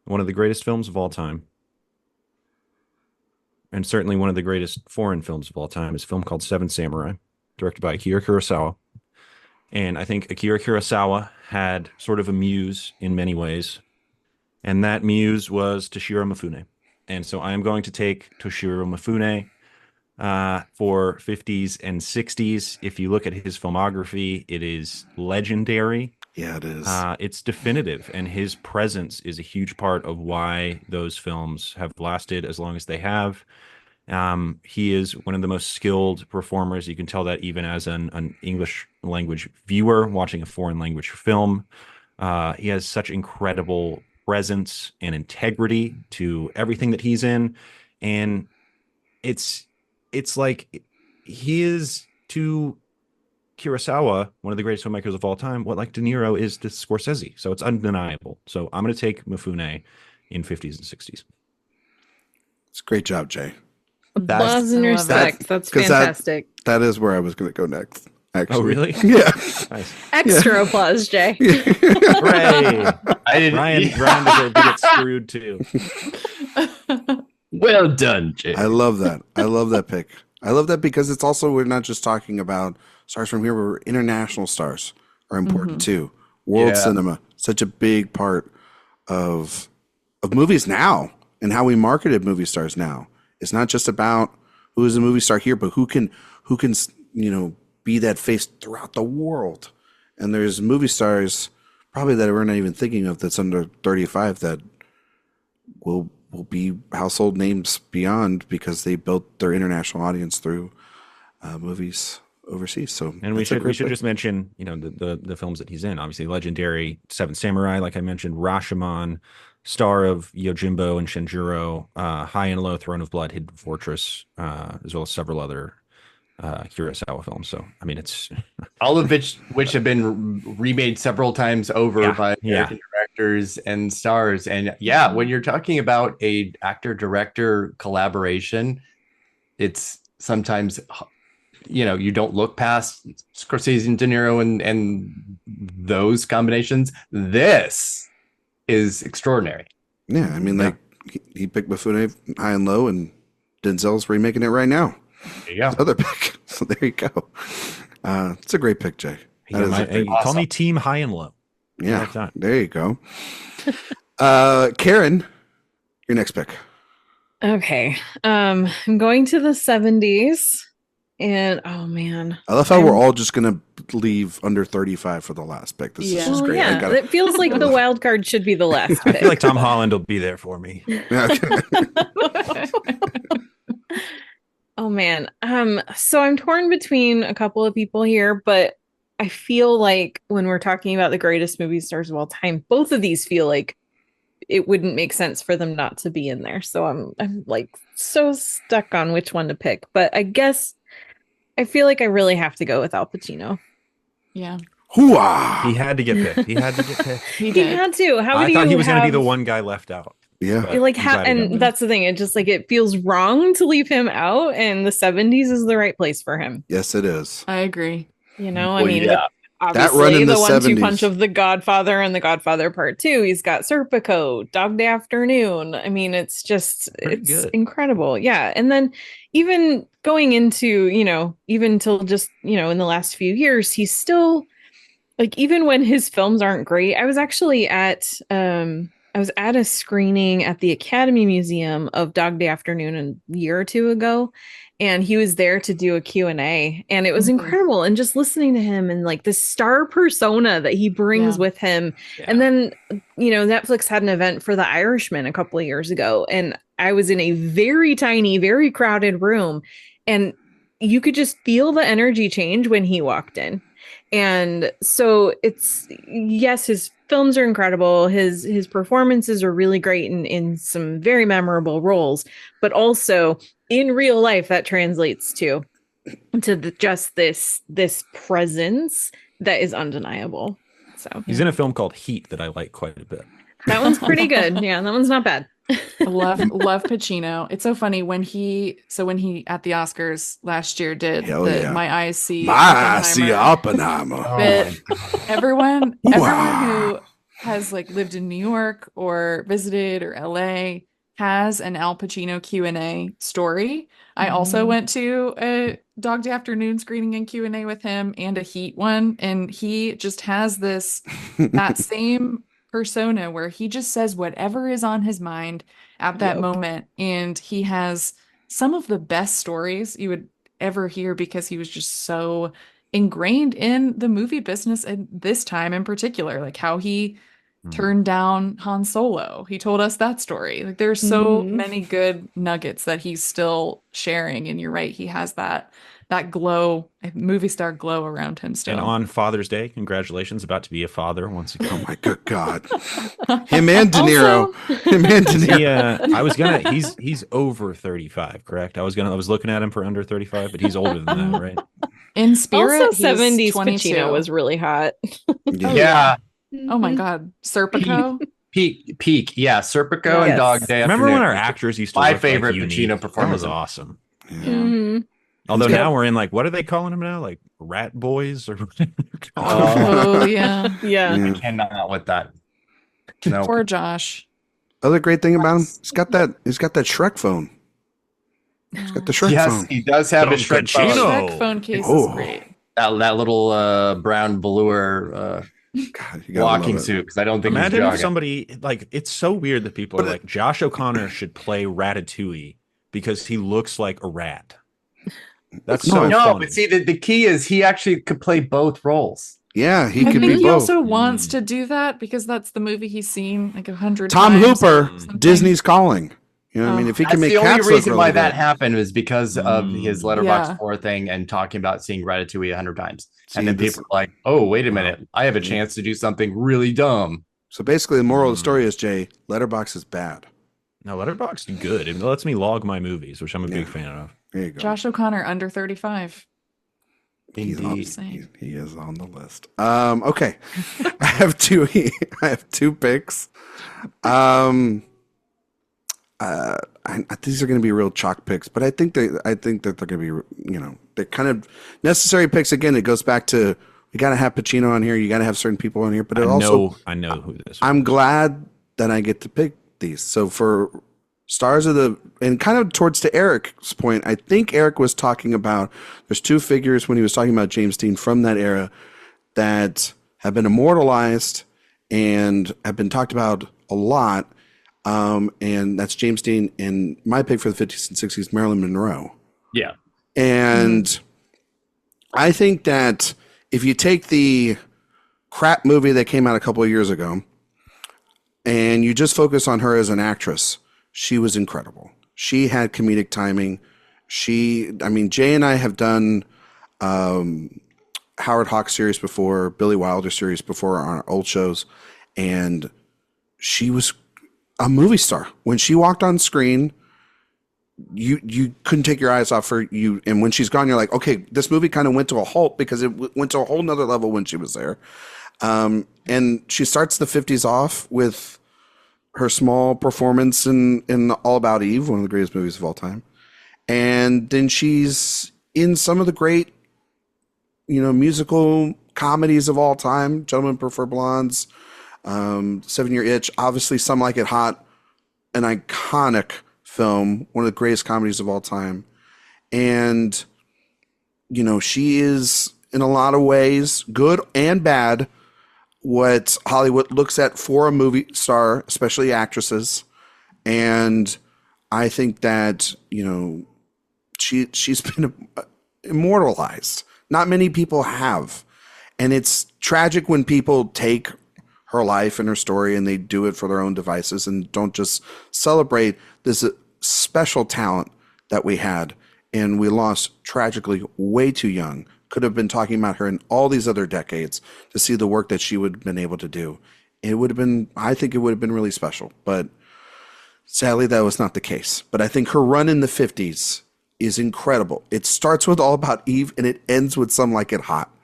Speaker 5: one of the greatest films of all time, and certainly one of the greatest foreign films of all time, is a film called Seven Samurai, directed by Akira Kurosawa. And I think Akira Kurosawa had sort of a muse in many ways, and that muse was Toshiro Mifune. And so I am going to take Toshiro Mifune for 50s and 60s. If you look at his filmography, it is legendary.
Speaker 1: Yeah, it is.
Speaker 5: It's definitive, and his presence is a huge part of why those films have lasted as long as they have. He is one of the most skilled performers. You can tell that even as an English language viewer watching a foreign language film. He has such incredible presence and integrity to everything that he's in. And it's like he is to Kurosawa, one of the greatest filmmakers of all time, what like De Niro is to Scorsese. So it's undeniable. So I'm going to take Mifune in 50s and 60s.
Speaker 1: It's a great job, Jay.
Speaker 4: Applause and respect. That's fantastic.
Speaker 1: That is where I was going to go next. Actually.
Speaker 5: Oh, really?
Speaker 1: Yeah.
Speaker 5: Nice.
Speaker 4: Extra applause, Jay.
Speaker 5: Hooray! Ryan deserved to get screwed too.
Speaker 2: Well done, Jay.
Speaker 1: I love that. I love that pick. I love that because it's also, we're not just talking about stars from here, but international stars are important too. World cinema, such a big part of movies now and how we marketed movie stars now. It's not just about who is a movie star here, but who can be that face throughout the world. And there's movie stars probably that we're not even thinking of that's under 35 that will be household names beyond because they built their international audience through movies overseas. So,
Speaker 5: and we should just mention, the films that he's in. Obviously, legendary Seven Samurai, like I mentioned, Rashomon, star of Yojimbo and Shinjuro, High and Low, Throne of Blood, Hidden Fortress, as well as several other Kurosawa films. So, I mean, it's
Speaker 2: all of which have been remade several times over by American directors and stars. And when you're talking about a actor-director collaboration, it's sometimes, you don't look past Scorsese and De Niro and those combinations. This is extraordinary.
Speaker 1: Yeah, I mean, he picked Mifune High and Low, and Denzel's remaking it right now.
Speaker 2: There you go.
Speaker 1: Other pick. So there you go. It's a great pick, Jay.
Speaker 5: Call me Team High and Low.
Speaker 1: Yeah, there you go. Karen, your next pick.
Speaker 4: Okay. I'm going to the 70s. And oh man,
Speaker 1: I love how we're all just gonna leave under 35 for the last pick. This is just great.
Speaker 4: Yeah, it feels like the wild card should be the last pick.
Speaker 5: I feel like Tom Holland will be there for me.
Speaker 4: Oh man. So I'm torn between a couple of people here, but I feel like when we're talking about the greatest movie stars of all time, both of these feel like it wouldn't make sense for them not to be in there. So I'm like so stuck on which one to pick. But I guess I feel like I really have to go with Al Pacino.
Speaker 3: Yeah.
Speaker 1: Hooah!
Speaker 5: He had to get picked. He had to.
Speaker 4: He had to.
Speaker 5: I thought he was going to be the one guy left out.
Speaker 1: Yeah.
Speaker 4: And that's the thing. It just it feels wrong to leave him out, and the 70s is the right place for him.
Speaker 1: Yes, it is.
Speaker 3: I agree.
Speaker 4: Obviously the 1-2
Speaker 1: 70s.
Speaker 4: punch of The Godfather and The Godfather Part 2. He's got Serpico, Dog Day Afternoon. I mean, it's
Speaker 5: good.
Speaker 4: incredible. Yeah. And then even going into, even till just, in the last few years, he's still even when his films aren't great. I was actually at a screening at the Academy Museum of Dog Day Afternoon a year or two ago. And he was there to do a Q&A, and it was incredible. And just listening to him and this star persona that he brings with him. Yeah. And then, Netflix had an event for The Irishman a couple of years ago, and I was in a very tiny, very crowded room, and you could just feel the energy change when he walked in. And so his films are incredible. His performances are really great in some very memorable roles, but also in real life that translates to just this presence that is undeniable. So
Speaker 5: he's in a film called Heat that I like quite a bit.
Speaker 4: That one's pretty good. Yeah, that one's not bad.
Speaker 3: I love Pacino. It's so funny when he at the Oscars last year did My Eyes See
Speaker 1: Oppenheimer.
Speaker 3: Everyone who has lived in New York or visited or LA has an Al Pacino Q&A story. I also went to a Dog Day Afternoon screening and Q&A with him, and a Heat one, and he just has that same persona where he just says whatever is on his mind at that moment, and he has some of the best stories you would ever hear because he was just so ingrained in the movie business at this time in particular, how he turned down Han Solo. He told us that story. Like there's so many good nuggets that he's still sharing. And you're right, he has that glow, movie star glow around him still.
Speaker 5: And on Father's Day, congratulations, about to be a father once again.
Speaker 1: Oh my good God. Him and De Niro. Him and De Niro.
Speaker 5: He's over 35, correct? I was looking at him for under 35, but he's older than that, right?
Speaker 3: In spirit,
Speaker 4: also 70s
Speaker 3: 22.
Speaker 4: Pacino was really hot.
Speaker 2: Yeah.
Speaker 3: Oh my God. Serpico?
Speaker 2: Peak. Yeah. Serpico and Dog Day
Speaker 5: Remember
Speaker 2: Afternoon.
Speaker 5: when our actors used to
Speaker 2: My
Speaker 5: look
Speaker 2: favorite
Speaker 5: like
Speaker 2: Pacino performance.
Speaker 5: That was awesome.
Speaker 1: Yeah.
Speaker 5: Although now we're in like, what are they calling him now? Like rat boys or whatever.
Speaker 3: Oh yeah.
Speaker 4: Yeah.
Speaker 2: I cannot with that. No.
Speaker 3: Poor Josh.
Speaker 1: Other great thing about him, he's got that Shrek phone. He's got the Shrek phone.
Speaker 2: He does have a Shrek phone.
Speaker 3: Shrek phone case is great.
Speaker 2: That little brown velour walking suit, because I don't think
Speaker 5: imagine if somebody like, it's so weird that people are like, Josh O'Connor should play Ratatouille because he looks like a rat. That's so funny.
Speaker 2: But see, the key is he actually could play both roles.
Speaker 1: Yeah, he
Speaker 3: I
Speaker 1: could
Speaker 3: think
Speaker 1: be
Speaker 3: he
Speaker 1: both.
Speaker 3: also wants to do that because that's the movie he's seen like 100
Speaker 1: Tom
Speaker 3: times.
Speaker 1: Hooper, Disney's calling. You know what I mean? If he can make
Speaker 2: the only
Speaker 1: cats
Speaker 2: reason
Speaker 1: look
Speaker 2: why
Speaker 1: really
Speaker 2: that
Speaker 1: good.
Speaker 2: happened was because of his Letterboxd 4 thing and talking about seeing Ratatouille 100 times.
Speaker 1: See,
Speaker 2: and then people are like, oh, wait a minute. I have a chance to do something really dumb.
Speaker 1: So basically, the moral of the story is, Jay, Letterboxd is bad.
Speaker 5: No, Letterboxd is good. It lets me log my movies, which I'm a big fan of.
Speaker 1: There you go.
Speaker 3: Josh O'Connor, under 35.
Speaker 1: He is on the list. Okay. I have two picks. These are going to be real chalk picks, but I think that they're going to be, they're kind of necessary picks. Again, it goes back to, you got to have Pacino on here. You got to have certain people on here, but
Speaker 5: I know who this is.
Speaker 1: I'm glad that I get to pick these. So for stars of the, and kind of towards to Eric's point, I think Erik was talking about, there's two figures when he was talking about James Dean from that era that have been immortalized and have been talked about a lot. And that's James Dean, and my pick for the 50s and 60s, Marilyn Monroe.
Speaker 2: Yeah.
Speaker 1: And I think that if you take the crap movie that came out a couple of years ago and you just focus on her as an actress, she was incredible. She had comedic timing. Jay and I have done Howard Hawks series before, Billy Wilder series before on our old shows, and she was a movie star. When she walked on screen, you couldn't take your eyes off her. And when she's gone, you're like, okay, this movie kind of went to a halt because it went to a whole nother level when she was there. And she starts the 50s off with her small performance in All About Eve, one of the greatest movies of all time. And then she's in some of the great, musical comedies of all time, Gentlemen Prefer Blondes, 7 Year Itch, obviously Some Like It Hot, an iconic film, one of the greatest comedies of all time. And, she is in a lot of ways, good and bad, what Hollywood looks at for a movie star, especially actresses. And I think that, she's been immortalized. Not many people have. And it's tragic when people take her life and her story and they do it for their own devices and don't just celebrate this special talent that we had and we lost tragically way too young. Could have been talking about her in all these other decades to see the work that she would have been able to do. I think it would have been really special, but sadly that was not the case. But I think her run in the 50s is incredible. It starts with All About Eve and it ends with Some Like It Hot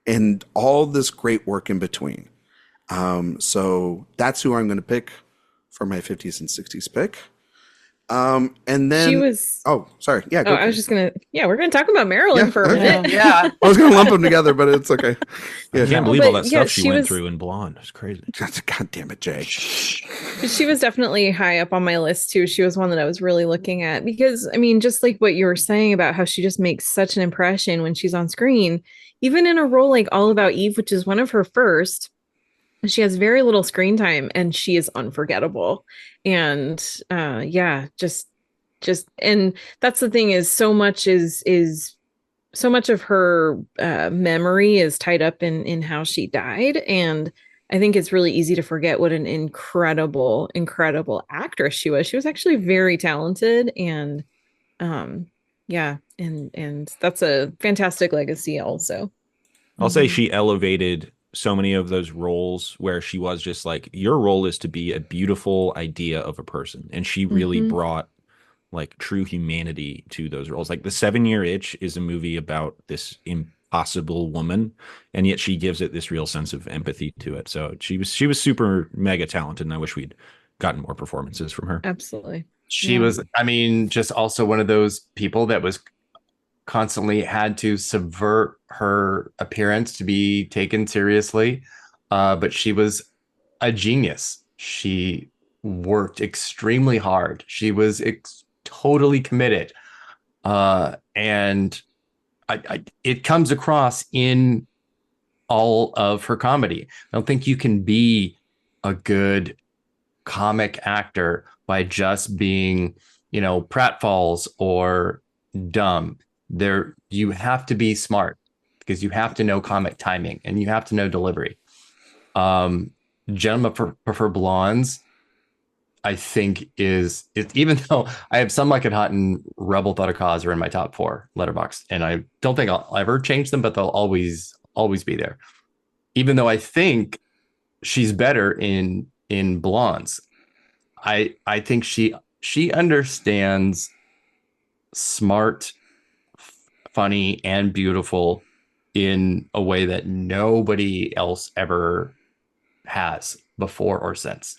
Speaker 1: and all this great work in between. So that's who I'm going to pick for my 50s and 60s pick. And then
Speaker 4: she was.
Speaker 1: Oh, sorry. Yeah.
Speaker 4: I was just gonna. Yeah, we're gonna talk about Marilyn for a minute.
Speaker 2: Yeah.
Speaker 1: I was gonna lump them together, but it's okay.
Speaker 5: Yeah, I can't believe all that stuff she went through in Blonde. It's crazy.
Speaker 1: God damn it, Jay.
Speaker 4: She was definitely high up on my list too. She was one that I was really looking at because just like what you were saying about how she just makes such an impression when she's on screen, even in a role like All About Eve, which is one of her first. She has very little screen time and she is unforgettable. And just and that's the thing is so much so much of her memory is tied up in how she died. And I think it's really easy to forget what an incredible, incredible actress she was. She was actually very talented, and yeah, and that's a fantastic legacy also.
Speaker 5: I'll say she elevated so many of those roles where she was just like, your role is to be a beautiful idea of a person. And she really brought like true humanity to those roles. Like The 7-Year Itch is a movie about this impossible woman, and yet she gives it this real sense of empathy to it. So she was super mega talented, and I wish we'd gotten more performances from her.
Speaker 4: Absolutely.
Speaker 2: She was, I mean, just also one of those people that was constantly had to subvert her appearance to be taken seriously. But she was a genius. She worked extremely hard. She was totally committed. And it comes across in all of her comedy. I don't think you can be a good comic actor by just being, pratfalls or dumb. You have to be smart, because you have to know comic timing and you have to know delivery. Gentlemen Prefer Blondes, I think is even though I have Some Like It Hot and Rebel Without a Cause are in my top 4 Letterboxd, and I don't think I'll ever change them, but they'll always be there. Even though I think she's better in Blondes, I think she understands smart, funny, and beautiful in a way that nobody else ever has before or since.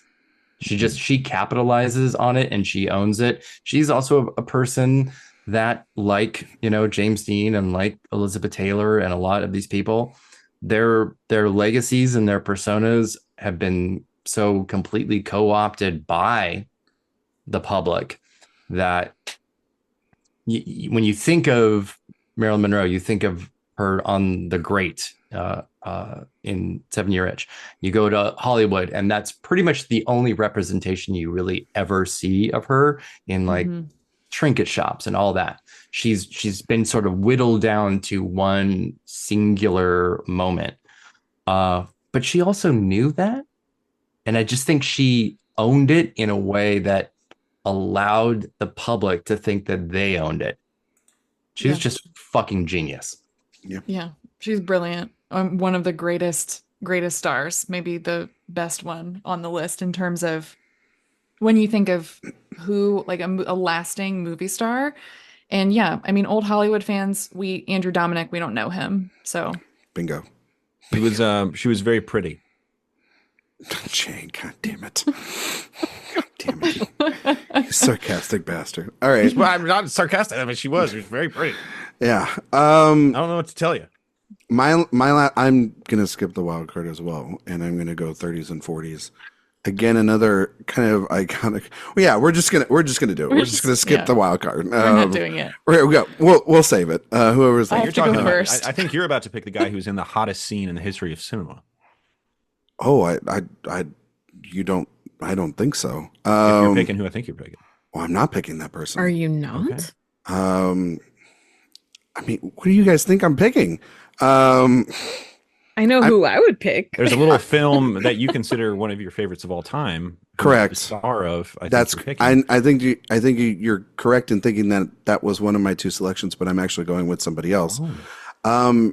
Speaker 2: She capitalizes on it and she owns it. She's also a person that, like, James Dean and like Elizabeth Taylor and a lot of these people, their legacies and their personas have been so completely co-opted by the public that when you think of Marilyn Monroe, you think of her on The Great in 7-Year Itch. You go to Hollywood, and that's pretty much the only representation you really ever see of her in like trinket shops and all that. She's been sort of whittled down to one singular moment. But she also knew that. And I just think she owned it in a way that allowed the public to think that they owned it. She was just fucking genius.
Speaker 3: Yeah, she's brilliant. One of the greatest stars, maybe the best one on the list in terms of when you think of who, like a lasting movie star. And yeah, I mean, old Hollywood fans, Andrew Dominic, we don't know him. So
Speaker 1: bingo.
Speaker 5: She was very pretty.
Speaker 1: Jane, God damn it. God damn it. You sarcastic bastard. All right.
Speaker 5: Well, I'm not sarcastic. I mean, she was very pretty.
Speaker 1: Yeah.
Speaker 5: I don't know what to tell you.
Speaker 1: I'm gonna skip the wild card as well, and I'm gonna go 30s and 40s. Again, another kind of iconic. Well, yeah, we're just gonna do it. We're just gonna skip the wild card.
Speaker 3: We're not doing it.
Speaker 1: We go. We'll save it. Whoever's
Speaker 3: I have to go first.
Speaker 5: I think you're about to pick the guy who's in the hottest scene in the history of cinema.
Speaker 1: Oh, I don't think so.
Speaker 5: If you're picking who I think you're picking.
Speaker 1: Well, I'm not picking that person.
Speaker 4: Are you not?
Speaker 1: Okay. I mean, what do you guys think I'm picking?
Speaker 4: I know who I would pick.
Speaker 5: There's a little film that you consider one of your favorites of all time.
Speaker 1: Correct.
Speaker 5: The star of. I
Speaker 1: think you're correct in thinking that was one of my 2 selections, but I'm actually going with somebody else. Oh.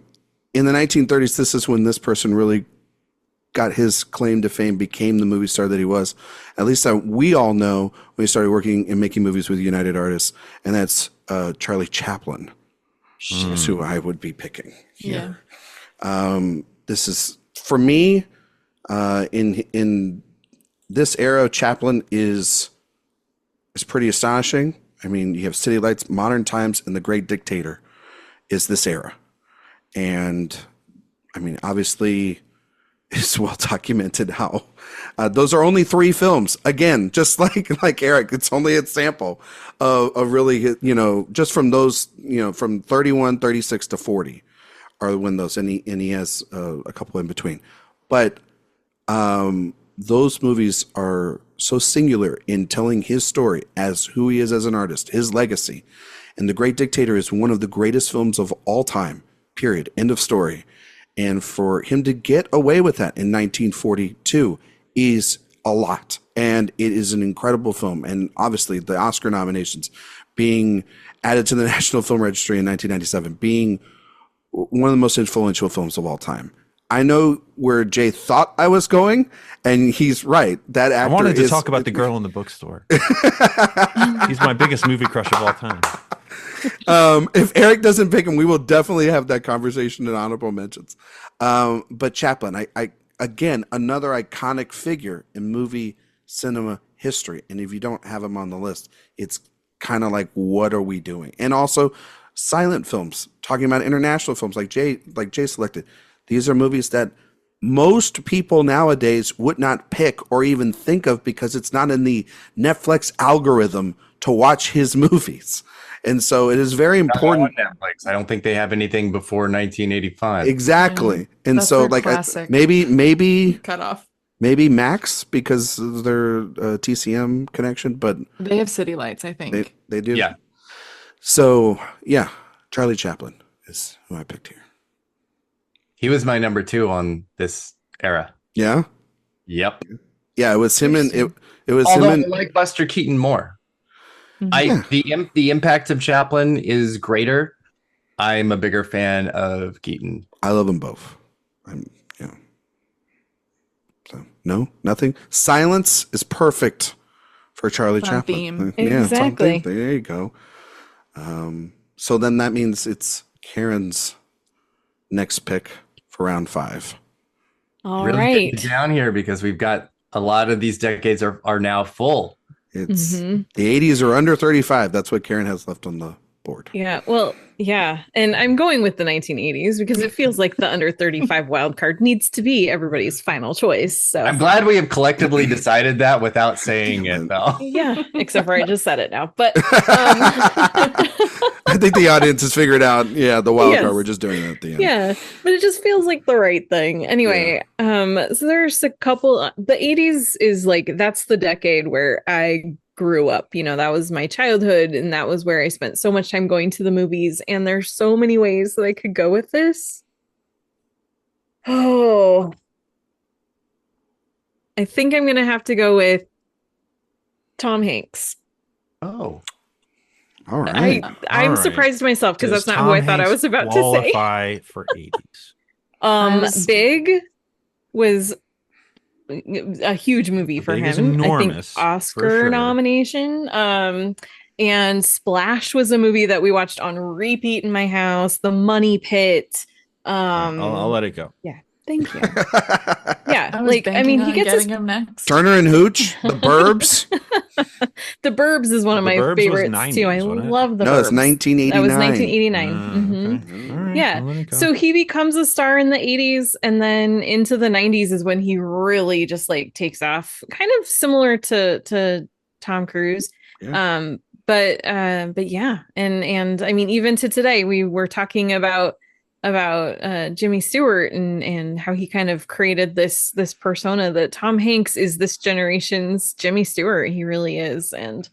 Speaker 1: In the 1930s, this is when this person really got his claim to fame, became the movie star that he was. At least we all know when he started working and making movies with United Artists, and that's Charlie Chaplin. That's who I would be picking here. Yeah. This is, for me, in this era, Chaplin is pretty astonishing. I mean, you have City Lights, Modern Times, and The Great Dictator is this era. And, I mean, obviously, it's well documented how those are only 3 films. Again, just like Erik, it's only a sample of really, just from those, from 31, 36 to 40 are when those, and he has a couple in between. But those movies are so singular in telling his story as who he is as an artist, his legacy. And The Great Dictator is one of the greatest films of all time, period, end of story. And for him to get away with that in 1942 is a lot. And it is an incredible film. And obviously the Oscar nominations being added to the National Film Registry in 1997, being one of the most influential films of all time. I know where Jay thought I was going, and he's right. That actor
Speaker 5: I wanted to talk about The Girl in the Bookstore. He's my biggest movie crush of all time.
Speaker 1: If Erik doesn't pick him, we will definitely have that conversation in honorable mentions. But Chaplin, I again, another iconic figure in movie cinema history. And if you don't have him on the list, it's kind of like, what are we doing? And also silent films, talking about international films like Jay selected. These are movies that most people nowadays would not pick or even think of because it's not in the Netflix algorithm to watch his movies. And so it is very important.
Speaker 2: Not on Netflix. I don't think they have anything before 1985.
Speaker 1: Exactly. And
Speaker 3: that's
Speaker 1: so
Speaker 3: their
Speaker 1: like
Speaker 3: classic
Speaker 1: maybe
Speaker 3: cut off.
Speaker 1: Maybe Max because of their TCM connection, but
Speaker 3: they have City Lights, I think.
Speaker 1: They do.
Speaker 2: Yeah.
Speaker 1: So yeah, Charlie Chaplin is who I picked here.
Speaker 2: He was my number 2 on this era.
Speaker 1: Yeah.
Speaker 2: Yep.
Speaker 1: Yeah, it was him and it was
Speaker 2: Although
Speaker 1: him and
Speaker 2: I like Buster Keaton more.
Speaker 3: Mm-hmm.
Speaker 2: The impact of Chaplin is greater. I'm a bigger fan of Keaton.
Speaker 1: I love them both. So no, nothing. Silence is perfect for Charlie Chaplin.
Speaker 3: Theme.
Speaker 4: Exactly.
Speaker 1: There you go. So then that means it's Karen's next pick for round 5.
Speaker 4: All
Speaker 2: really
Speaker 4: right.
Speaker 2: getting down here because we've got a lot of these decades are now full.
Speaker 1: It's the 80s are under 35. That's what Karen has left on the board.
Speaker 4: Yeah. Well, yeah. And I'm going with the 1980s because it feels like the under 35 wild card needs to be everybody's final choice. So
Speaker 2: I'm glad we have collectively decided that without saying it, though.
Speaker 4: yeah, except for I just said it now. But
Speaker 1: I think the audience has figured out, the wild card. We're just doing it at the end.
Speaker 4: Yeah, but it just feels like the right thing. Anyway, so there's a couple. The 80s is like, that's the decade where I grew up. You know, that was my childhood, and that was where I spent so much time going to the movies. And there's so many ways that I could go with this. Oh, I think I'm gonna have to go with Tom Hanks.
Speaker 2: Oh.
Speaker 1: All right.
Speaker 4: I'm surprised myself because that's not who I thought I was about to say.
Speaker 5: Qualify for 80s.
Speaker 4: Big was a huge movie for
Speaker 5: Big
Speaker 4: him.
Speaker 5: is enormous,
Speaker 4: I think Oscar nomination. And Splash was a movie that we watched on repeat in my house. The Money Pit.
Speaker 5: I'll let it go.
Speaker 4: Yeah. Thank you. Yeah,
Speaker 3: he gets him next.
Speaker 1: Turner and Hooch, The Burbs.
Speaker 4: The Burbs is one of my favorites
Speaker 5: 90s,
Speaker 4: too. I love The Burbs.
Speaker 1: No, it's 1989.
Speaker 4: That was 1989.
Speaker 5: Okay. All right,
Speaker 4: Yeah. So he becomes a star in the 80s, and then into the 90s is when he really just like takes off, kind of similar to Tom Cruise.
Speaker 1: Yeah.
Speaker 4: But yeah, and I mean, even to today, we were talking about Jimmy Stewart and how he kind of created this persona that Tom Hanks is this generation's Jimmy Stewart. He really is. And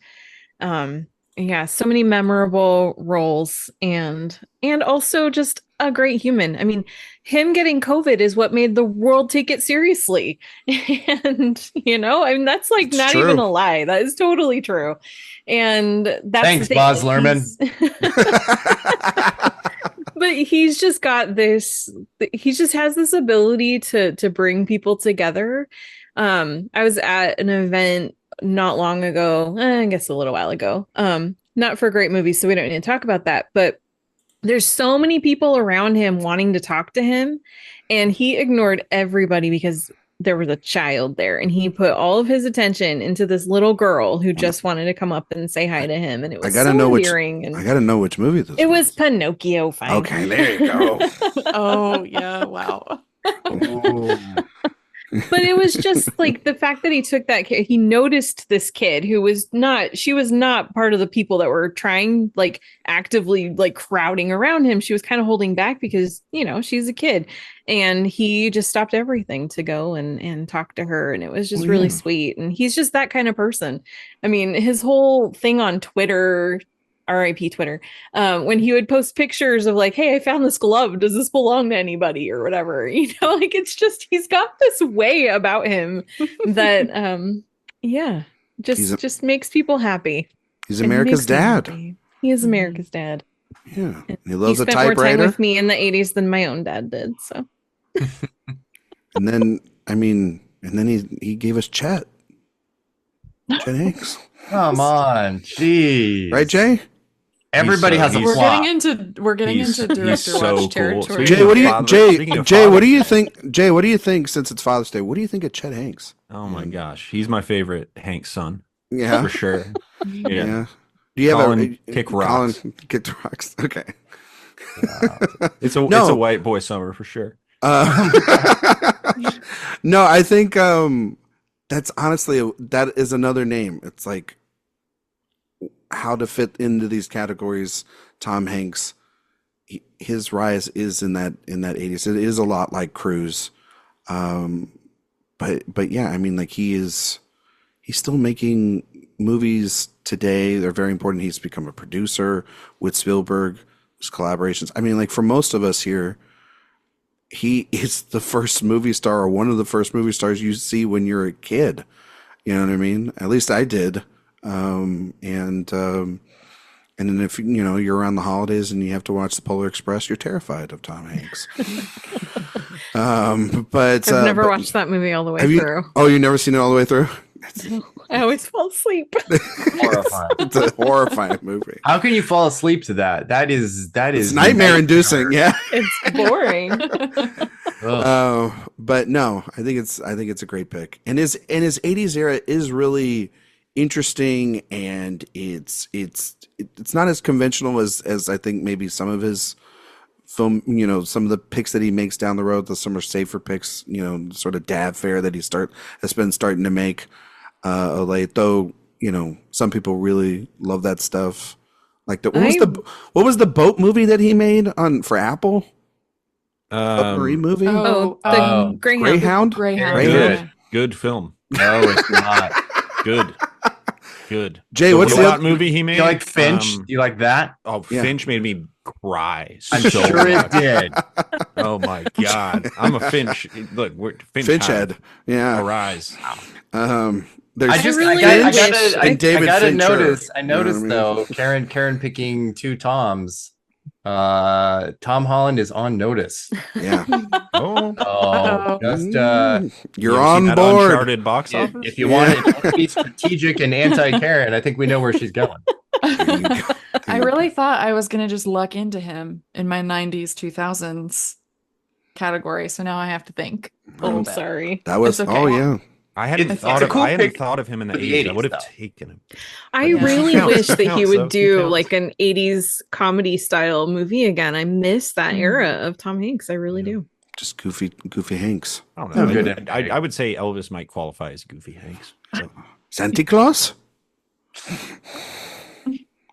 Speaker 4: so many memorable roles and also just a great human. I mean, him getting COVID is what made the world take it seriously. And I mean, that's like it's not true. Even a lie. That is totally true. And that's
Speaker 2: thanks, Baz Luhrmann.
Speaker 4: But he's just got this, he just has this ability to bring people together. I was at an event not long ago, I guess a little while ago, not for great movies, so we don't need to talk about that, but there's so many people around him wanting to talk to him, and he ignored everybody because there was a child there, and he put all of his attention into this little girl who just wanted to come up and say hi to him, and it was endearing.
Speaker 1: I gotta know which movie this
Speaker 4: was. Pinocchio. Fine.
Speaker 1: Okay, there you go.
Speaker 3: Oh yeah, wow.
Speaker 4: But it was just like the fact that he took that kid, he noticed this kid who was she was not part of the people that were trying, like actively like crowding around him. She was kind of holding back because, she's a kid, and he just stopped everything to go and talk to her. And it was just really sweet. And he's just that kind of person. I mean, his whole thing on Twitter, RIP Twitter, when he would post pictures of like, hey, I found this glove. Does this belong to anybody or whatever? You know, like it's just, he's got this way about him that, just makes people happy.
Speaker 1: He's America's dad.
Speaker 4: He is America's dad.
Speaker 1: Yeah. He loves
Speaker 4: a typewriter. He spent more time with me in the 80s than my own dad did. So.
Speaker 1: And then, he gave us Chet Hanks.
Speaker 2: Come on, jeez.
Speaker 1: Right, Jay?
Speaker 2: Everybody has a plot.
Speaker 3: We're getting into director watch territory.
Speaker 1: Jay, what do you think? Jay, what do you think? Since it's Father's Day, what do you think of Chet Hanks?
Speaker 5: Oh my gosh, he's my favorite Hanks son.
Speaker 1: Yeah,
Speaker 5: for sure. Yeah.
Speaker 1: Do you have
Speaker 5: a kick rocks?
Speaker 1: Colin kick rocks. Okay.
Speaker 5: Wow. It's a white boy summer for sure.
Speaker 1: No, I think that's honestly that is another name. It's like how to fit into these categories. Tom Hanks, his rise is in that 80s. It is a lot like Cruise, but yeah, I mean, like he's still making movies today. They're very important. He's become a producer with Spielberg. His collaborations. I mean, like for most of us here, he is the first movie star or one of the first movie stars you see when you're a kid. You know what I mean? At least I did. And then if you're around the holidays and you have to watch the Polar Express, you're terrified of Tom Hanks. But
Speaker 4: I've never watched that movie all the way through.
Speaker 1: Oh, you've never seen it all the way through?
Speaker 4: I always fall asleep.
Speaker 2: Horrifying.
Speaker 1: It's a horrifying movie.
Speaker 2: How can you fall asleep to that? That is
Speaker 1: nightmare inducing. Yeah,
Speaker 4: it's boring.
Speaker 1: But no, I think it's a great pick. And his 80s era is really interesting, and it's not as conventional as I think maybe some of his film, some of the picks that he makes down the road, some are safer picks, sort of dad fare that has been starting to make late, though, some people really love that stuff. Like what was the boat movie that he made for Apple? Marine movie?
Speaker 4: The
Speaker 1: Greyhound?
Speaker 5: Good film.
Speaker 2: No, it's not.
Speaker 5: Good.
Speaker 1: Jay, what's the other
Speaker 5: movie he made?
Speaker 2: You like Finch? You like that?
Speaker 5: Oh, yeah. Finch made me cry.
Speaker 2: I'm sure it did.
Speaker 5: Oh my God. I'm a Finch. Look, we're
Speaker 1: Finch head. Yeah.
Speaker 5: Arise.
Speaker 1: There's
Speaker 2: I gotta notice. I noticed though, Karen picking two Toms. Tom Holland is on notice.
Speaker 1: Yeah.
Speaker 2: You're
Speaker 1: on board.
Speaker 5: Uncharted box office.
Speaker 2: If you want it to be strategic and anti-Karen, I think we know where she's going.
Speaker 3: I really thought I was gonna just luck into him in my 90s 2000s category, so now I have to think.
Speaker 4: I'm sorry.
Speaker 1: That was
Speaker 3: okay.
Speaker 1: Oh yeah.
Speaker 5: I hadn't thought of him in the 80s. I would have taken him.
Speaker 4: I really wish that he would do like an 80s comedy style movie again. I miss that era of Tom Hanks. I really do.
Speaker 1: Just goofy Hanks.
Speaker 5: I don't know. I would say Elvis might qualify as goofy Hanks. So.
Speaker 1: Santa Claus?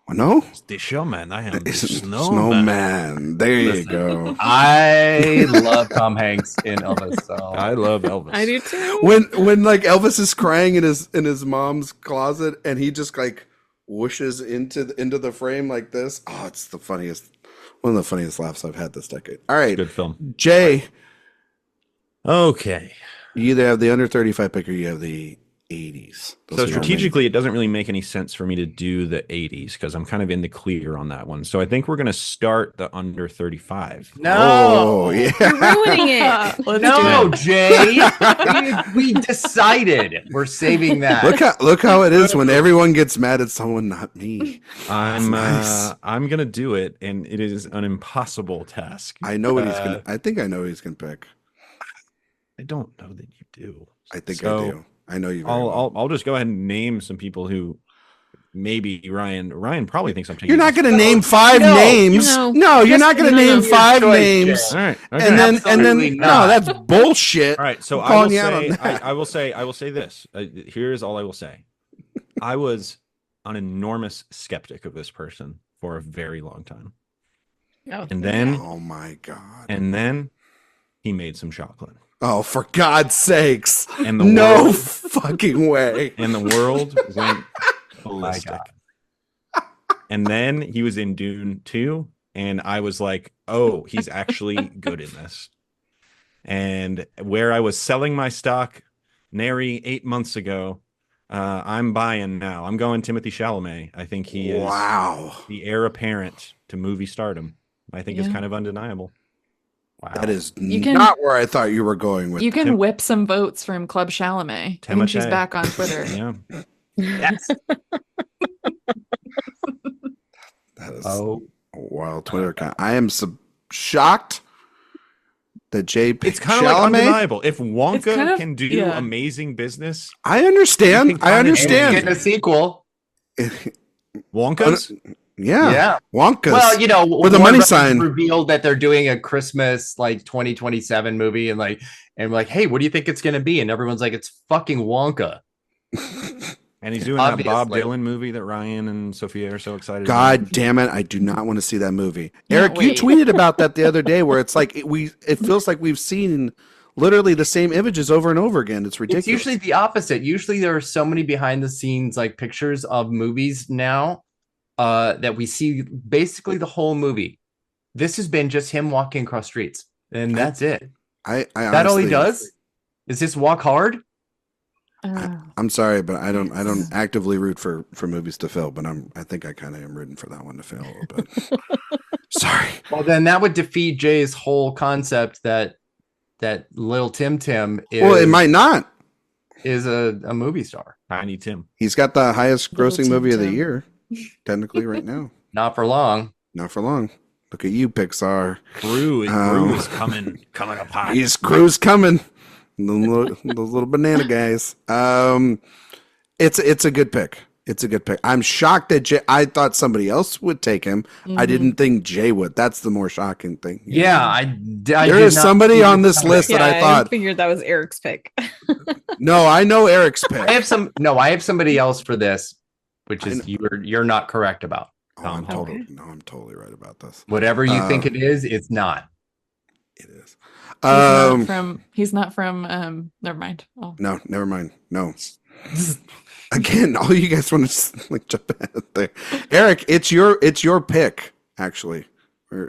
Speaker 1: No?
Speaker 5: It's the showman. I am the
Speaker 1: snowman. There you go.
Speaker 2: I love Tom Hanks in Elvis. So.
Speaker 5: I love Elvis.
Speaker 4: I do too.
Speaker 1: When like Elvis is crying in his mom's closet and he just like whooshes into the frame like this. Oh, it's one of the funniest laughs I've had this decade. All right.
Speaker 5: Good film.
Speaker 1: Jay.
Speaker 5: Okay.
Speaker 1: You either have the under 35 pick or you have the 80s.
Speaker 5: So strategically, it doesn't really make any sense for me to do the 80s because I'm kind of in the clear on that one. So I think we're going to start the under 35.
Speaker 2: No.
Speaker 1: Oh, yeah.
Speaker 4: You're ruining it.
Speaker 2: No, Jay. we decided we're saving that.
Speaker 1: Look how it is when everyone gets mad at someone, not me.
Speaker 5: I'm going to do it, and it is an impossible task.
Speaker 1: I know what I think I know what he's going to pick.
Speaker 5: I don't know that you do.
Speaker 1: I think I do. I know you.
Speaker 5: I'll just go ahead and name some people who maybe Ryan probably thinks I'm taking.
Speaker 1: You're not going to name five names. No, you're not going to name five names.
Speaker 5: All right. Okay.
Speaker 1: And then no, that's bullshit.
Speaker 5: All right. So I will say this. Here's all I will say. I was an enormous skeptic of this person for a very long time. And then,
Speaker 1: oh my God.
Speaker 5: And then he made some chocolate.
Speaker 1: Oh, for God's sakes.
Speaker 5: And
Speaker 1: fucking way.
Speaker 5: And the world went ballistic. And then he was in Dune 2, and I was like, oh, he's actually good in this. And where I was selling my stock nary 8 months ago, I'm buying now. I'm going Timothée Chalamet. I think he is the heir apparent to movie stardom. I think it's kind of undeniable.
Speaker 1: Wow. That is not where I thought you were going with.
Speaker 3: You can whip some votes from Club Chalamet. I think she's back on Twitter.
Speaker 5: Yeah.
Speaker 2: Yes.
Speaker 1: That is a wild Twitter account. I am shocked that JP.
Speaker 5: It's kind of like undeniable. If Wonka can do amazing business,
Speaker 1: I understand.
Speaker 2: Getting a sequel.
Speaker 5: Wonka's.
Speaker 1: Yeah. Wonka's.
Speaker 2: Well,
Speaker 1: with a money sign
Speaker 2: revealed that they're doing a Christmas 2027 movie, and like, hey, what do you think it's going to be? And everyone's like, it's fucking Wonka.
Speaker 5: And he's doing that Bob Dylan movie that Ryan and Sophia are so excited
Speaker 1: about.
Speaker 5: God
Speaker 1: damn it. I do not want to see that movie. Erik, you tweeted about that the other day where it's like it feels like we've seen literally the same images over and over again. It's ridiculous.
Speaker 2: It's usually the opposite. Usually there are so many behind the scenes pictures of movies now that we see basically the whole movie. This has been just him walking across streets, and that's it.
Speaker 1: I
Speaker 2: honestly, that all he does? Is this walk hard?
Speaker 1: I'm sorry, but I don't actively root for movies to fail, but I think I kind of am rooting for that one to fail a little bit. Sorry.
Speaker 2: Well, then that would defeat Jay's whole concept that Lil Tim is. Well,
Speaker 1: it might not.
Speaker 2: Is a movie star.
Speaker 5: Tiny Tim.
Speaker 1: He's got the highest grossing movie of the year, technically, right now.
Speaker 2: Not for long.
Speaker 1: Not for long. Look at you, Pixar.
Speaker 5: Gru is coming up hot.
Speaker 1: Gru's coming. Those little banana guys. It's a good pick. It's a good pick. I'm shocked that Jay. I thought somebody else would take him. Mm-hmm. I didn't think Jay would. That's the more shocking thing.
Speaker 2: Yeah,
Speaker 1: there is somebody on this list that I thought.
Speaker 4: I figured that was Erik's pick.
Speaker 1: No, I know Erik's pick.
Speaker 2: I have somebody else for this, which is you're not correct about.
Speaker 1: I'm totally right about this.
Speaker 2: Whatever you think it is, it's not.
Speaker 1: It is.
Speaker 3: He's not from never mind. Oh.
Speaker 1: No, never mind. No. Again, all you guys want to jump in there. Erik, it's your pick, actually.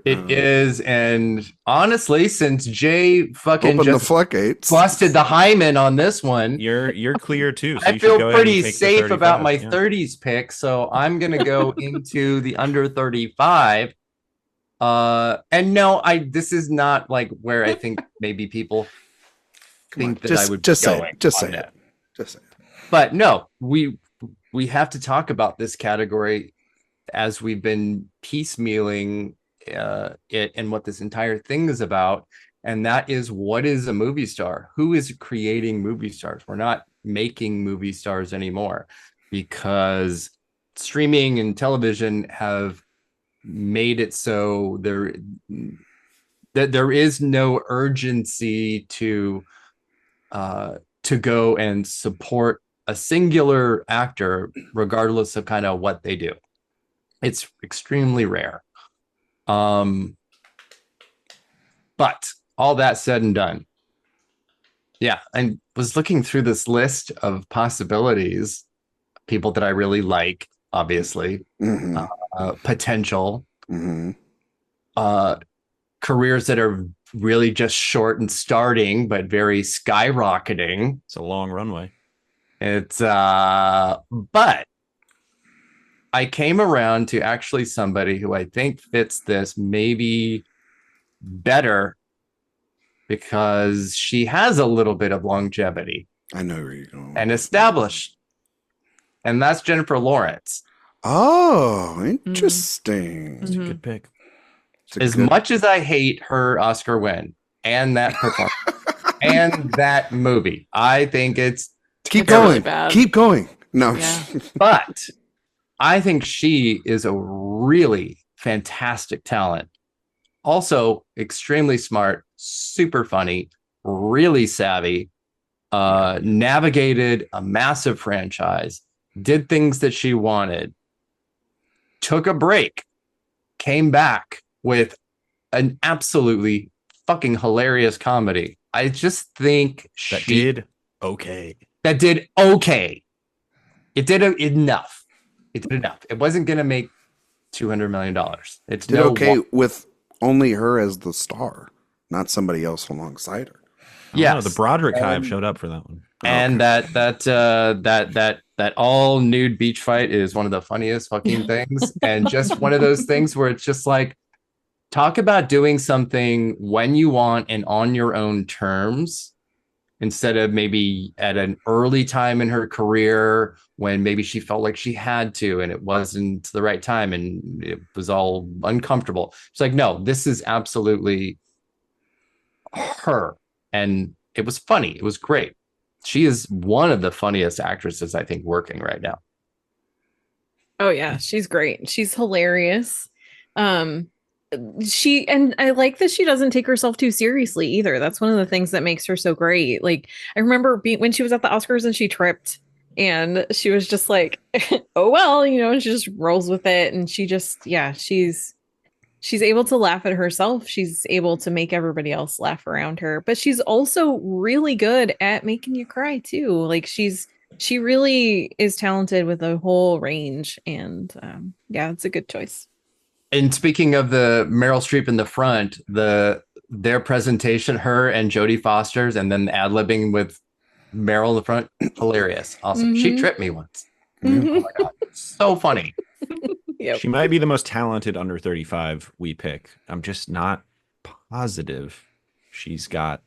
Speaker 2: It is, and honestly, since Jay fucking
Speaker 1: opened the floodgates,
Speaker 2: busted the hymen on this one,
Speaker 5: you're clear too. So
Speaker 2: I feel pretty safe about my 30s pick, so I'm gonna go into the under 35. And no, this is not where I think maybe people think that I would
Speaker 1: just say it.
Speaker 2: But no, we have to talk about this category as we've been piecemealing it and what this entire thing is about, and that is, what is a movie star? Who is creating movie stars? We're not making movie stars anymore because streaming and television have made it so there is no urgency to go and support a singular actor regardless of kind of what they do. It's extremely rare. But all that said and done, yeah, I was looking through this list of possibilities, people that I really like, obviously, potential, careers that are really just short and starting, but very skyrocketing.
Speaker 5: It's a long runway.
Speaker 2: It's but I came around to actually somebody who I think fits this maybe better because she has a little bit of longevity.
Speaker 1: I know where you're going.
Speaker 2: And established. And that's Jennifer Lawrence.
Speaker 1: Oh, interesting.
Speaker 5: That's a good pick.
Speaker 2: As much as I hate her Oscar win and that performance and that movie, I think it's
Speaker 1: keep going. Really keep going. No.
Speaker 3: Yeah.
Speaker 2: But I think she is a really fantastic talent. Also extremely smart, super funny, really savvy, navigated a massive franchise, did things that she wanted, took a break, came back with an absolutely fucking hilarious comedy. I just think
Speaker 5: that did okay.
Speaker 2: It did enough. It did enough. It wasn't going to make $200 million. It's
Speaker 1: did okay with only her as the star, not somebody else alongside her.
Speaker 2: Yeah,
Speaker 5: the Broderick Hive showed up for that one.
Speaker 2: And that all nude beach fight is one of the funniest fucking things. And just one of those things where it's just like, talk about doing something when you want and on your own terms, instead of maybe at an early time in her career when maybe she felt like she had to and it wasn't the right time and it was all uncomfortable. It's like, no, this is absolutely her. And it was funny. It was great. She is one of the funniest actresses, I think, working right now.
Speaker 4: Oh yeah, she's great. She's hilarious. And I like that she doesn't take herself too seriously either. That's one of the things that makes her so great. Like, I remember when she was at the Oscars and she tripped and she was just like, oh well, and she just rolls with it. And she just, she's able to laugh at herself. She's able to make everybody else laugh around her, but she's also really good at making you cry too. Like she really is talented with a whole range, and it's a good choice.
Speaker 2: And speaking of the Meryl Streep in the front, their presentation, her and Jodie Foster's, and then ad-libbing with Meryl in the front, hilarious, awesome. Mm-hmm. She tripped me once. Mm-hmm. Oh my god, so funny.
Speaker 5: Yep. She might be the most talented under 35 we pick. I'm just not positive she's got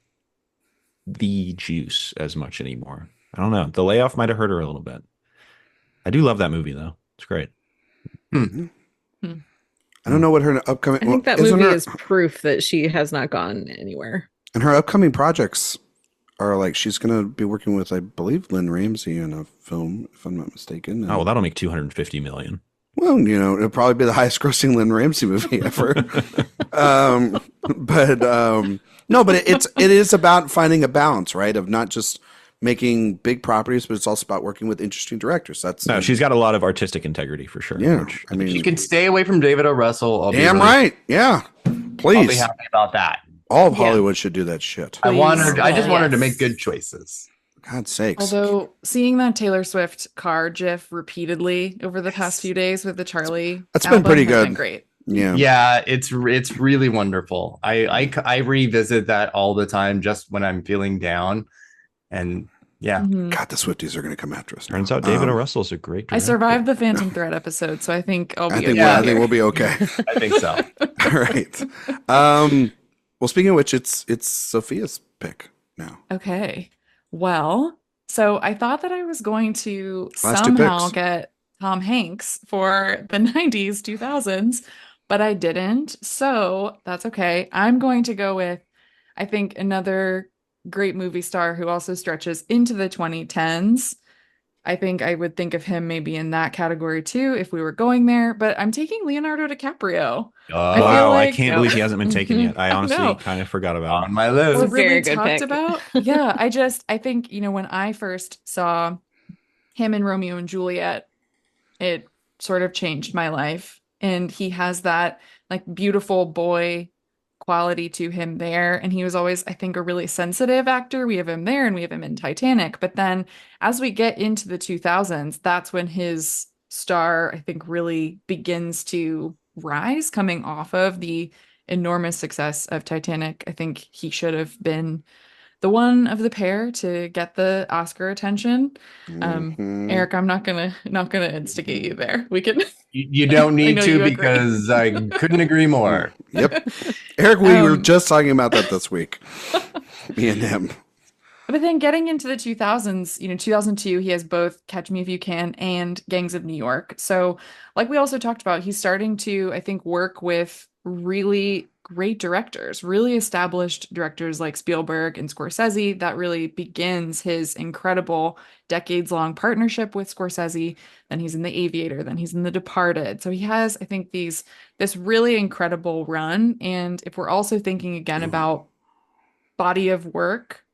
Speaker 5: the juice as much anymore. I don't know. The layoff might have hurt her a little bit. I do love that movie, though. It's great.
Speaker 1: I don't know what her upcoming...
Speaker 4: I think that movie is proof that she has not gone anywhere.
Speaker 1: And her upcoming projects are like, she's going to be working with, I believe, Lynn Ramsey in a film, if I'm not mistaken.
Speaker 5: Oh, well, that'll make $250 million.
Speaker 1: Well, it'll probably be the highest grossing Lynn Ramsey movie ever. But it is about finding a balance, right? Of not just making big properties, but it's also about working with interesting directors.
Speaker 5: She's got a lot of artistic integrity for sure.
Speaker 1: Yeah,
Speaker 2: I mean, you can stay away from David O. Russell.
Speaker 1: Damn right. Yeah, please.
Speaker 2: I'll be happy about that.
Speaker 1: All of Hollywood should do that shit.
Speaker 2: I just want her to make good choices.
Speaker 1: God's sakes.
Speaker 3: Although seeing that Taylor Swift car gif repeatedly over the past few days with the Charlie,
Speaker 1: that's been pretty good.
Speaker 3: Been great.
Speaker 2: Yeah, it's really wonderful. I revisit that all the time just when I'm feeling down, and
Speaker 1: God, the Swifties are going to come after us.
Speaker 5: Turns out David O. Russell is a great director.
Speaker 3: I survived the Phantom Thread episode, so I think I'll be okay.
Speaker 1: I think we'll be okay.
Speaker 2: I think so.
Speaker 1: All right. Well, speaking of which, it's Sophia's pick now.
Speaker 3: Okay. Well, so I thought that I was going to somehow get Tom Hanks for the 90s, 2000s, but I didn't. So that's okay. I'm going to go with, I think, another great movie star who also stretches into the 2010s. I think I would think of him maybe in that category too if we were going there, but I'm taking Leonardo DiCaprio.
Speaker 5: Wow, I can't believe he hasn't been taken yet. I honestly kind of forgot about
Speaker 2: on my list.
Speaker 3: We're really talked about. Yeah, I think, when I first saw him in Romeo and Juliet, it sort of changed my life. And he has that like beautiful boy quality to him there, and he was always, I think, a really sensitive actor. We have him there and we have him in Titanic, but then as we get into the 2000s, that's when his star, I think, really begins to rise, coming off of the enormous success of Titanic. I think he should have been the one of the pair to get the Oscar attention. Erik, I'm not gonna instigate you there. We can.
Speaker 2: You don't need to, because I couldn't agree more.
Speaker 1: Yep, Erik, we were just talking about that this week. Me and him.
Speaker 3: But then getting into the 2000s, 2002, he has both Catch Me If You Can and Gangs of New York. So, like we also talked about, he's starting to, I think, work with really great directors, really established directors like Spielberg and Scorsese. That really begins his incredible decades-long partnership with Scorsese. Then he's in The Aviator, then he's in The Departed. So he has, I think, this really incredible run. And if we're also thinking again about body of work,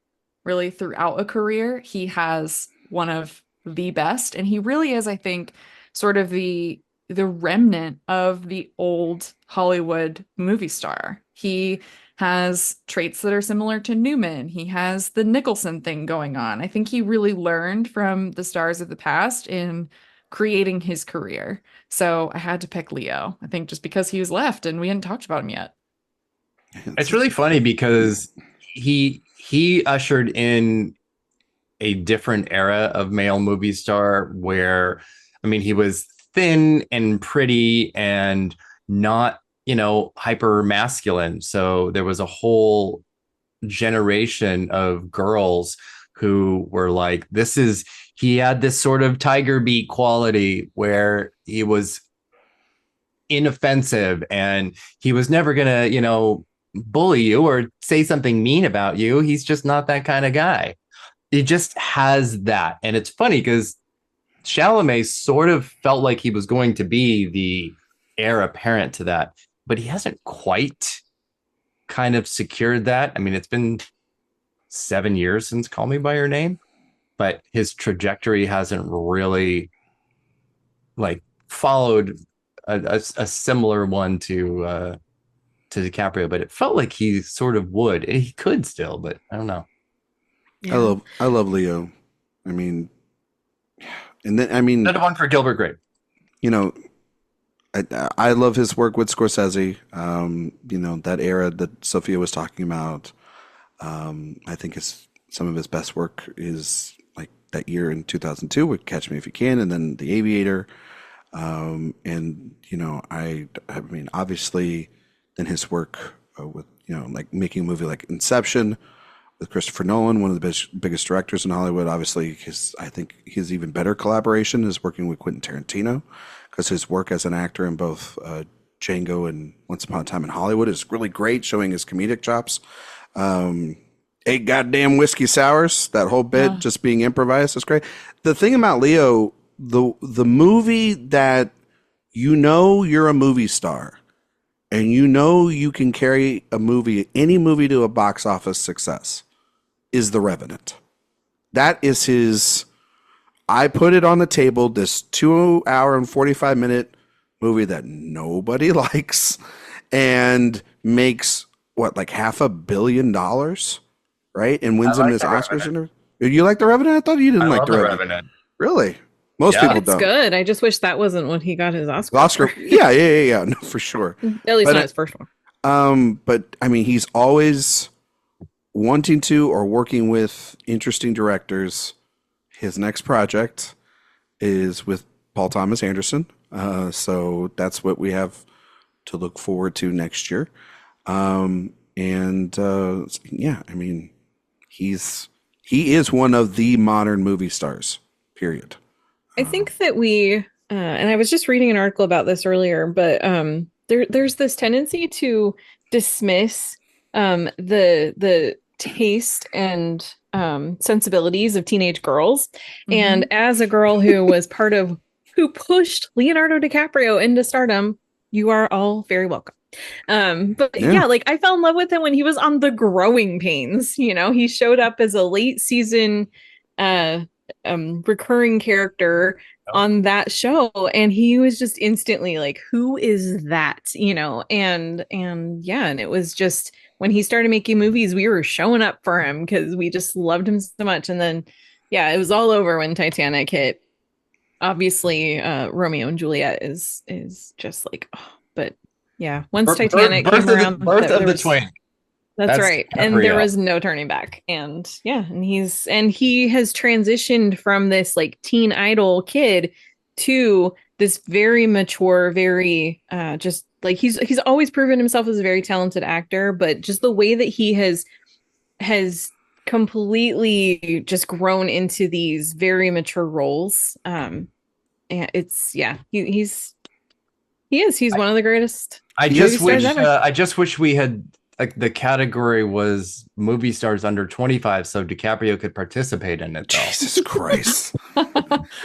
Speaker 3: really throughout a career, he has one of the best. And he really is, I think, sort of the remnant of the old Hollywood movie star. He has traits that are similar to Newman. He has the Nicholson thing going on. I think he really learned from the stars of the past in creating his career. So I had to pick Leo, I think, just because he was left and we hadn't talked about him yet.
Speaker 2: It's really funny because he ushered in a different era of male movie star where, I mean, he was thin and pretty and not, hyper masculine. So there was a whole generation of girls who were like, he had this sort of tiger beat quality where he was inoffensive and he was never gonna, bully you or say something mean about you. He's just not that kind of guy. He just has that. And it's funny because Chalamet sort of felt like he was going to be the heir apparent to that, but he hasn't quite kind of secured that. I mean, it's been 7 years since Call Me by Your Name, but his trajectory hasn't really followed a similar one to DiCaprio, but it felt like he sort of would. He could still, but I don't know.
Speaker 1: Yeah. I love Leo. I mean,
Speaker 2: another one for Gilbert Grape.
Speaker 1: I love his work with Scorsese. That era that Sophia was talking about. I think some of his best work is like that year in 2002 with Catch Me If You Can, and then The Aviator. I mean, obviously, then his work with making a movie like Inception with Christopher Nolan, one of the biggest directors in Hollywood. Obviously, I think his even better collaboration is working with Quentin Tarantino, because his work as an actor in both Django and Once Upon a Time in Hollywood is really great, showing his comedic chops. 8 goddamn whiskey sours, that whole bit just being improvised is great. The thing about Leo, the movie that you're a movie star and you can carry any movie to a box office success, is The Revenant. That is his, I put it on the table, this 2 hour and 45 minute movie that nobody likes and makes like $500 million, right? And wins him his Oscars. You like The Revenant? I thought you didn't like The Revenant. Really? Most people don't.
Speaker 4: It's good. I just wish that wasn't what he got his Oscar.
Speaker 1: Yeah. No, for sure.
Speaker 4: At least not his first one.
Speaker 1: But I mean, he's always wanting to or working with interesting directors. His next project is with Paul Thomas Anderson. So that's what we have to look forward to next year. I mean, he is one of the modern movie stars, period.
Speaker 4: I think that and I was just reading an article about this earlier, but there's this tendency to dismiss the taste and sensibilities of teenage girls. Mm-hmm. And as a girl who was who pushed Leonardo DiCaprio into stardom, you are all very welcome. I fell in love with him when he was on The Growing Pains. He showed up as a late season recurring character on that show, and he was just instantly like, who is that? And it was just, when he started making movies, we were showing up for him because we just loved him so much. And then it was all over when Titanic hit. Obviously, Romeo and Juliet is just like, but yeah, once Titanic came around,
Speaker 2: birth of the twin.
Speaker 4: That's right. And there was no turning back. And he has transitioned from this like teen idol kid to this very mature, very just like he's always proven himself as a very talented actor, but just the way that he has completely just grown into these very mature roles. And he's one of the greatest.
Speaker 2: I just wish we had, like, the category was movie stars under 25, so DiCaprio could participate in it, though.
Speaker 1: Jesus Christ.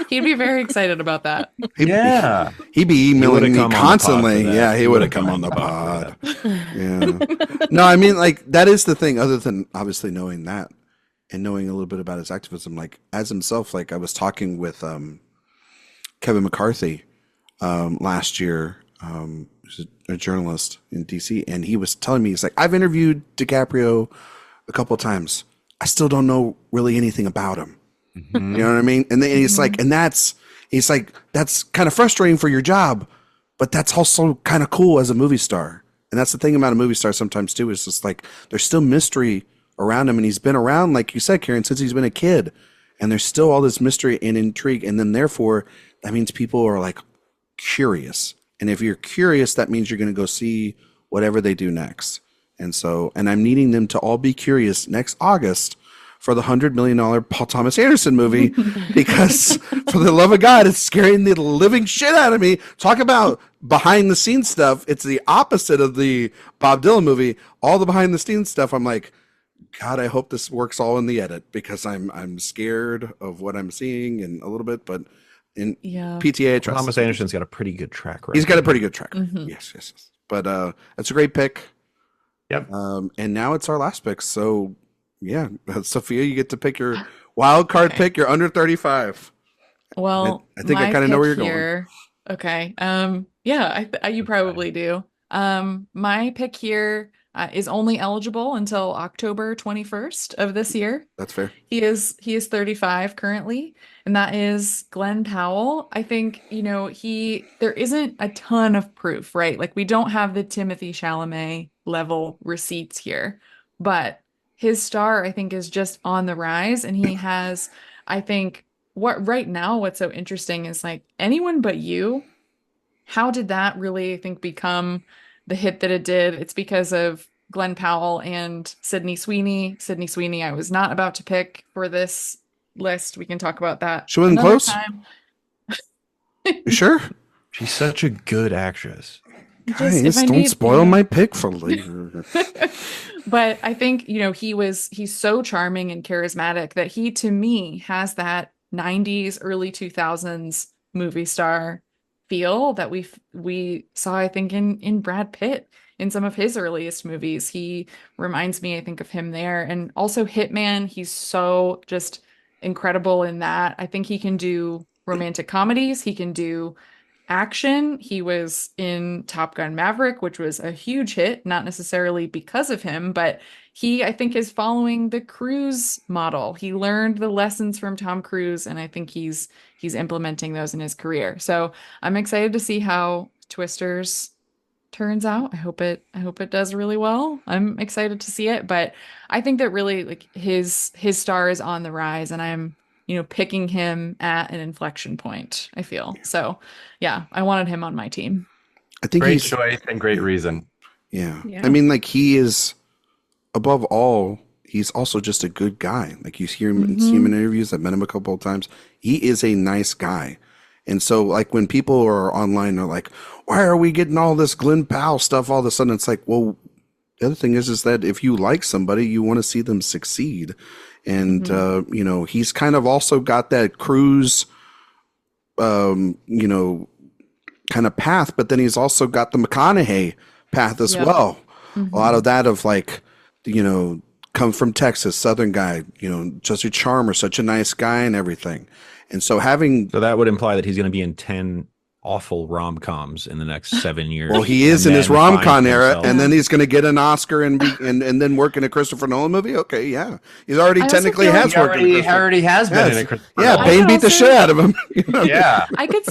Speaker 3: He'd be very excited about that.
Speaker 1: He'd be emailing me constantly. Yeah, he would have come on the pod. Yeah. No, I mean, like, that is the thing, other than obviously knowing that and knowing a little bit about his activism, like, as himself, like, I was talking with Kevin McCarthy last year, who's a journalist in DC, and he was telling me, he's like, I've interviewed DiCaprio a couple of times. I still don't know really anything about him. Mm-hmm. You know what I mean? And then it's like, and that's, He's like, that's kind of frustrating for your job, but that's also kind of cool as a movie star. And that's the thing about a movie star sometimes too, is just like, there's still mystery around him. And he's been around, like you said, Karen, since he's been a kid. And there's still all this mystery and intrigue. And then therefore, that means people are like curious. And if you're curious, that means you're going to go see whatever they do next. And so, and I'm needing them to all be curious next August for the $100 million Paul Thomas Anderson movie, because for the love of God, it's scaring the living shit out of me. Talk about behind the scenes stuff. It's the opposite of the Bob Dylan movie. All the behind the scenes stuff, I'm like, God, I hope this works all in the edit, because I'm scared of what I'm seeing and a little bit, but in PTA, I trust.
Speaker 5: Thomas Anderson's got a pretty good track record.
Speaker 1: He's got a pretty good track record. Yes. But it's a great pick.
Speaker 2: Yep.
Speaker 1: And now it's our last pick. So yeah, Sophia, you get to pick your wild card pick. You're under 35.
Speaker 3: Well,
Speaker 1: I think I kind of know where you're going.
Speaker 3: Okay. You probably do. My pick here is only eligible until October 21st of this year.
Speaker 1: That's fair.
Speaker 3: He is 35 currently, and that is Glenn Powell. I think, there isn't a ton of proof, right? Like, we don't have the Timothée Chalamet level receipts here, but his star, I think, is just on the rise. And he has, I think, what's so interesting is like Anyone But You. How did that really, I think, become the hit that it did? It's because of Glenn Powell and Sydney Sweeney. Sydney Sweeney, I was not about to pick for this list. We can talk about that.
Speaker 1: She wasn't close. You sure?
Speaker 5: She's such a good actress.
Speaker 1: Guys, don't spoil my pick for later.
Speaker 3: But I think, he's so charming and charismatic that he, to me, has that 90s, early 2000s movie star feel that we saw, I think, in Brad Pitt in some of his earliest movies. He reminds me, I think, of him there. And also Hitman, he's so just incredible in that. I think he can do romantic comedies. He can do action. He was in Top Gun Maverick, which was a huge hit, not necessarily because of him, but he, I think, is following the Cruise model. He learned the lessons from Tom Cruise, and I think he's implementing those in his career. So I'm excited to see how Twisters turns out. I hope it does really well. I'm excited to see it, but I think that really, like, his star is on the rise, and I'm picking him at an inflection point, I feel. So yeah, I wanted him on my team.
Speaker 1: I think
Speaker 2: great choice and great reason.
Speaker 1: Yeah. I mean, like, he is, above all, he's also just a good guy. Like, you hear him, see him in interviews. I've met him a couple of times. He is a nice guy. And so, like, when people are online, they're like, why are we getting all this Glenn Powell stuff all of a sudden? It's like, well, the other thing is that if you like somebody, you want to see them succeed. And, he's kind of also got that Cruise, kind of path, but then he's also got the McConaughey path as well. A lot of that of, like, come from Texas, Southern guy, Jesse Charmer, such a nice guy and everything. And so that
Speaker 5: would imply that he's going to be in 10 awful rom-coms in the next 7 years.
Speaker 1: Well, he is in his rom-com era, and then he's going to get an Oscar and then work in a Christopher Nolan movie. Okay, yeah, he's already technically has worked.
Speaker 2: He already has been in a Christopher Nolan.
Speaker 1: Yeah, Bane beat the shit out of him.
Speaker 2: Yeah,
Speaker 3: I could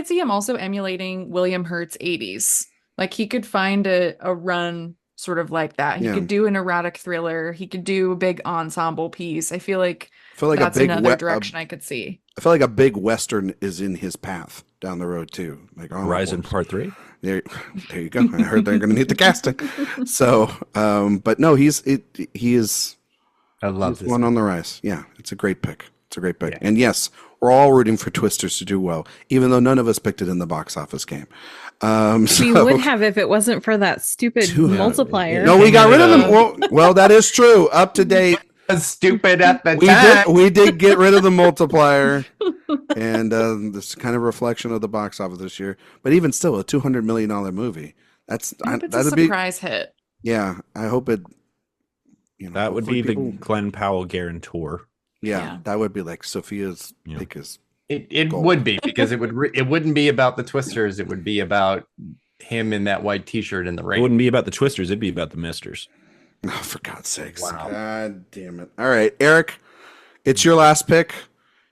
Speaker 3: see him also emulating William Hurt's 80s. Like, he could find a run sort of like that. He could do an erotic thriller. He could do a big ensemble piece. I feel like that's another direction I could see. I
Speaker 1: feel like a big Western is in his path down the road too. Like
Speaker 5: Horizon Part 3.
Speaker 1: There you go. I heard they're going to need the casting. So, but no, he is.
Speaker 2: I love this
Speaker 1: one on the rise. Yeah, it's a great pick. Yeah. And yes, we're all rooting for Twisters to do well, even though none of us picked it in the box office game.
Speaker 4: We would have if it wasn't for that stupid multiplier.
Speaker 1: No, we got rid of them. Well, that is true. Up to date.
Speaker 2: Stupid at the time.
Speaker 1: We did get rid of the multiplier, and this kind of reflection of the box office this year. But even still, a $200 million movie. It's a
Speaker 3: surprise hit.
Speaker 1: Yeah, I hope it.
Speaker 5: That would be the Glenn Powell guarantor.
Speaker 1: Yeah, that would be like Sophia's pick is.
Speaker 2: It would be, because it wouldn't be about the Twisters. It would be about him in that white T-shirt in the rain.
Speaker 5: It wouldn't be about the Twisters. It'd be about the Misters.
Speaker 1: Oh, for God's sakes. Wow. God damn it. All right, Erik, it's your last pick.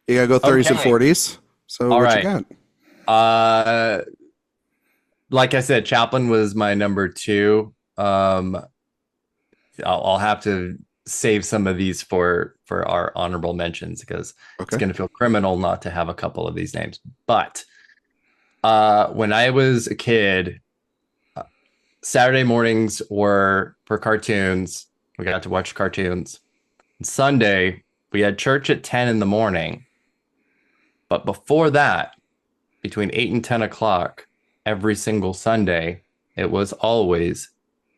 Speaker 1: You got to go 30s and 40s. So
Speaker 2: All
Speaker 1: what
Speaker 2: right.
Speaker 1: you got?
Speaker 2: Like I said, Chaplin was my number 2. I'll have to save some of these for our honorable mentions because it's going to feel criminal not to have a couple of these names. But when I was a kid, Saturday mornings were for cartoons. We got to watch cartoons. And Sunday, we had church at 10 in the morning. But before that, between 8 and 10 o'clock, every single Sunday, it was always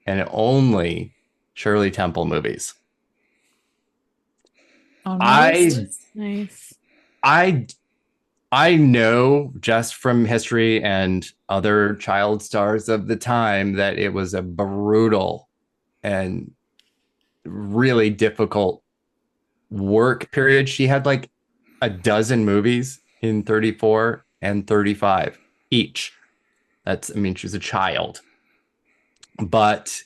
Speaker 2: and only Shirley Temple movies.
Speaker 3: Oh, nice.
Speaker 2: I know just from history and other child stars of the time that it was a brutal and really difficult work period. She had like a dozen movies in 34 and 35 each. She was a child. But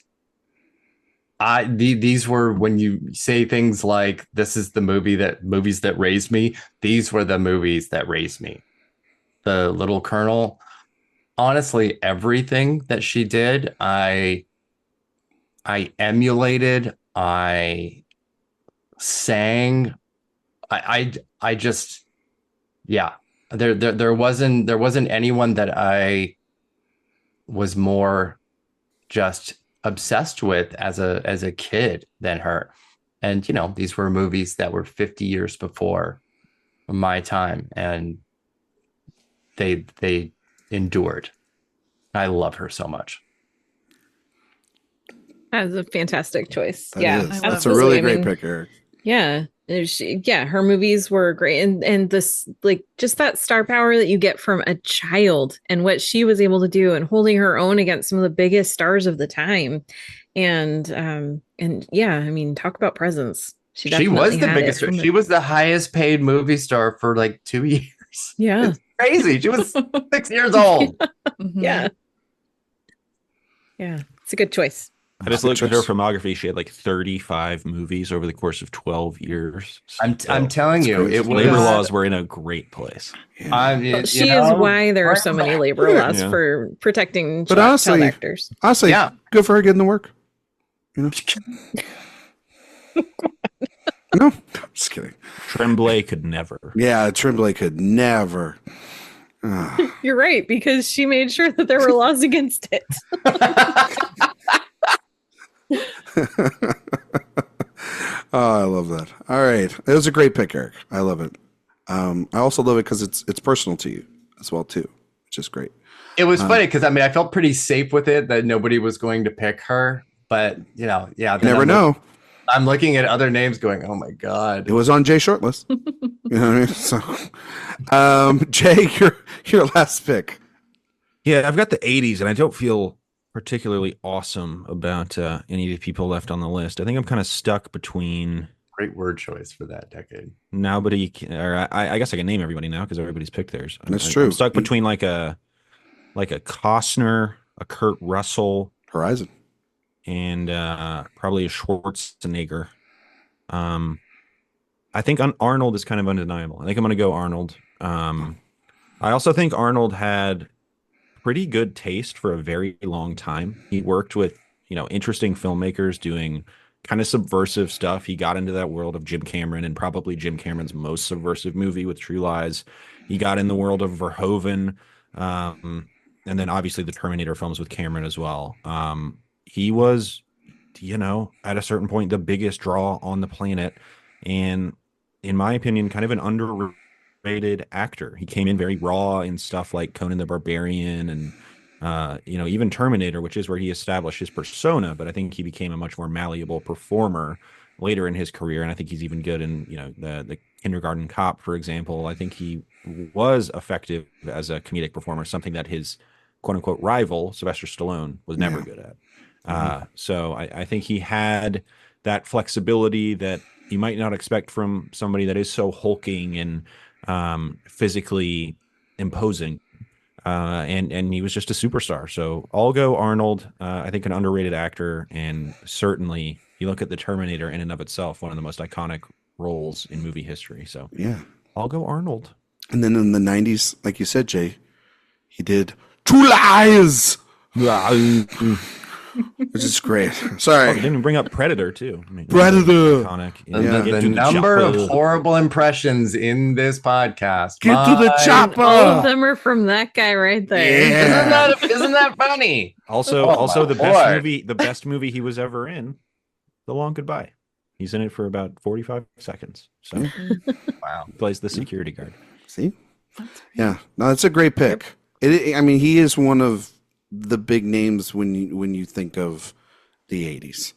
Speaker 2: these were, when you say things like this is the movies that raised me, these were the movies that raised me. The Little Colonel, honestly, everything that she did, I emulated, I sang, I just, yeah. There wasn't anyone that I was more just obsessed with as a kid than her. And these were movies that were 50 years before my time, and they endured. I love her so much.
Speaker 4: That's a fantastic choice.
Speaker 1: That's a really great pick, Eric.
Speaker 4: Yeah. Her movies were great, and this, like, just that star power that you get from a child and what she was able to do and holding her own against some of the biggest stars of the time, and talk about presence. She
Speaker 2: was the biggest star. She was the highest paid movie star for like 2 years.
Speaker 4: Yeah,
Speaker 2: it's crazy. She was 6 years old.
Speaker 4: Yeah, it's a good choice.
Speaker 5: I just looked at her filmography. She had like 35 movies over the course of 12 years.
Speaker 2: I'm telling you,
Speaker 5: labor laws were in a great place.
Speaker 4: Yeah. She is why there are so many labor laws for protecting child actors.
Speaker 1: Honestly, good for her getting the work. No, just kidding.
Speaker 5: Tremblay could never.
Speaker 1: Yeah, Tremblay could never.
Speaker 4: You're right, because she made sure that there were laws against it.
Speaker 1: Oh, I love that. All right. It was a great pick, Eric. I love it. I also love it because it's personal to you as well, too, which is great.
Speaker 2: It was funny because I felt pretty safe with it that nobody was going to pick her. But, you never
Speaker 1: know.
Speaker 2: I'm looking at other names going, oh, my God.
Speaker 1: It was on Jay's shortlist. You know what I mean? So, Jay, your last pick.
Speaker 5: Yeah, I've got the 80s, and I don't feel particularly awesome about any of the people left on the list. I think I'm kind of stuck between.
Speaker 2: Great word choice for that decade.
Speaker 5: Nobody can, or I guess I can name everybody now because everybody's picked theirs.
Speaker 1: That's true.
Speaker 5: I'm stuck between like a Costner, a Kurt Russell,
Speaker 1: Horizon,
Speaker 5: and probably a Schwarzenegger. I think Arnold is kind of undeniable. I think I'm going to go Arnold. I also think Arnold had pretty good taste for a very long time. He worked with, interesting filmmakers doing kind of subversive stuff. He got into that world of Jim Cameron, and probably Jim Cameron's most subversive movie with True Lies. He got in the world of Verhoeven, and then obviously the Terminator films with Cameron as well. He was, at a certain point, the biggest draw on the planet, and in my opinion, kind of an underrated actor. He came in very raw in stuff like Conan the Barbarian and even Terminator, which is where he established his persona, but I think he became a much more malleable performer later in his career, and I think he's even good in the Kindergarten Cop, for example. I think he was effective as a comedic performer, something that his quote-unquote rival Sylvester Stallone was never good at. So I think he had that flexibility that you might not expect from somebody that is so hulking and physically imposing, and he was just a superstar. So I'll go Arnold. I think an underrated actor, and certainly you look at the Terminator in and of itself, one of the most iconic roles in movie history. So
Speaker 1: yeah,
Speaker 5: I'll go Arnold.
Speaker 1: And then in the 90s, like you said, Jay, he did True Lies, which is great. Sorry.
Speaker 5: Oh, didn't bring up Predator, too.
Speaker 1: Predator.
Speaker 5: Iconic.
Speaker 2: The number of horrible impressions in this podcast.
Speaker 1: Get to the chopper.
Speaker 4: All of them are from that guy right there.
Speaker 1: Yeah.
Speaker 2: Isn't that funny?
Speaker 5: Also the best movie he was ever in, The Long Goodbye. He's in it for about 45 seconds. So
Speaker 2: wow.
Speaker 5: He plays the security guard.
Speaker 1: See? Yeah. No, that's a great pick. I mean, he is one of the big names when you think of the 80s.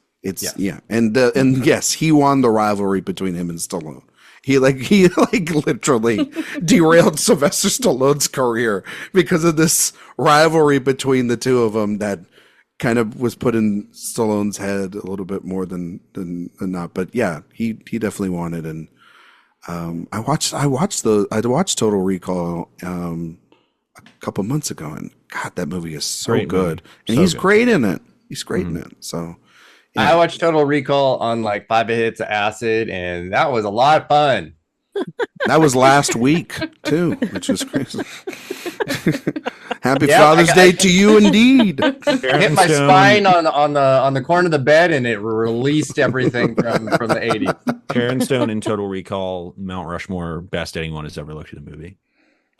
Speaker 1: And yes, he won the rivalry between him and Stallone. He literally derailed Sylvester Stallone's career because of this rivalry between the two of them that kind of was put in Stallone's head a little bit more than not. But yeah, he definitely won it. And I watched Total Recall a couple months ago, and God, that movie is so
Speaker 5: Great
Speaker 1: good.
Speaker 5: movie.
Speaker 1: And
Speaker 5: So
Speaker 1: he's
Speaker 5: good.
Speaker 1: great in it. He's great in it. So
Speaker 2: I watched Total Recall on like 5 hits of acid, and that was a lot of fun.
Speaker 1: that was last week too, which was crazy. Happy Father's Day to you, indeed.
Speaker 2: I hit my spine on the corner of the bed, and it released everything from the 80s.
Speaker 5: Sharon Stone in Total Recall, Mount Rushmore, best anyone has ever looked at a movie.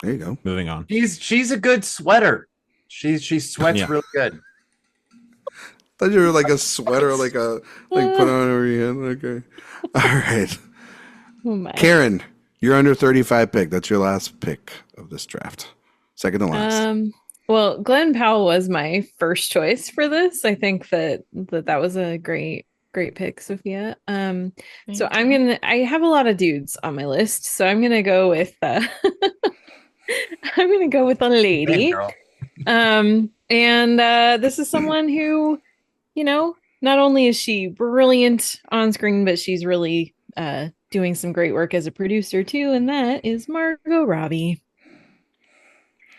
Speaker 1: There you go.
Speaker 5: Moving on.
Speaker 2: She's a good sweater. She sweats really good.
Speaker 1: I thought you were like a sweater, like put on over your head. Okay. All right.
Speaker 4: Oh my.
Speaker 1: Karen, you're under 35 pick. That's your last pick of this draft. Second to last.
Speaker 4: Well, Glenn Powell was my first choice for this. I think that was a great pick, Sophia. So I have a lot of dudes on my list, so I'm gonna go with I'm gonna go with a lady. And this is someone who, not only is she brilliant on screen, but she's really doing some great work as a producer too, and that is Margot Robbie.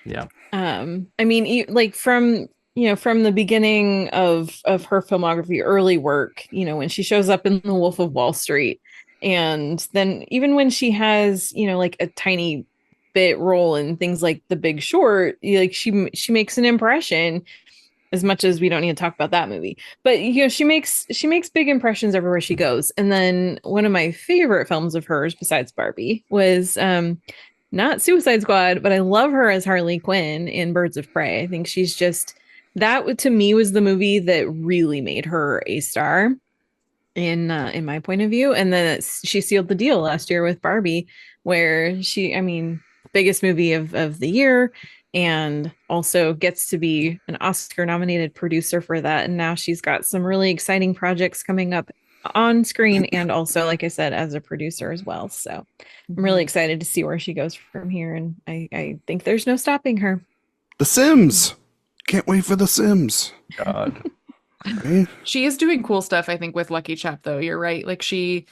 Speaker 2: Yeah.
Speaker 4: I mean, like from the beginning of her filmography, early work, when she shows up in The Wolf of Wall Street, and then even when she has, like a tiny bit role in things like The Big Short, like she makes an impression. As much as we don't need to talk about that movie, but she makes big impressions everywhere she goes. And then one of my favorite films of hers, besides Barbie, was not Suicide Squad, but I love her as Harley Quinn in Birds of Prey. I think she's just, that to me was the movie that really made her a star in my point of view. And then she sealed the deal last year with Barbie, where biggest movie of the year, and also gets to be an Oscar nominated producer for that. And now she's got some really exciting projects coming up on screen, and also, like I said, as a producer as well. So I'm really excited to see where she goes from here, and I think there's no stopping her.
Speaker 1: The Sims. Can't wait for The Sims.
Speaker 2: God.
Speaker 1: Right?
Speaker 3: She is doing cool stuff, I think, with Lucky Chap, though. You're right. Like she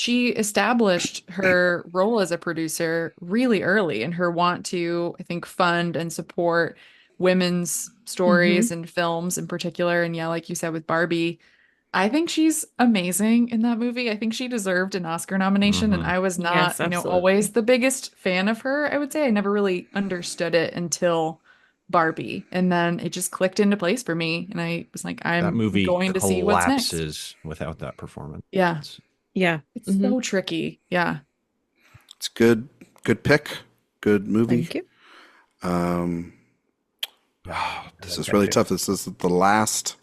Speaker 3: established her role as a producer really early, and her want to, I think, fund and support women's stories and films in particular. And yeah, like you said with Barbie, I think she's amazing in that movie. I think she deserved an Oscar nomination, and I was not, always the biggest fan of her. I would say I never really understood it until Barbie, and then it just clicked into place for me, and I was like, I'm going to see what's next.
Speaker 5: That movie collapses without that performance.
Speaker 4: Yeah,
Speaker 3: it's so tricky. Yeah,
Speaker 1: it's good pick, good movie.
Speaker 4: Thank you.
Speaker 1: This is really tough. This is the last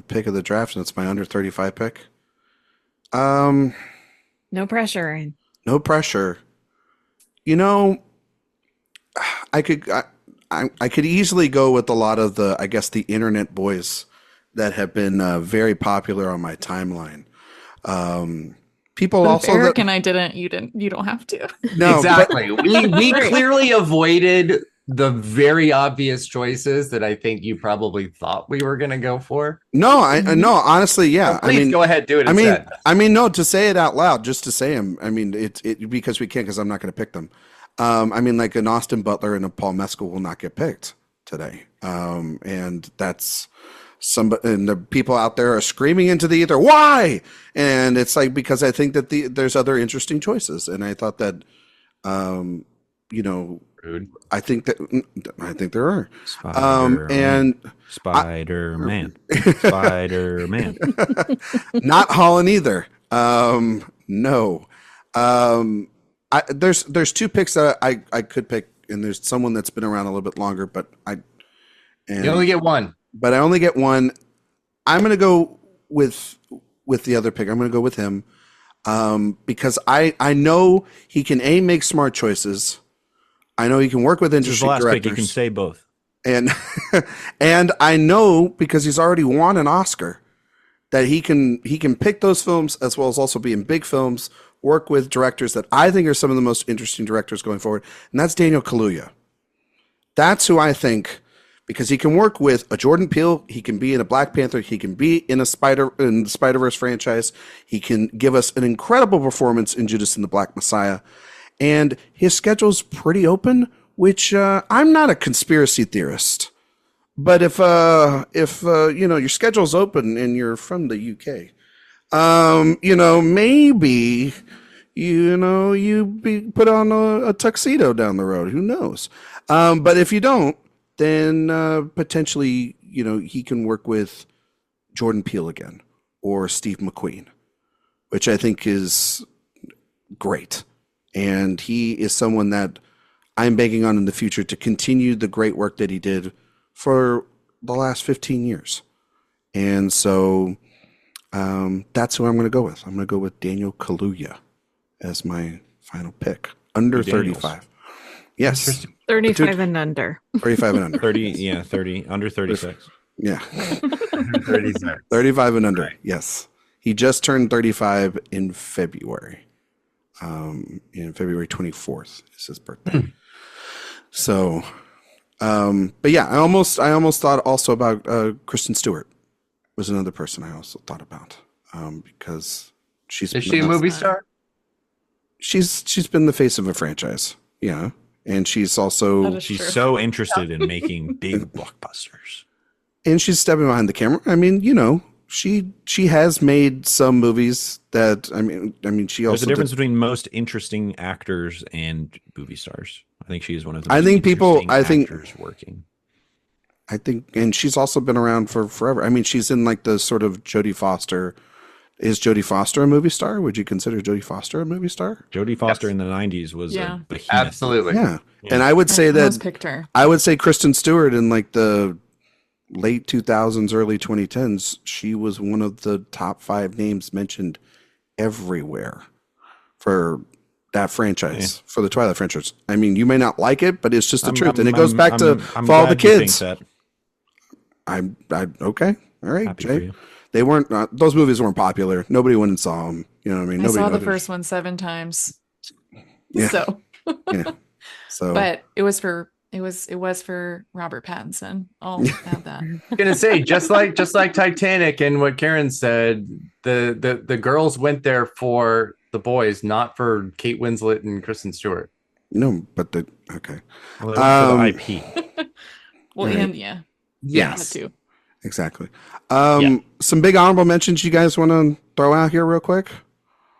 Speaker 1: pick of the draft, and it's my under 35 pick.
Speaker 4: No pressure.
Speaker 1: No pressure. I could easily go with a lot of the internet boys that have been very popular on my timeline. People
Speaker 3: but
Speaker 1: also
Speaker 3: Erik and I didn't. You don't have to.
Speaker 1: No,
Speaker 2: exactly. We clearly avoided the very obvious choices that I think you probably thought we were going to go for.
Speaker 1: No, honestly, yeah.
Speaker 2: Well, please go ahead, do it. Instead.
Speaker 1: No, to say it out loud, just to say them. I mean, it because we can't, because I'm not going to pick them. Like an Austin Butler and a Paul Mescal will not get picked today. And that's and the people out there are screaming into the ether, why? And it's like, because I think that there's other interesting choices. And I thought that,
Speaker 2: Rude.
Speaker 1: I think there are.
Speaker 5: Spider-Man. Spider-Man.
Speaker 1: Not Holland either. No. There's two picks that I could pick, and there's someone that's been around a little bit longer, but
Speaker 2: you only get one.
Speaker 1: But I only get one. I'm going to go with the other pick. I'm going to go with him because I know he can make smart choices. I know he can work with interesting directors. Pick.
Speaker 5: You can say both.
Speaker 1: And and I know, because he's already won an Oscar, that he can pick those films as well as also be in big films, work with directors that I think are some of the most interesting directors going forward, and that's Daniel Kaluuya. That's who I think, because he can work with a Jordan Peele, he can be in a Black Panther, he can be in the Spider-Verse franchise, he can give us an incredible performance in Judas and the Black Messiah, and his schedule's pretty open, which I'm not a conspiracy theorist, but if your schedule's open and you're from the UK, maybe you be put on a tuxedo down the road. Who knows? But if you don't, then potentially, he can work with Jordan Peele again or Steve McQueen, which I think is great. And he is someone that I'm banking on in the future to continue the great work that he did for the last 15 years. And so that's who I'm going to go with. I'm going to go with Daniel Kaluuya as my final pick. Under 35. Yes.
Speaker 4: 35 and under.
Speaker 1: 35 and under.
Speaker 5: 30, under 36.
Speaker 1: Yeah.
Speaker 2: 36.
Speaker 1: 35 and under.
Speaker 2: Right.
Speaker 1: Yes. He just turned 35 in February. In February 24th is his birthday. So, but yeah, I almost thought also about Kristen Stewart was another person I also thought about because
Speaker 2: is she a movie star?
Speaker 1: She's been the face of a franchise, yeah, and she's also
Speaker 5: so interested in making big blockbusters,
Speaker 1: and she's stepping behind the camera. I mean, she has made some movies that I mean she also
Speaker 5: there's a difference between most interesting actors and movie stars. I think she is one of the
Speaker 1: actors
Speaker 5: working.
Speaker 1: I think, and she's also been around for forever. I mean, she's in like the sort of Jodie Foster. Is Jodie Foster a movie star? Would you consider Jodie Foster a movie star?
Speaker 5: Jodie Foster in the 90s was a behemoth.
Speaker 2: Absolutely.
Speaker 1: Yeah. And I would say that
Speaker 3: picked her.
Speaker 1: I would say Kristen Stewart in like the late 2000s, early 2010s, she was one of the top 5 names mentioned everywhere for that franchise, for the Twilight franchise. I mean, you may not like it, but it's just the truth. And it goes back to For All the Kids. I okay. All right,
Speaker 5: Happy
Speaker 1: Jay. They weren't, those movies weren't popular. Nobody went and saw them. You know what I mean?
Speaker 3: I saw the first one 7 times.
Speaker 1: Yeah.
Speaker 3: So,
Speaker 1: yeah. So,
Speaker 3: but it was for Robert Pattinson. I'll add that.
Speaker 2: I'm gonna say just like Titanic and what Karen said, the girls went there for the boys, not for Kate Winslet and Kristen Stewart.
Speaker 1: No, but okay.
Speaker 5: Well, for the IP.
Speaker 3: Well,
Speaker 1: right.
Speaker 3: and yeah.
Speaker 1: Yes.
Speaker 3: That too.
Speaker 1: Exactly. Some big honorable mentions you guys want to throw out here real quick?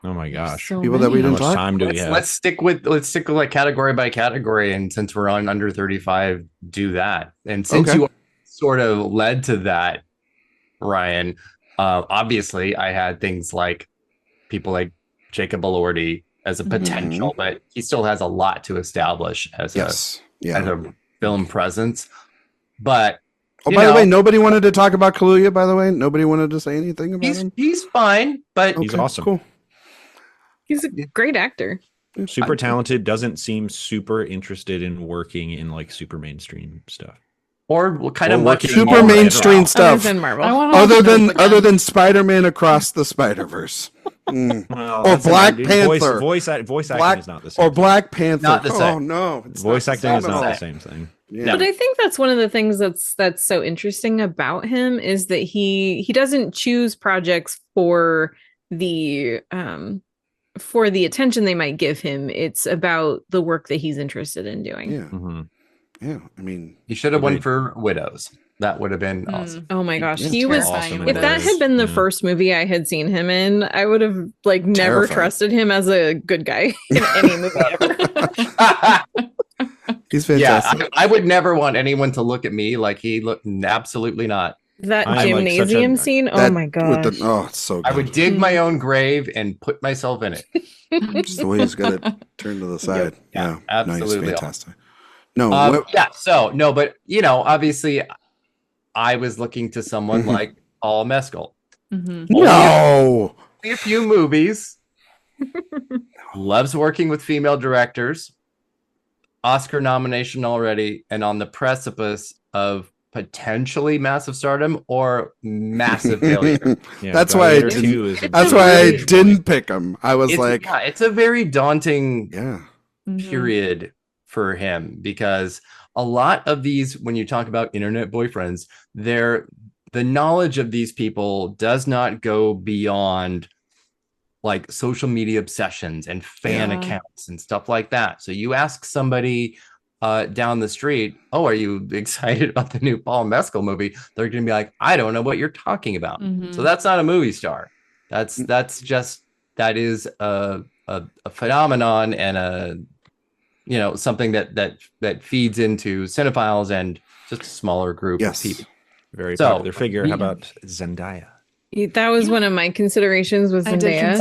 Speaker 5: Oh my gosh.
Speaker 3: So
Speaker 1: people that we
Speaker 3: many.
Speaker 1: didn't
Speaker 5: How much
Speaker 1: talk?
Speaker 5: time do we have?
Speaker 2: Let's stick with like category by category, and since we're on under 35, do that. And since you sort of led to that, Ryan, obviously I had things like people like Jacob Elordi as a potential, but he still has a lot to establish as a film presence. But
Speaker 1: by the way, nobody wanted to talk about Kaluuya, by the way. Nobody wanted to say anything about him.
Speaker 2: He's fine, but
Speaker 5: he's awesome.
Speaker 1: Cool.
Speaker 4: He's a great actor.
Speaker 5: Super talented, doesn't seem super interested in working in like super mainstream stuff.
Speaker 2: Or kind of much
Speaker 1: super mainstream stuff.
Speaker 3: Other
Speaker 1: than Spider-Man Across the Spider-Verse.
Speaker 5: Well,
Speaker 1: or Black Panther.
Speaker 5: Voice acting is not the same.
Speaker 1: Or Black Panther.
Speaker 2: Not the same.
Speaker 1: Oh no.
Speaker 5: Voice acting is not the same thing.
Speaker 1: Yeah.
Speaker 4: But I think that's one of the things that's so interesting about him is that he doesn't choose projects for the attention they might give him. It's about the work that he's interested in doing.
Speaker 1: Yeah.
Speaker 5: Mm-hmm.
Speaker 1: Yeah. I mean,
Speaker 2: he should have won for Widows. That would have been awesome.
Speaker 4: Oh my gosh,
Speaker 3: It's
Speaker 4: he was
Speaker 3: terrifying
Speaker 4: if that had been the first movie I had seen him in, I would have like never trusted him as a good guy in any movie ever.
Speaker 1: He's fantastic.
Speaker 2: Yeah, I would never want anyone to look at me like he looked. Absolutely not.
Speaker 4: That gymnasium scene, oh my god!
Speaker 1: It's so good.
Speaker 2: I would dig my own grave and put myself in it.
Speaker 1: Just the way he's got it turned to the side. Yeah,
Speaker 2: absolutely.
Speaker 1: Nice, fantastic. No,
Speaker 2: but obviously, I was looking to someone like Paul Mescal.
Speaker 1: No,
Speaker 2: a few movies. Loves working with female directors. Oscar nomination already, and on the precipice of potentially massive stardom or massive failure.
Speaker 1: That's why I didn't pick him. I was
Speaker 2: it's a very daunting period for him, because a lot of these, when you talk about internet boyfriends, the knowledge of these people does not go beyond like social media obsessions and fan accounts and stuff like that. So you ask somebody down the street, oh, are you excited about the new Paul Mescal movie? They're going to be like, I don't know what you're talking about. So that's not a movie star. That is a phenomenon and something that feeds into cinephiles and just a smaller group of people.
Speaker 5: Very popular figure. How about Zendaya?
Speaker 4: That was one of my considerations was Zendaya.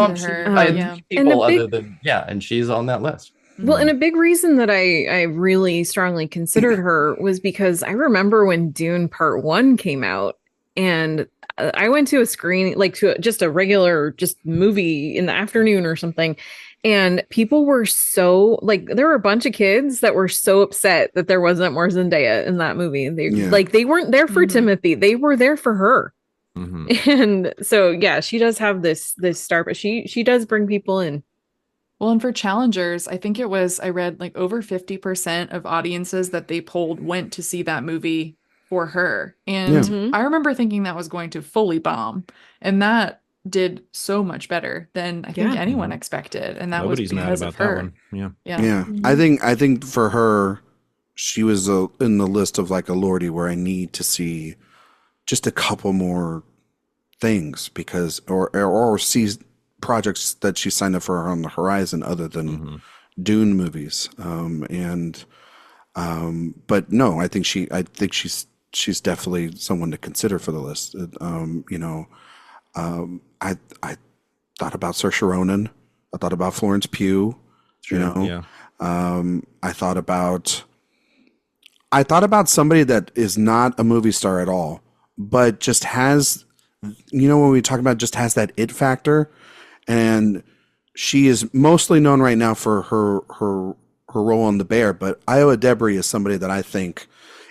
Speaker 2: And she's on that list.
Speaker 4: Well, and a big reason that I really strongly considered her was because I remember when Dune Part 1 came out, and I went to a screening, like to just a regular movie in the afternoon or something, and people were so there were a bunch of kids that were so upset that there wasn't more Zendaya in that movie. They weren't there for Timothy, they were there for her. And so she does have this star, but she does bring people in.
Speaker 3: Well, and for challengers, I think I read like over 50% of audiences that they polled went to see that movie for her. And I remember thinking that was going to fully bomb, and that did so much better than I think anyone expected. And that
Speaker 5: Nobody's
Speaker 3: was because
Speaker 5: mad about
Speaker 3: of her.
Speaker 5: That one.
Speaker 1: Yeah. I think for her, she was in the list of like a Lordy where I need to see just a couple more things because or see projects that she signed up for on the horizon other than Dune movies. But no, I think she's definitely someone to consider for the list. I thought about Saoirse Ronan. I thought about Florence Pugh. I thought about somebody that is not a movie star at all, but just has, when we talk about just has that it factor, and she is mostly known right now for her role on The Bear, but Iowa Debris is somebody that I think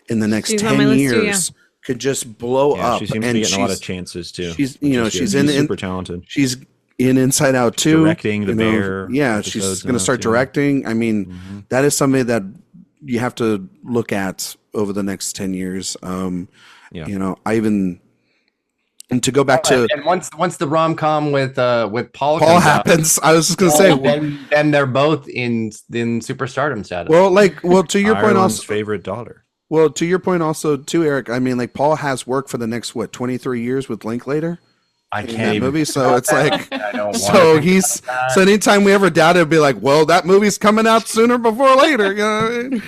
Speaker 1: in the next 10 years could just blow up.
Speaker 5: She seems to be getting a lot of chances too.
Speaker 1: She's super
Speaker 5: talented.
Speaker 1: She's in Inside Out too.
Speaker 5: Directing The Bear.
Speaker 1: Yeah, she's going to start directing. I mean, that is somebody that you have to look at over the next 10 years. And to go back to
Speaker 2: and once the rom-com with Paul
Speaker 1: happens, I was just going to say
Speaker 2: then they're both in superstardom status.
Speaker 1: Well, to your point, also
Speaker 5: favorite daughter.
Speaker 1: Well, to your point also too, Eric. I mean, like Paul has work for the next 23 years with Linklater.
Speaker 2: I can't
Speaker 1: that movie, so it's like so anytime we ever doubt it, it'd be like, well, that movie's coming out sooner before later, And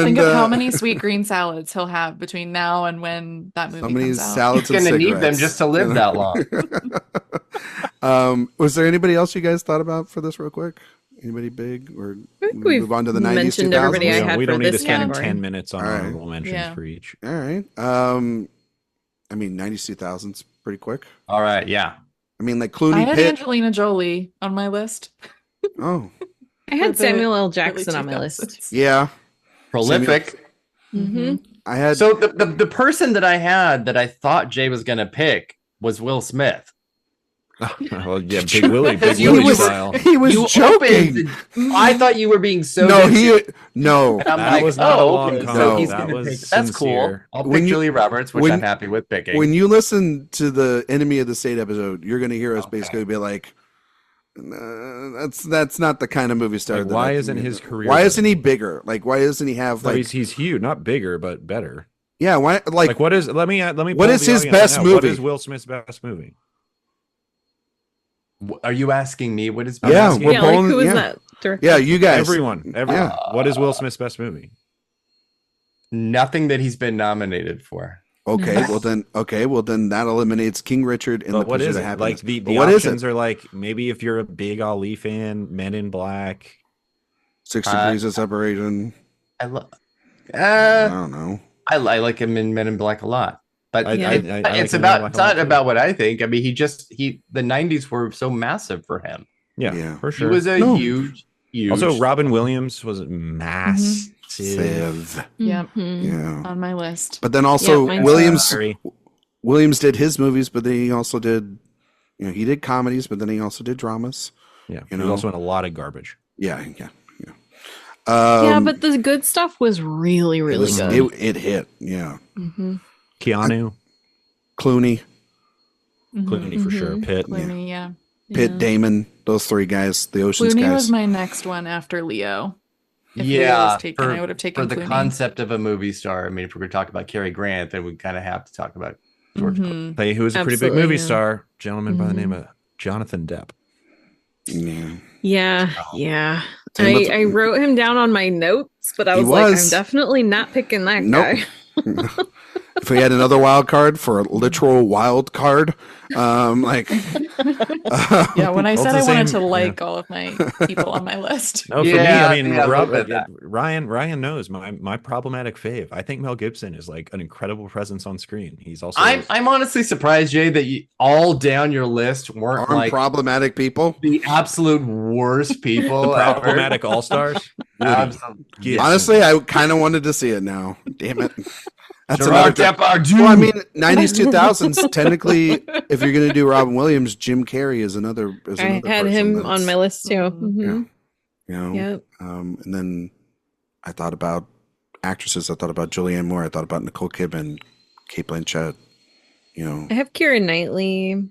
Speaker 3: think of how many sweet green salads he'll have between now and when that movie comes out.
Speaker 1: Salads
Speaker 2: He's gonna need them just to live that long.
Speaker 1: Was there anybody else you guys thought about for this real quick? Anybody big, or we move on to the 90s, 2000s?
Speaker 5: We don't need to spend 10 minutes on honorable mentions for each.
Speaker 1: All right. I mean, 90s, 2000s, pretty quick.
Speaker 2: All right, yeah.
Speaker 1: I mean, like Clooney,
Speaker 3: I had
Speaker 1: Pitt.
Speaker 3: Angelina Jolie on my list.
Speaker 1: Oh.
Speaker 4: I had Samuel L. Jackson on my list.
Speaker 1: Yeah.
Speaker 2: Prolific.
Speaker 1: I had.
Speaker 2: So the person that I had that I thought Jay was going to pick was Will Smith.
Speaker 5: Well, yeah, Big Willie style.
Speaker 1: He was joking.
Speaker 2: I thought you were being so.
Speaker 1: No.
Speaker 2: And I'm
Speaker 5: that was not a long comment.
Speaker 2: So he's going to pick. That's cool. I'll pick Julia Roberts, which I'm happy with picking.
Speaker 1: When you listen to the Enemy of the State episode, you're going to hear us basically be like, "That's not the kind of movie star."
Speaker 5: Why isn't his career?
Speaker 1: Why isn't he bigger? Like, why doesn't he have like?
Speaker 5: He's huge, not bigger, but better.
Speaker 1: Yeah, why? Like
Speaker 5: what is? Let me.
Speaker 1: What is his best movie?
Speaker 5: What is Will Smith's best movie?
Speaker 2: Are you asking me what is?
Speaker 1: Yeah, we're
Speaker 4: like who is that director?
Speaker 1: Yeah, you guys.
Speaker 5: Everyone.
Speaker 1: Yeah.
Speaker 5: What is Will Smith's best movie?
Speaker 2: Nothing that he's been nominated for.
Speaker 1: Okay, well then that eliminates King Richard and
Speaker 5: But
Speaker 1: the
Speaker 5: what is
Speaker 1: Pursuit of
Speaker 5: it?
Speaker 1: Happiness.
Speaker 5: Like the
Speaker 1: what
Speaker 5: options
Speaker 1: is it?
Speaker 5: are like maybe if you're a big Ali fan, Men in Black,
Speaker 1: 6 Degrees of Separation.
Speaker 2: I love.
Speaker 1: I don't know.
Speaker 2: I like him in Men in Black a lot, but
Speaker 5: it's
Speaker 2: not about what I think. I mean, the '90s were so massive for him.
Speaker 5: Yeah, for sure.
Speaker 2: He was a huge.
Speaker 5: Also, Robin Williams was massive.
Speaker 3: Yep.
Speaker 1: Yeah,
Speaker 3: on my list.
Speaker 1: But then also Williams did his movies, but then he also did, he did comedies, but then he also did dramas.
Speaker 5: Yeah, he was also in a lot of garbage.
Speaker 1: Yeah.
Speaker 4: But the good stuff was really, really good.
Speaker 1: It hit. Yeah.
Speaker 5: Keanu,
Speaker 1: Clooney
Speaker 5: for sure. Pitt,
Speaker 3: Clooney, yeah.
Speaker 1: Pitt, Damon, those three guys, the Ocean's
Speaker 3: Clooney
Speaker 1: guys.
Speaker 3: was my next one after Leo. If Leo
Speaker 2: Yeah,
Speaker 3: was taken, I would have taken
Speaker 2: for the
Speaker 3: Clooney.
Speaker 2: concept of a movie star. I mean, if we're going to talk about Cary Grant, then we kind of have to talk about George Clooney.
Speaker 5: Tell you who was a pretty big movie star, gentleman by the name of Jonathan Depp.
Speaker 4: Yeah. I wrote him down on my notes, but I was like, I'm definitely not picking that guy.
Speaker 1: If we had another wild card for a literal wild card,
Speaker 3: yeah, when I said I wanted to all of my people on my list.
Speaker 5: No, for me, I mean, Ryan knows my problematic fave. I think Mel Gibson is like an incredible presence on screen. He's also.
Speaker 2: I'm honestly surprised, Jay, that all down your list weren't like
Speaker 1: problematic people,
Speaker 2: the absolute worst people,
Speaker 5: problematic all stars.
Speaker 1: Honestly, I kind of wanted to see it now. Damn it. That's
Speaker 2: Gerard
Speaker 1: Depardieu. Well, I mean, 90s, 2000s. Technically, if you're going to do Robin Williams, Jim Carrey is another.
Speaker 4: I had him on my list too.
Speaker 1: And then I thought about actresses. I thought about Julianne Moore. I thought about Nicole Kidman, Cate Blanchett.
Speaker 4: I have Keira Knightley.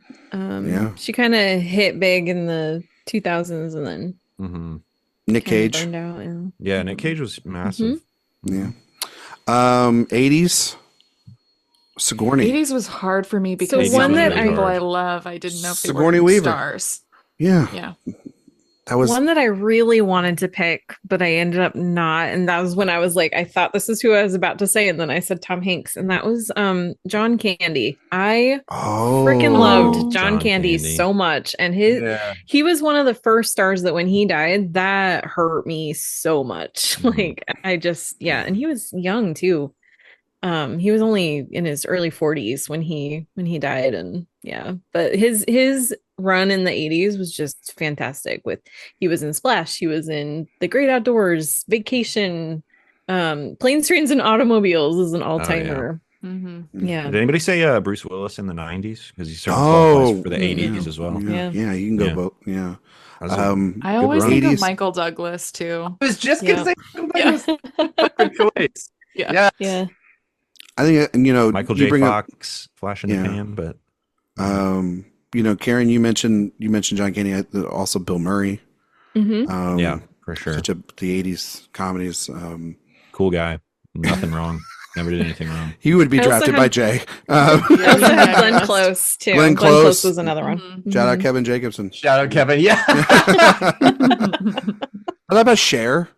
Speaker 4: She kind of hit big in the 2000s, and then
Speaker 1: Nick Cage.
Speaker 4: Burned out,
Speaker 5: yeah, Nick Cage was massive.
Speaker 1: Yeah. 80s. Sigourney.
Speaker 3: 80s was hard for me because
Speaker 4: one that
Speaker 3: I love. I didn't know if they
Speaker 1: Sigourney
Speaker 3: were
Speaker 1: Weaver.
Speaker 3: stars.
Speaker 1: Yeah. That was
Speaker 4: one that I really wanted to pick, but I ended up not. And that was when I was like, I thought this is who I was about to say, and then I said Tom Hanks, and that was John Candy. I freaking loved John Candy so much, and he was one of the first stars that when he died, that hurt me so much. Like I just and he was young too. He was only in his early 40s when he died, and but his run in the 80s was just fantastic. He was in Splash, he was in The Great Outdoors, Vacation, Planes, Trains, and Automobiles is an all-timer.
Speaker 5: Did anybody say Bruce Willis in the 90s? Because he's certainly for the 80s as well.
Speaker 1: Yeah, you can go both. Yeah.
Speaker 3: I always think of Michael Douglas too.
Speaker 2: I was just gonna say good choice. Yeah.
Speaker 1: I think
Speaker 5: Michael J. Fox, flash in the pan, but
Speaker 1: Karen, you mentioned John Candy, also Bill Murray.
Speaker 5: Yeah, for sure.
Speaker 1: The 80s comedies.
Speaker 5: Cool guy, nothing wrong. Never did anything wrong.
Speaker 1: He would be drafted by Jay.
Speaker 4: I also have Glenn Close too.
Speaker 1: Glenn Close
Speaker 4: was another one.
Speaker 1: Shout out Kevin Jacobson.
Speaker 2: Shout out Kevin. Yeah.
Speaker 1: What about Cher?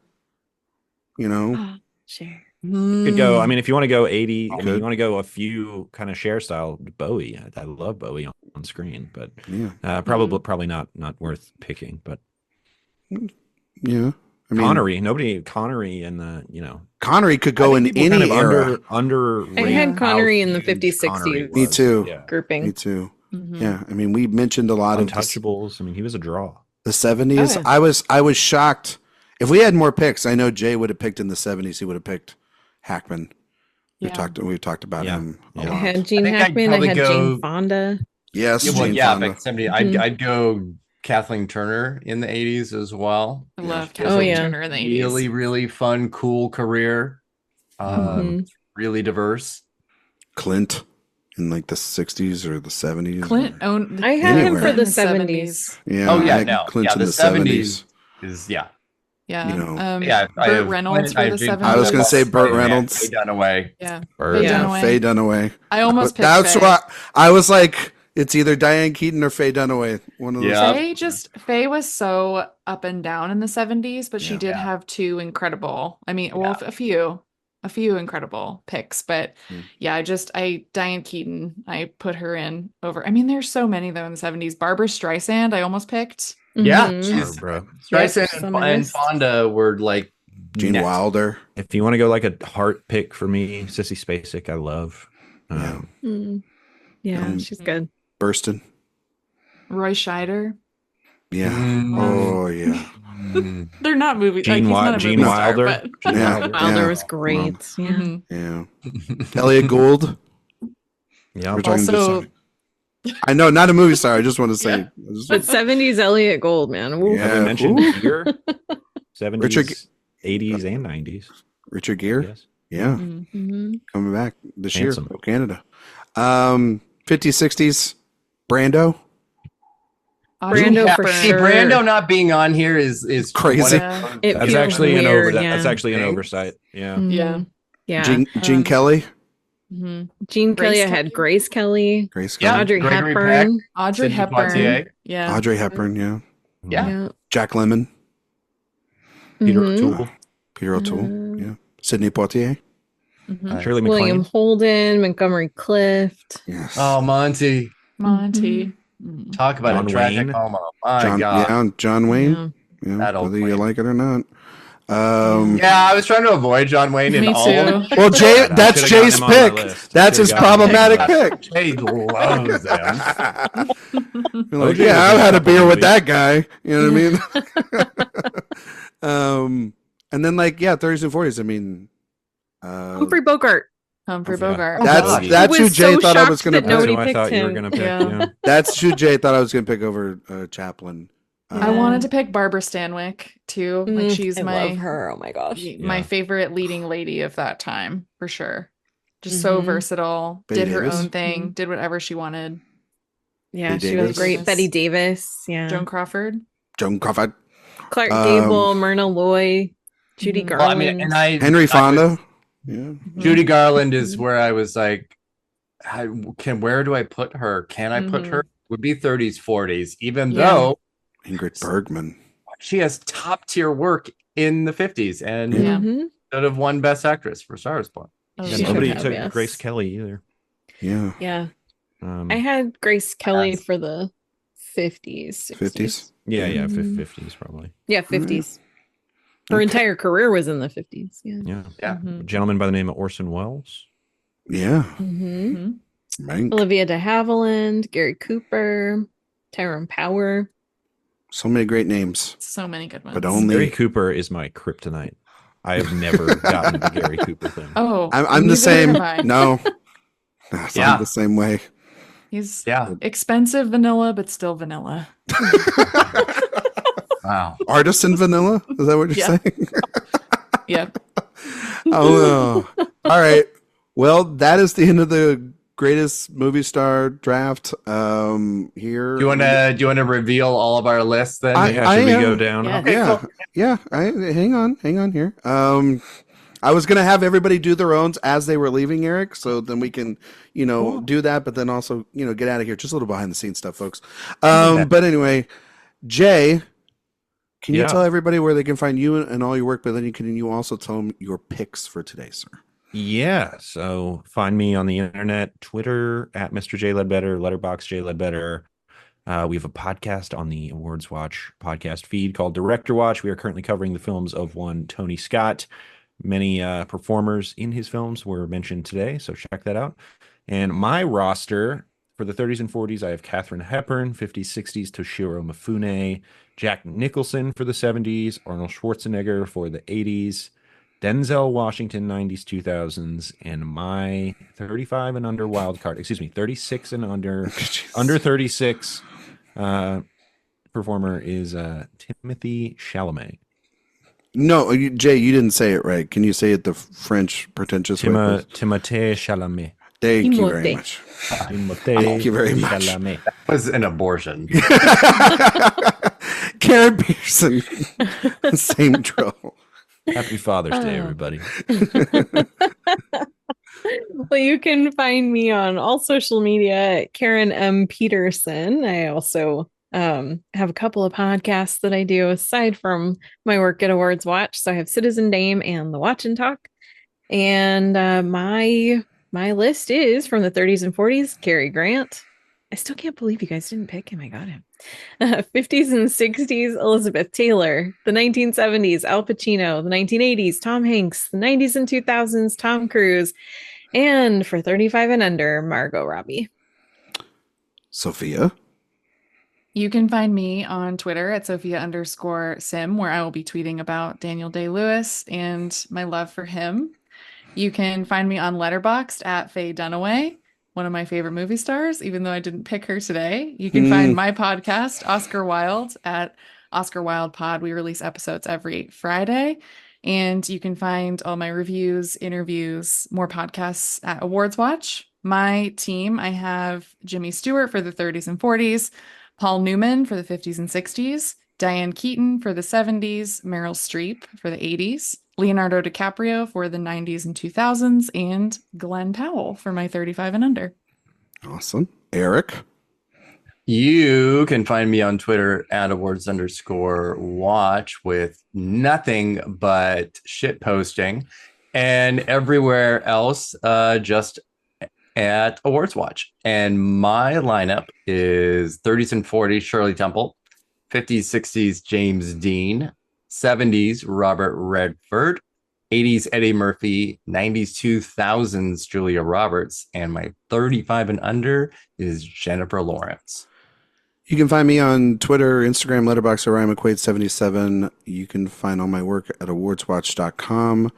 Speaker 4: Cher.
Speaker 5: You could go. I mean, if you want to go 80, you want to go a few kind of Cher style. Bowie. I love Bowie on screen, but probably not worth picking. But
Speaker 1: yeah, I mean,
Speaker 5: Connery in the
Speaker 1: Connery could go in any era.
Speaker 5: Under
Speaker 4: I had Connery in the 50s, 60s.
Speaker 1: Me too.
Speaker 4: Grouping.
Speaker 1: Me too. Yeah, I mean, we mentioned a lot of
Speaker 5: Untouchables. I mean, he was a draw.
Speaker 1: The 70s. I was shocked. If we had more picks, I know Jay would have picked in the 70s. He would have picked Hackman. We've talked about him a lot.
Speaker 4: I had Gene Hackman. I had Jane Fonda.
Speaker 1: Yes,
Speaker 2: Jane Fonda. Back 70. I'd go Kathleen Turner in the 80s as well.
Speaker 3: I love Kathleen Turner in the 80s.
Speaker 2: Really, really fun, cool career. Really diverse.
Speaker 1: Clint in like the 60s or the 70s.
Speaker 3: Clint owned.
Speaker 4: I had him for the 70s.
Speaker 1: Yeah.
Speaker 2: Oh yeah,
Speaker 1: Clint in
Speaker 2: the 70s is
Speaker 3: Yeah.
Speaker 1: You know.
Speaker 3: Burt Reynolds for the 70s.
Speaker 1: I was going to say Burt Reynolds.
Speaker 2: Faye Dunaway.
Speaker 3: Yeah.
Speaker 1: Faye Dunaway.
Speaker 3: I almost picked
Speaker 1: That's
Speaker 3: Faye.
Speaker 1: why I was like, it's either Diane Keaton or Faye Dunaway. One of those.
Speaker 3: Faye was so up and down in the 70s, but she did have two incredible. I mean, well, a few incredible picks, but Diane Keaton, I put her in over. I mean, there's so many though in the 70s. Barbara Streisand, I almost picked.
Speaker 2: Yeah,
Speaker 3: Mm-hmm.
Speaker 2: Streisand and Fonda were like
Speaker 1: Gene Wilder.
Speaker 5: If you want to go like a heart pick for me, Sissy Spacek, I love.
Speaker 4: She's good.
Speaker 1: Burston.
Speaker 3: Roy Scheider.
Speaker 1: Yeah. Oh yeah.
Speaker 3: They're not movies.
Speaker 5: Gene Wilder.
Speaker 4: Wilder was great.
Speaker 1: Yeah. Elliot Gould.
Speaker 5: Yeah.
Speaker 3: Also,
Speaker 1: I know, not a movie star. I just want to say,
Speaker 4: but 70s Elliot Gould, man.
Speaker 5: Yeah. Have I mentioned here? 70s, 80s, and 90s.
Speaker 1: Richard Gere.
Speaker 5: Yes.
Speaker 1: Yeah. Coming back this year. Oh, Canada. 50s, 60s. Brando.
Speaker 4: Brando for sure.
Speaker 2: Brando not being on here is
Speaker 1: crazy.
Speaker 5: That's actually that's actually an oversight. Yeah.
Speaker 1: Gene Kelly.
Speaker 4: Gene Kelly. I had Grace Kelly. Audrey Hepburn.
Speaker 3: Audrey Hepburn. Yeah.
Speaker 1: Audrey Hepburn.
Speaker 2: Yeah.
Speaker 1: Jack Lemmon.
Speaker 5: Peter O'Toole.
Speaker 1: Yeah. Sidney Poitier.
Speaker 5: Shirley MacLaine.
Speaker 4: William Holden. Montgomery Clift.
Speaker 1: Yes.
Speaker 2: Oh, Monty. Talk about
Speaker 5: John
Speaker 2: a tragic
Speaker 5: Wayne.
Speaker 2: homo. My God.
Speaker 1: Yeah, John Wayne. Yeah, whether you like it or not.
Speaker 2: I was trying to avoid John Wayne in all of them.
Speaker 1: Well, Jay, that's Jay's pick. That's his problematic pick.
Speaker 2: Jay loves them.
Speaker 1: Like, I've had a beer with that guy. You know what I mean? And then 30s and 40s. I mean,
Speaker 4: Humphrey Bogart.
Speaker 1: That's who Jay thought I was going to pick.
Speaker 4: Nobody
Speaker 5: I thought you were going to pick. Yeah.
Speaker 1: That's who Jay thought I was going to pick over Chaplin.
Speaker 3: I wanted to pick Barbara Stanwyck too. Like she's
Speaker 4: I love her. Oh my gosh,
Speaker 3: my favorite leading lady of that time for sure. Just so versatile. Did her own thing. Did whatever she wanted.
Speaker 4: Yeah, she was great. Betty Davis. Yeah.
Speaker 3: Joan Crawford.
Speaker 4: Clark Gable. Myrna Loy. Judy Garland.
Speaker 1: Henry Fonda.
Speaker 2: Judy Garland is where I was like, where do I put her? Can I put her? Would be 30s, 40s, even though
Speaker 1: Ingrid Bergman.
Speaker 2: She has top tier work in the 50s and should have won Best Actress for Star is Born.
Speaker 5: Nobody took Grace Kelly either.
Speaker 4: Yeah. I had Grace Kelly for the 50s.
Speaker 1: 50s?
Speaker 5: Yeah, 50s probably.
Speaker 4: Yeah, 50s. Her entire career was in the 50s. Yeah.
Speaker 5: A gentleman by the name of Orson Welles.
Speaker 1: Yeah.
Speaker 4: Olivia de Havilland, Gary Cooper, Tyrone Power.
Speaker 1: So many great names.
Speaker 3: So many good ones.
Speaker 1: But only
Speaker 5: Gary Cooper is my kryptonite. I have never gotten the Gary Cooper thing.
Speaker 3: Oh,
Speaker 1: I'm the same. No, I'm the same way.
Speaker 3: He's expensive vanilla, but still vanilla.
Speaker 2: Wow.
Speaker 1: Artisan vanilla? Is that what you're saying?
Speaker 3: Yeah.
Speaker 1: Oh no. All right. Well, that is the end of the greatest movie star draft. Here.
Speaker 2: Do you want to reveal all of our lists then?
Speaker 5: Should we go down?
Speaker 3: Yeah.
Speaker 2: Okay, cool.
Speaker 1: Hang on here. I was gonna have everybody do their owns as they were leaving, Erik, so then we can, do that, but then also, get out of here. Just a little behind the scenes stuff, folks. But anyway, Jay, can you tell everybody where they can find you and all your work, but then can you also tell them your picks for today, sir?
Speaker 5: Yeah, so find me on the internet, Twitter at Mr. J Ledbetter, Letterboxd J Ledbetter. We have a podcast on the AwardsWatch podcast feed called Director Watch. We are currently covering the films of one Tony Scott. Many performers in his films were mentioned today, so check that out. And my roster for the 30s and 40s, I have Katharine Hepburn, 50s, 60s, Toshiro Mifune, Jack Nicholson for the 70s, Arnold Schwarzenegger for the 80s, Denzel Washington, 90s, 2000s, and my 35 and under wild card, 36 and under 36 performer is Timothy Chalamet.
Speaker 1: No, Jay, you didn't say it right. Can you say it the French pretentious way?
Speaker 5: Timothée Chalamet.
Speaker 1: Thank you very much. Thank you very much.
Speaker 2: That was an abortion.
Speaker 1: Karen Peterson. Same drill.
Speaker 5: Happy Father's Day, everybody.
Speaker 4: Well, you can find me on all social media at Karen M. Peterson. I also have a couple of podcasts that I do aside from my work at Awards Watch. So I have Citizen Dame and The Watch and Talk. And my list is from the 30s and 40s, Cary Grant. I still can't believe you guys didn't pick him. I got him. 50s and 60s, Elizabeth Taylor. The 1970s, Al Pacino. The 1980s, Tom Hanks. The 90s and 2000s, Tom Cruise. And for 35 and under, Margot Robbie.
Speaker 1: Sophia.
Speaker 3: You can find me on Twitter at Sophia_Sim, where I will be tweeting about Daniel Day-Lewis and my love for him. You can find me on Letterboxd at Faye Dunaway, one of my favorite movie stars, even though I didn't pick her today. You can find my podcast, Oscar Wilde, at Oscar Wilde Pod. We release episodes every Friday. And you can find all my reviews, interviews, more podcasts at AwardsWatch. My team, I have Jimmy Stewart for the 30s and 40s, Paul Newman for the 50s and 60s, Diane Keaton for the 70s, Meryl Streep for the 80s, Leonardo DiCaprio for the 90s and 2000s, and Glenn Powell for my 35 and under.
Speaker 1: Awesome. Erik.
Speaker 2: You can find me on Twitter at awards_watch with nothing but shit posting, and everywhere else just at Awards Watch. And my lineup is 30s and 40s Shirley Temple, 50s, 60s James Dean, 70s Robert Redford, 80s Eddie Murphy, 90s 2000s Julia Roberts, and my 35 and under is Jennifer Lawrence.
Speaker 1: You can find me on Twitter, Instagram, Letterboxd, Ryan McQuade 77. You can find all my work at awardswatch.com.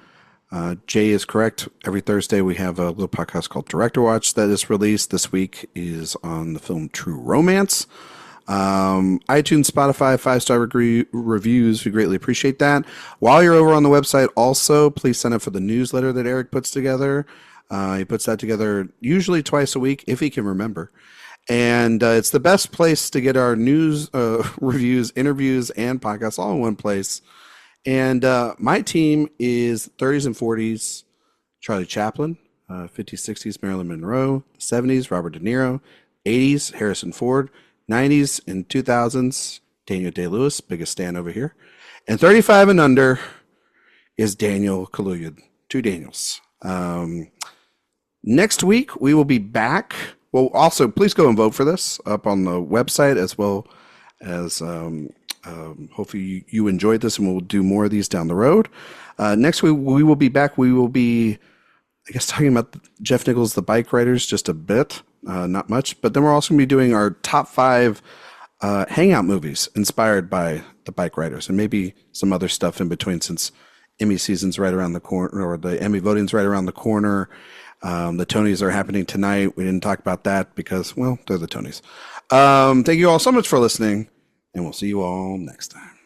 Speaker 1: Jay is correct. Every Thursday we have a little podcast called Director Watch that is released. This week is on the film True Romance. iTunes, Spotify, 5-star reviews. We greatly appreciate that. While you're over on the website, also, please sign up for the newsletter that Erik puts together. He puts that together usually twice a week, if he can remember. And it's the best place to get our news, reviews, interviews, and podcasts all in one place. And my team is 30s and 40s, Charlie Chaplin, 50s, 60s, Marilyn Monroe, 70s, Robert De Niro, 80s, Harrison Ford, 90s and 2000s, Daniel Day-Lewis, biggest stand over here. And 35 and under is Daniel Kaluuya, 2 Daniels. Next week, we will be back. Well, also, please go and vote for this up on the website, as well as hopefully you enjoyed this, and we'll do more of these down the road. Next week, we will be back. We will be, I guess, talking about Jeff Nichols' The Bike Riders just a bit, not much. But then we're also going to be doing our top 5 hangout movies inspired by The Bike Riders, and maybe some other stuff in between, since Emmy season's right around the corner, or the Emmy voting's right around the corner. The Tonys are happening tonight. We didn't talk about that because, well, they're the Tonys. Thank you all so much for listening, and we'll see you all next time.